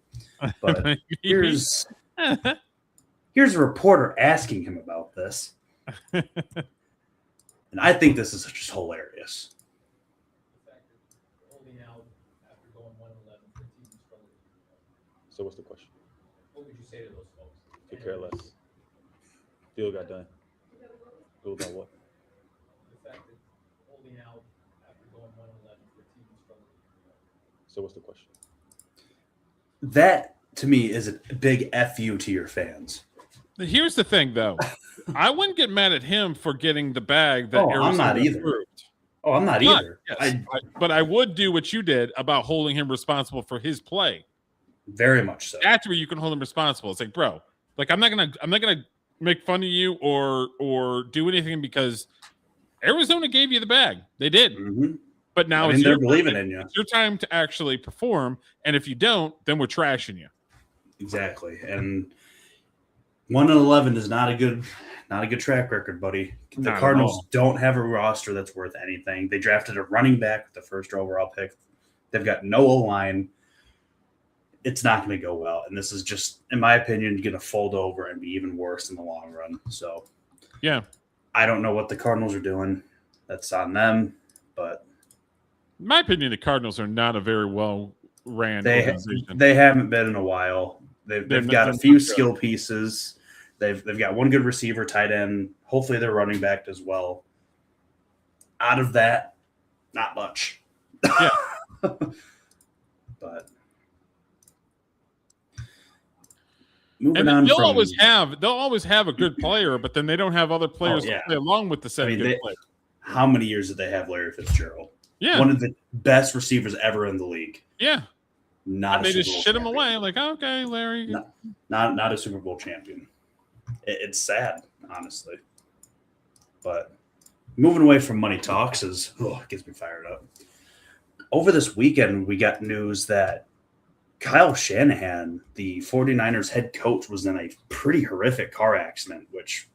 Speaker 4: But here's a reporter asking him about this. And I think this is just hilarious.
Speaker 14: So what's the question? What would you say to those folks? Could care less. Deal got done. Deal about what? The fact that holding out after going 1-11 for team struggling. So what's the question?
Speaker 4: That to me is a big FU to your fans.
Speaker 3: Here's the thing, though. I wouldn't get mad at him for getting the bag that
Speaker 4: I'm not either.
Speaker 3: Approved.
Speaker 4: Oh, I'm not either.
Speaker 3: Yes. But I would do what you did about holding him responsible for his play.
Speaker 4: Very much so.
Speaker 3: That's where you can hold him responsible. It's like, bro, like I'm not gonna make fun of you or do anything because Arizona gave you the bag. They did.
Speaker 4: Mm-hmm.
Speaker 3: But now
Speaker 4: they're believing in you.
Speaker 3: It's your time to actually perform. And if you don't, then we're trashing you.
Speaker 4: Exactly. And 1-11 is not a good track record, buddy. The Cardinals don't have a roster that's worth anything. They drafted a running back with the first overall pick. They've got no O-line. It's not going to go well. And this is just, in my opinion, going to fold over and be even worse in the long run. So,
Speaker 3: yeah,
Speaker 4: I don't know what the Cardinals are doing. That's on them. But
Speaker 3: in my opinion, the Cardinals are not a very well-ran organization.
Speaker 4: They haven't been in a while. They've got a few skill pieces. They've got one good receiver, tight end. Hopefully they're running back as well. Out of that, not much.
Speaker 3: Yeah.
Speaker 4: But moving on,
Speaker 3: they'll always have a good player, but then they don't have other players to play along with the said good player.
Speaker 4: How many years did they have Larry Fitzgerald?
Speaker 3: Yeah,
Speaker 4: one of the best receivers ever in the league.
Speaker 3: Yeah,
Speaker 4: not
Speaker 3: they just shit him away. Like, okay, Larry,
Speaker 4: not a Super Bowl champion. It's sad, honestly. But moving away from money talks it gets me fired up. Over this weekend, we got news that Kyle Shanahan, the 49ers head coach, was in a pretty horrific car accident, which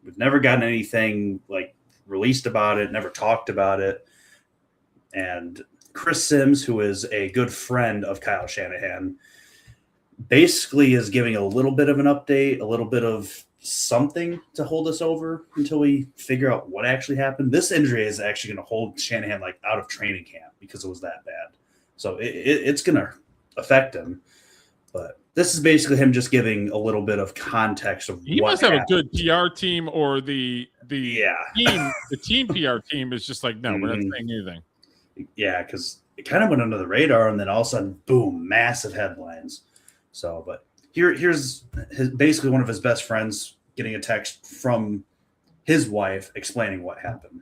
Speaker 4: we've never gotten anything like released about it, never talked about it. And Chris Sims, who is a good friend of Kyle Shanahan, basically is giving a little bit of an update, a little bit of something to hold us over until we figure out what actually happened. This injury is actually going to hold Shanahan like out of training camp because it was that bad. So it's going to affect him. But this is basically him just giving a little bit of context of
Speaker 3: He
Speaker 4: what
Speaker 3: must have
Speaker 4: happened.
Speaker 3: a good PR team, or the team PR team is just like, no, we're not saying anything.
Speaker 4: Yeah, because it kind of went under the radar, and then all of a sudden, boom, massive headlines. So, but here's basically one of his best friends getting a text from his wife explaining what happened.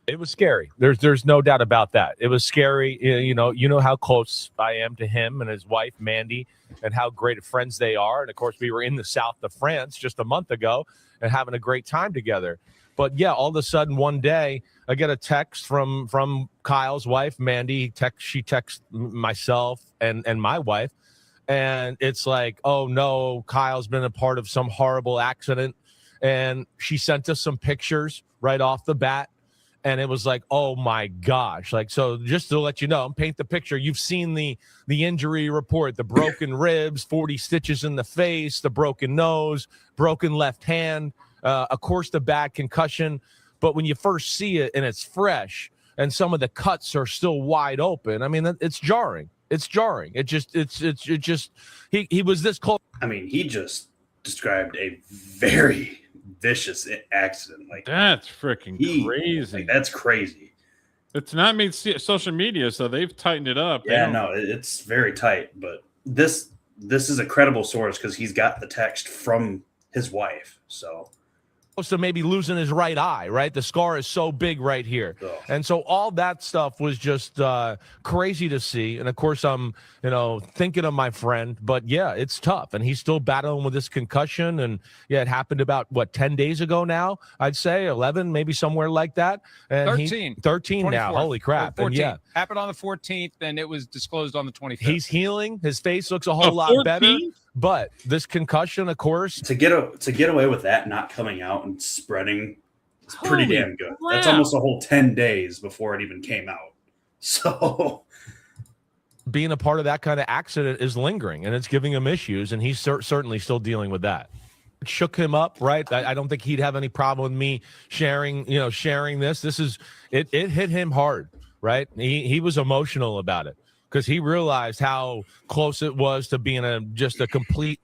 Speaker 15: It was scary. There's no doubt about that. It was scary. You know how close I am to him and his wife, Mandy, and how great of friends they are. And of course, we were in the south of France just a month ago and having a great time together. But yeah, all of a sudden one day I get a text from Kyle's wife, Mandy. She texts myself and my wife. And it's like, oh no, Kyle's been a part of some horrible accident. And she sent us some pictures right off the bat. And it was like, oh my gosh. Like, so just to let you know, paint the picture. You've seen the injury report, the broken ribs, 40 stitches in the face, the broken nose, broken left hand, of course, the bad concussion. But when you first see it and it's fresh and some of the cuts are still wide open, I mean, it's jarring. It's jarring. It just, he was this close.
Speaker 4: I mean, he just described a very vicious accident. Like,
Speaker 3: that's freaking crazy.
Speaker 4: Like, that's crazy.
Speaker 3: It's not made social media, so they've tightened it up.
Speaker 4: Yeah, no, it's very tight. But this is a credible source because he's got the text from his wife. So
Speaker 15: to maybe losing his right eye, right? The scar is so big right here.
Speaker 4: Oh.
Speaker 15: And so all that stuff was just crazy to see. And of course, I'm, thinking of my friend, but yeah, it's tough. And he's still battling with this concussion. And yeah, it happened about 10 days ago now, I'd say 11, maybe somewhere like that. And 13 now. Holy crap. And yeah,
Speaker 16: happened on the 14th and it was disclosed on the 25th.
Speaker 15: He's healing. His face looks a whole lot better. But this concussion, of course,
Speaker 4: to get away with that not coming out and spreading is pretty damn good.
Speaker 15: Wow.
Speaker 4: That's almost a whole 10 days before it even came out. So
Speaker 15: being a part of that kind of accident is lingering and it's giving him issues, and he's certainly still dealing with that. It shook him up, right? I don't think he'd have any problem with me sharing this. It hit him hard, right? He was emotional about it, because he realized how close it was to being just a complete,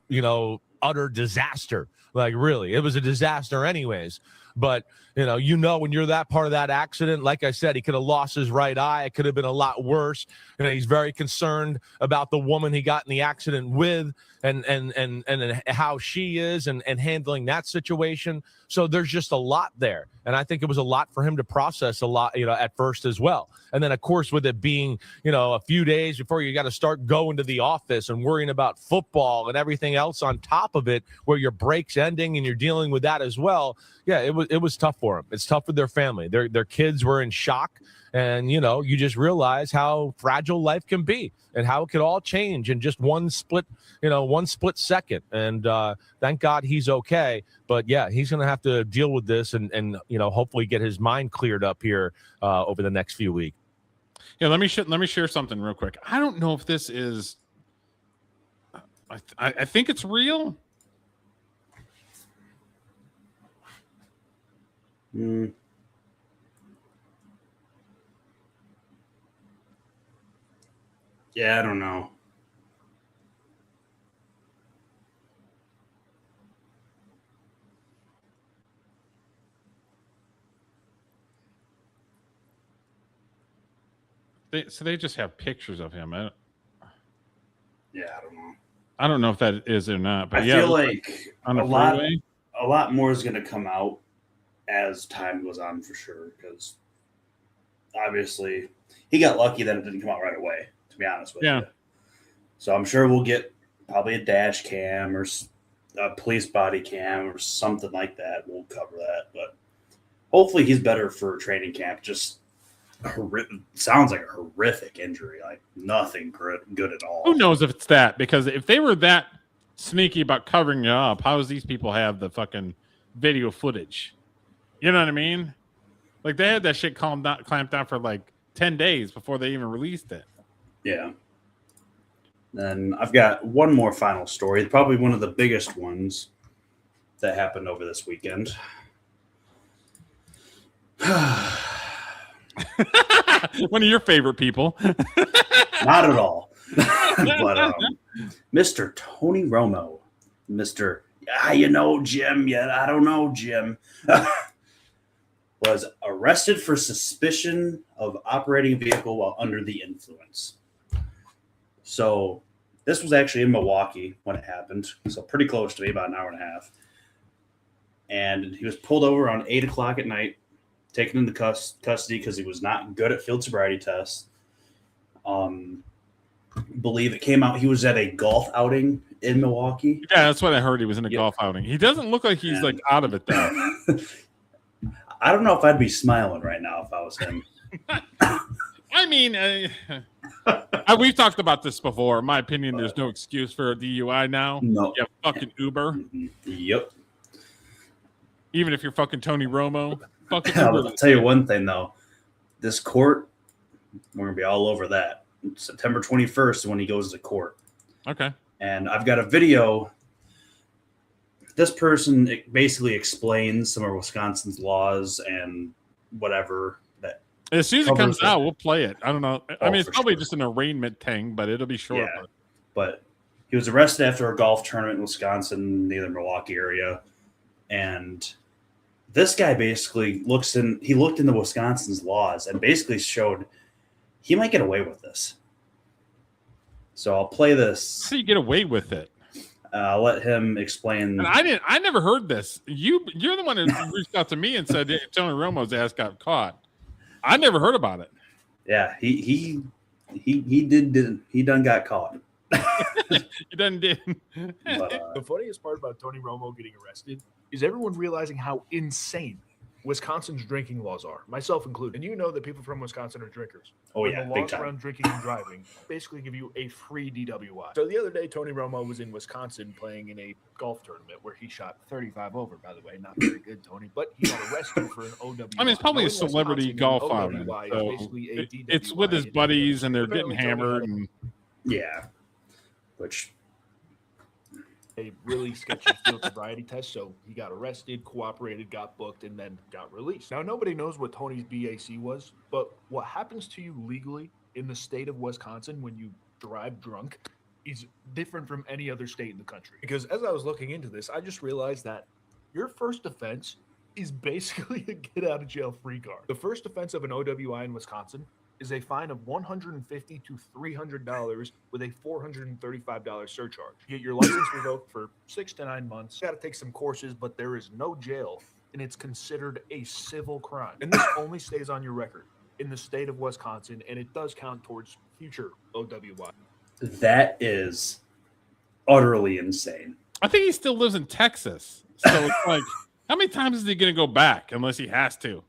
Speaker 15: utter disaster. Like, really, it was a disaster anyways. But, when you're that part of that accident, like I said, he could have lost his right eye. It could have been a lot worse. He's very concerned about the woman he got in the accident with and how she is and handling that situation. So there's just a lot there. And I think it was a lot for him to process a lot, at first as well. And then, of course, with it being, a few days before you got to start going to the office and worrying about football and everything else on top of it, where your break's ending and you're dealing with that as well. Yeah, it was tough for him. It's tough with their family. Their kids were in shock. And, you just realize how fragile life can be and how it could all change in just one split second. And thank God he's okay. But, yeah, he's going to have to deal with this and hopefully get his mind cleared up here over the next few weeks.
Speaker 3: Yeah, let me share something real quick. I don't know if this is I think it's real.
Speaker 4: Yeah, I don't know.
Speaker 3: They just have pictures of him.
Speaker 4: Yeah, I don't know.
Speaker 3: I don't know if that is or not, but
Speaker 4: I
Speaker 3: yeah,
Speaker 4: feel like
Speaker 3: on
Speaker 4: a
Speaker 3: the
Speaker 4: lot
Speaker 3: freeway.
Speaker 4: more is going to come out as time goes on for sure, because obviously he got lucky that it didn't come out right away, to be honest with you. So I'm sure we'll get probably a dash cam or a police body cam or something like that. We'll cover that, but hopefully he's better for training camp. Just sounds like a horrific injury, like nothing good at all.
Speaker 3: Who knows if it's that? Because if they were that sneaky about covering it up, how does these people have the fucking video footage? You know what I mean? Like they had that shit clamped down for like 10 days before they even released it.
Speaker 4: Yeah. Then I've got one more final story, probably one of the biggest ones that happened over this weekend.
Speaker 3: One of your favorite people.
Speaker 4: Not at all. But Mr. Tony Romo, Mr. Jim, I don't know, Jim, was arrested for suspicion of operating a vehicle while under the influence. So this was actually in Milwaukee when it happened, so pretty close to me, about an hour and a half. And he was pulled over around 8 o'clock at night, taken into custody because he was not good at field sobriety tests. Believe it came out he was at a golf outing in Milwaukee.
Speaker 3: Yeah, that's what I heard. He was in a golf outing. He doesn't look like he's like out of it though.
Speaker 4: I don't know if I'd be smiling right now if I was him.
Speaker 3: I mean, we've talked about this before. In my opinion, there's no excuse for a DUI now.
Speaker 4: No.
Speaker 3: You have fucking Uber.
Speaker 4: Yep.
Speaker 3: Even if you're fucking Tony Romo. Fucking
Speaker 4: I'll tell you one thing, though. This court, we're going to be all over that. September 21st is when he goes to court.
Speaker 3: Okay.
Speaker 4: And I've got a video. This person basically explains some of Wisconsin's laws and whatever. That
Speaker 3: as soon as it comes out, we'll play it. I don't know. I mean, it's probably
Speaker 4: sure.
Speaker 3: just an arraignment thing, but it'll be short.
Speaker 4: Yeah. But he was arrested after a golf tournament in Wisconsin, near the Milwaukee area. And this guy basically looked into Wisconsin's laws and basically showed he might get away with this. So I'll play this.
Speaker 3: How do you get away with it?
Speaker 4: I'll let him explain.
Speaker 3: And I never heard this. You're the one who reached out to me and said Tony Romo's ass got caught. I never heard about it.
Speaker 4: Yeah, he done got caught.
Speaker 3: He done did.
Speaker 17: The funniest part about Tony Romo getting arrested is everyone realizing how insane Wisconsin's drinking laws are, myself included. And you know that people from Wisconsin are drinkers.
Speaker 4: Oh,
Speaker 17: When
Speaker 4: yeah,
Speaker 17: the
Speaker 4: big
Speaker 17: laws
Speaker 4: time.
Speaker 17: around drinking and driving basically give you a free DWI. So the other day, Tony Romo was in Wisconsin playing in a golf tournament where he shot 35 over, by the way. Not very good, Tony, but he got arrested for an OWI.
Speaker 3: I mean, it's probably a
Speaker 17: Knowing
Speaker 3: celebrity
Speaker 17: Wisconsin,
Speaker 3: golf
Speaker 17: an
Speaker 3: outing.
Speaker 17: OWI is
Speaker 3: So
Speaker 17: basically a
Speaker 3: it's
Speaker 17: DWI
Speaker 3: with his
Speaker 17: in
Speaker 3: buddies and they're
Speaker 17: Apparently
Speaker 3: getting
Speaker 17: Tony
Speaker 3: hammered.
Speaker 17: had
Speaker 3: And
Speaker 4: Yeah. Which
Speaker 17: a really sketchy field sobriety test, so he got arrested, cooperated, got booked, and then got released. Now, nobody knows what Tony's BAC was, but what happens to you legally in the state of Wisconsin when you drive drunk is different from any other state in the country. Because as I was looking into this, I just realized that your first offense is basically a get-out-of-jail-free card. The first offense of an OWI in Wisconsin is a fine of $150 to $300 with a $435 surcharge. You get your license revoked for 6 to 9 months. You got to take some courses, but there is no jail, and it's considered a civil crime. And this only stays on your record in the state of Wisconsin, and it does count towards future OWI.
Speaker 4: that is utterly insane.
Speaker 3: I think he still lives in Texas. So it's like, how many times is he going to go back unless he has to?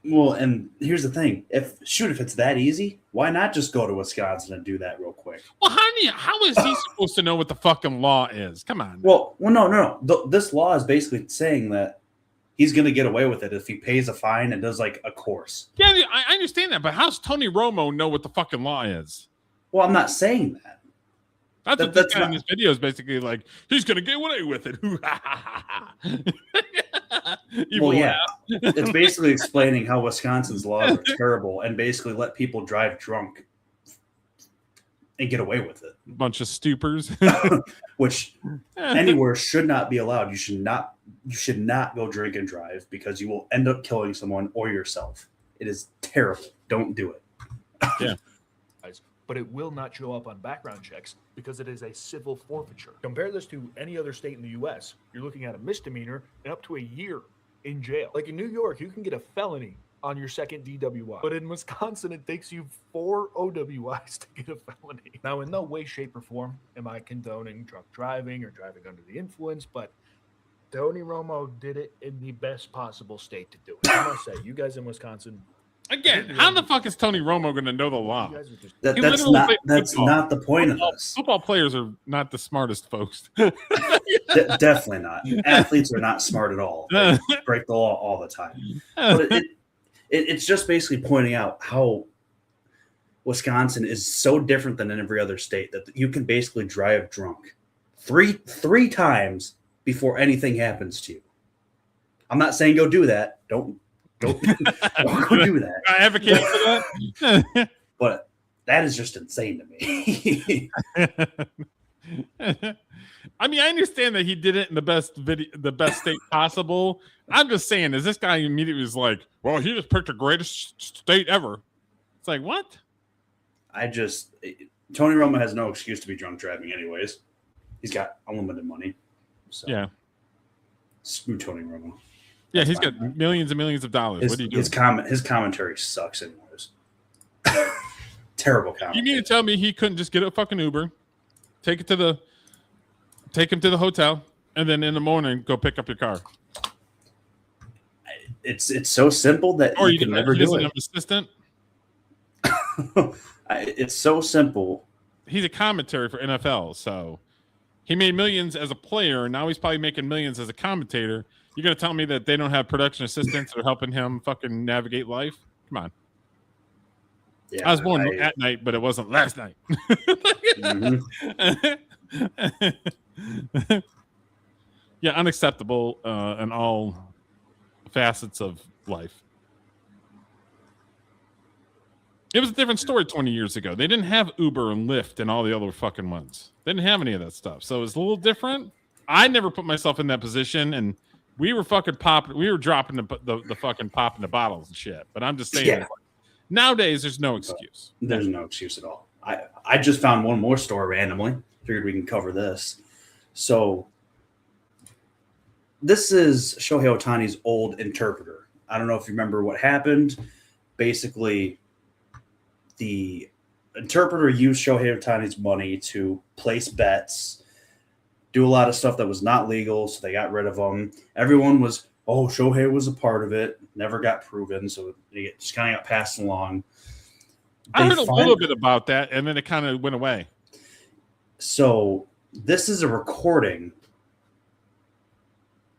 Speaker 4: Well, and here's the thing: if it's that easy, why not just go to Wisconsin and do that real quick?
Speaker 3: Well, how is he supposed to know what the fucking law is? Come on.
Speaker 4: Well, no. This law is basically saying that he's going to get away with it if he pays a fine and does like a course.
Speaker 3: Yeah, I understand that, but how's Tony Romo know what the fucking law is?
Speaker 4: Well, I'm not saying that.
Speaker 3: That's what this guy in this video is basically like. He's going to get away with it.
Speaker 4: Well, yeah, it's basically explaining how Wisconsin's laws are terrible and basically let people drive drunk and get away with it.
Speaker 3: Bunch of stupors,
Speaker 4: which anywhere should not be allowed. You should not go drink and drive because you will end up killing someone or yourself. It is terrible. Don't do it.
Speaker 3: Yeah.
Speaker 17: But it will not show up on background checks because it is a civil forfeiture. Compare this to any other state in the U.S. You're looking at a misdemeanor and up to a year in jail. Like in New York, you can get a felony on your second DWI. But in Wisconsin, it takes you 4 OWIs to get a felony. Now, in no way, shape, or form am I condoning drunk driving or driving under the influence, but Tony Romo did it in the best possible state to do it. I must say, you guys in Wisconsin,
Speaker 3: Again, how the fuck is Tony Romo going to know the law?
Speaker 4: That's not the point of this.
Speaker 3: Football players are not the smartest folks.
Speaker 4: Definitely not. Athletes are not smart at all. They break the law all the time. But it's just basically pointing out how Wisconsin is so different than in every other state that you can basically drive drunk three times before anything happens to you. I'm not saying go do that. Don't go do that.
Speaker 3: I advocate for that.
Speaker 4: But that is just insane to me.
Speaker 3: I mean, I understand that he did it in the best state possible. I'm just saying, is this guy immediately was like, well, he just picked the greatest state ever. It's like, what?
Speaker 4: Tony Romo has no excuse to be drunk driving anyways. He's got unlimited money. So
Speaker 3: yeah.
Speaker 4: Screw Tony Romo.
Speaker 3: Yeah, he's got millions and millions of dollars. What do you do?
Speaker 4: His commentary sucks anyways. Terrible commentary.
Speaker 3: You mean to tell me he couldn't just get a fucking Uber, take him to the hotel, and then in the morning go pick up your car?
Speaker 4: It's so simple that you can never do it.
Speaker 3: An assistant.
Speaker 4: It's so simple.
Speaker 3: He's a commentary for NFL, so he made millions as a player. Now he's probably making millions as a commentator. You're going to tell me that they don't have production assistants that are helping him fucking navigate life? Come on.
Speaker 4: Yeah,
Speaker 3: I was born at night, but it wasn't last night. Yeah, unacceptable in all facets of life. It was a different story 20 years ago. They didn't have Uber and Lyft and all the other fucking ones. They didn't have any of that stuff. So it was a little different. I never put myself in that position, and we were fucking popping. We were dropping the fucking popping the bottles and shit. But I'm just saying, nowadays there's no excuse.
Speaker 4: There's no excuse at all. I just found one more story randomly. Figured we can cover this. So this is Shohei Ohtani's old interpreter. I don't know if you remember what happened. Basically, the interpreter used Shohei Ohtani's money to place bets, do a lot of stuff that was not legal, so they got rid of him. Everyone was, Shohei was a part of it. Never got proven, so it just kind of got passed along.
Speaker 3: I heard a little bit about that, and then it kind of went away.
Speaker 4: So this is a recording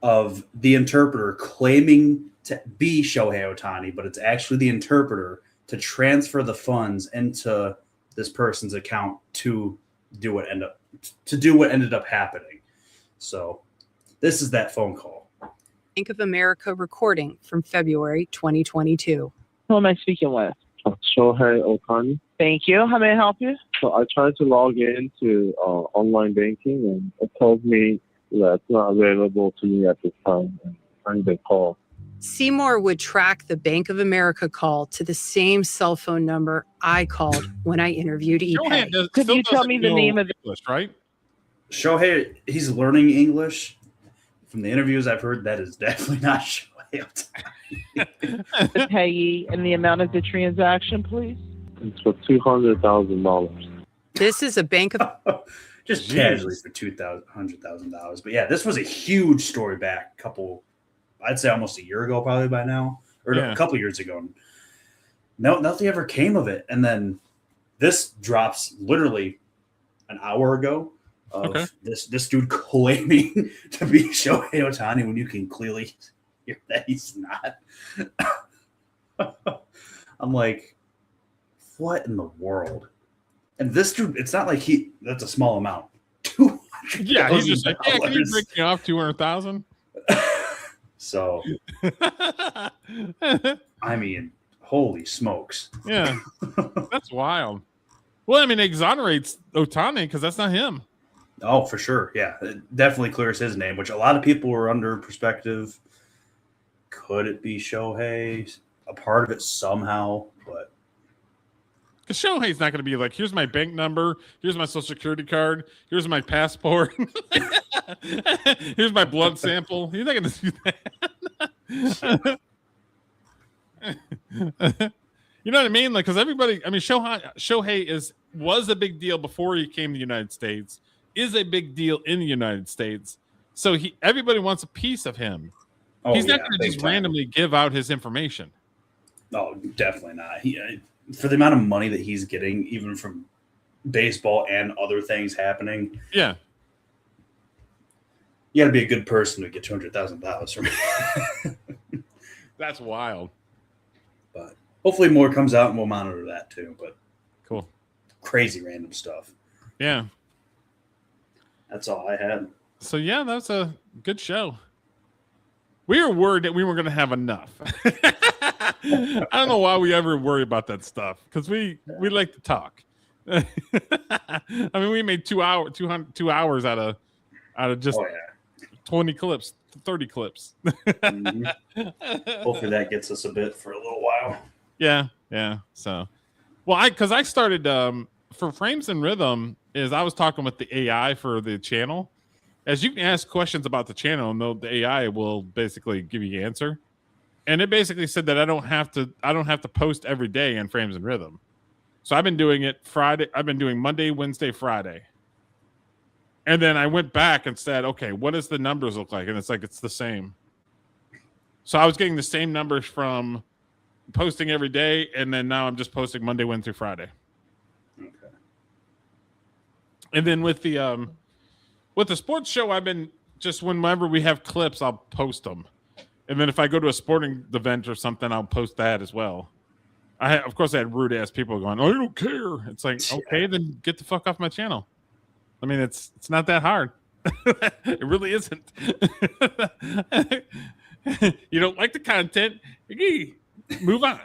Speaker 4: of the interpreter claiming to be Shohei Ohtani, but it's actually the interpreter to transfer the funds into this person's account to do what ended up happening. So this is that phone call.
Speaker 9: Bank of America recording from February 2022.
Speaker 18: Who am I speaking with? Shohei Ohtani. Thank you. How may I help you? So I tried to log into online banking, and it told me that it's not available to me at this time. I need a call.
Speaker 9: Seymour would track the Bank of America call to the same cell phone number I called when I interviewed ePay.
Speaker 18: Could you tell me the name of the
Speaker 3: English, right?
Speaker 4: Shohei, he's learning English. From the interviews I've heard, that is definitely not Shohei Ohtani.
Speaker 18: payee and the amount of the transaction, please? It's for $200,000.
Speaker 9: This is a Bank of
Speaker 4: just casually for $100,000. But yeah, this was a huge story back I'd say almost a year ago, probably by now, or a couple years ago. No, nothing ever came of it. And then this drops literally an hour ago of this dude claiming to be Shohei Ohtani when you can clearly hear that he's not. I'm like, what in the world? And this dude, it's not like that's a small amount.
Speaker 3: Yeah, he's just like, can you break me off 200,000?
Speaker 4: So, I mean, holy smokes.
Speaker 3: Yeah, that's wild. Well, I mean, it exonerates Ohtani because that's not him.
Speaker 4: Oh, for sure. Yeah, it definitely clears his name, which a lot of people were under perspective. Could it be Shohei? A part of it somehow, but.
Speaker 3: Because Shohei's not going to be like, here's my bank number, here's my social security card, here's my passport, here's my blood sample. He's not going to do that. You know what I mean? Like, because everybody, I mean, Shohei was a big deal before he came to the United States, is a big deal in the United States. So everybody wants a piece of him. He's not going to just randomly give out his information.
Speaker 4: No, definitely not. For the amount of money that he's getting, even from baseball and other things happening.
Speaker 3: Yeah.
Speaker 4: You got to be a good person to get $200,000 from it.
Speaker 3: That's wild.
Speaker 4: But hopefully more comes out and we'll monitor that too. But
Speaker 3: cool.
Speaker 4: Crazy random stuff.
Speaker 3: Yeah.
Speaker 4: That's all I had.
Speaker 3: So yeah, that's a good show. We were worried that we weren't going to have enough. I don't know why we ever worry about that stuff because we like to talk. I mean, we made 2 hours out of just 20 clips, 30 clips.
Speaker 4: Hopefully that gets us a bit for a little while.
Speaker 3: Yeah. So, well, because I started for Frames and Rhythm is I was talking with the AI for the channel. As you can ask questions about the channel, and the AI will basically give you an answer. And it basically said that I don't have to post every day on Frames and Rhythm. So I've been doing it Friday. I've been doing Monday, Wednesday, Friday. And then I went back and said, okay, what does the numbers look like? And it's like, it's the same. So I was getting the same numbers from posting every day. And then now I'm just posting Monday, Wednesday, Friday.
Speaker 4: Okay.
Speaker 3: And then with the sports show, I've been just whenever we have clips, I'll post them. And then if I go to a sporting event or something, I'll post that as well. Of course, I had rude ass people going, "Oh, I don't care." It's like, okay, then get the fuck off my channel. I mean, it's not that hard. It really isn't. You don't like the content, move on.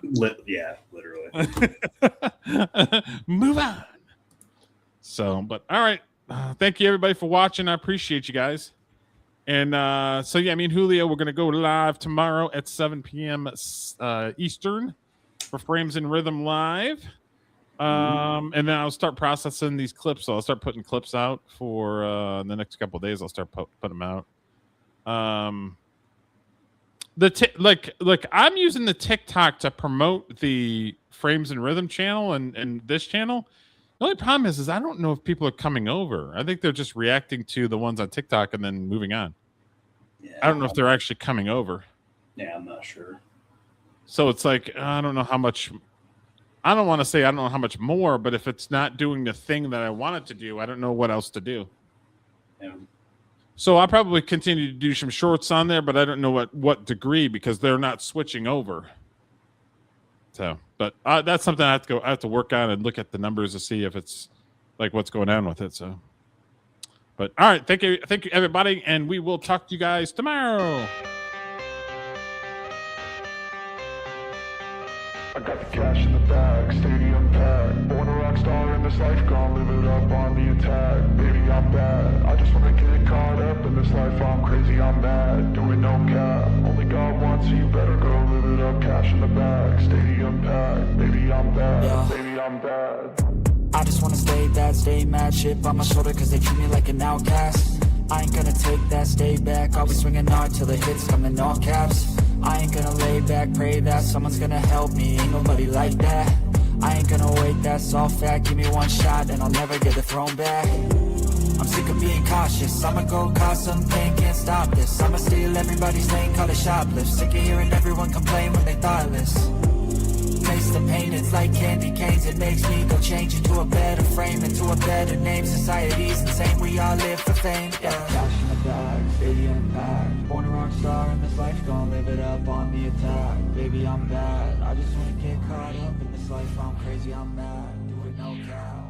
Speaker 4: Yeah, literally.
Speaker 3: Move on. So, but all right. Thank you everybody for watching. I appreciate you guys. And so yeah, me and Julio, we're gonna go live tomorrow at 7 p.m. Eastern for Frames and Rhythm Live. And then I'll start processing these clips. So I'll start putting clips out for the next couple of days. I'll start put them out. Like I'm using the TikTok to promote the Frames and Rhythm channel and this channel. The only problem is I don't know if people are coming over. I think they're just reacting to the ones on TikTok and then moving on.
Speaker 4: Yeah,
Speaker 3: I don't know if they're actually coming over.
Speaker 4: Yeah, I'm not sure.
Speaker 3: So it's like, I don't know how much. I don't want to say I don't know how much more, but if it's not doing the thing that I want it to do, I don't know what else to do.
Speaker 4: Yeah.
Speaker 3: So I'll probably continue to do some shorts on there, but I don't know what degree because they're not switching over. So, but that's something I have to work on and look at the numbers to see if it's like what's going on with it. So, but all right, thank you everybody, and we will talk to you guys tomorrow.
Speaker 1: I got the cash in the bag, stadium packed. Born a rock star in this life, gonna live it up on the attack. Baby, I'm bad. I just wanna get caught up in this life. I'm crazy, I'm mad. Doing no cap. Only God wants you, better go live it up. Cash in the bag, stadium packed. Baby, I'm bad.
Speaker 19: Yeah.
Speaker 1: Baby, I'm bad.
Speaker 19: I just wanna stay bad, stay mad. Chip on my shoulder cause they treat me like an outcast. I ain't gonna take that, stay back. I'll be swinging hard till the hits come in all caps. I ain't gonna lay back, pray that someone's gonna help me. Ain't nobody like that. I ain't gonna wait, that's all fact. Give me one shot and I'll never get the throne back. I'm sick of being cautious. I'ma go cause something, can't stop this. I'ma steal everybody's lane, call it shoplift. Sick of hearing everyone complain when they thoughtless. Taste the pain, it's like candy canes. It makes me go change into a better frame, into a better name. Society's insane, we all live for fame. Yeah. Cash in the bag, stadium packed. Born a rock star in this life, gonna live it up on the attack. Baby, I'm bad. I just wanna get caught up in this life. I'm crazy, I'm mad. Do it no cap.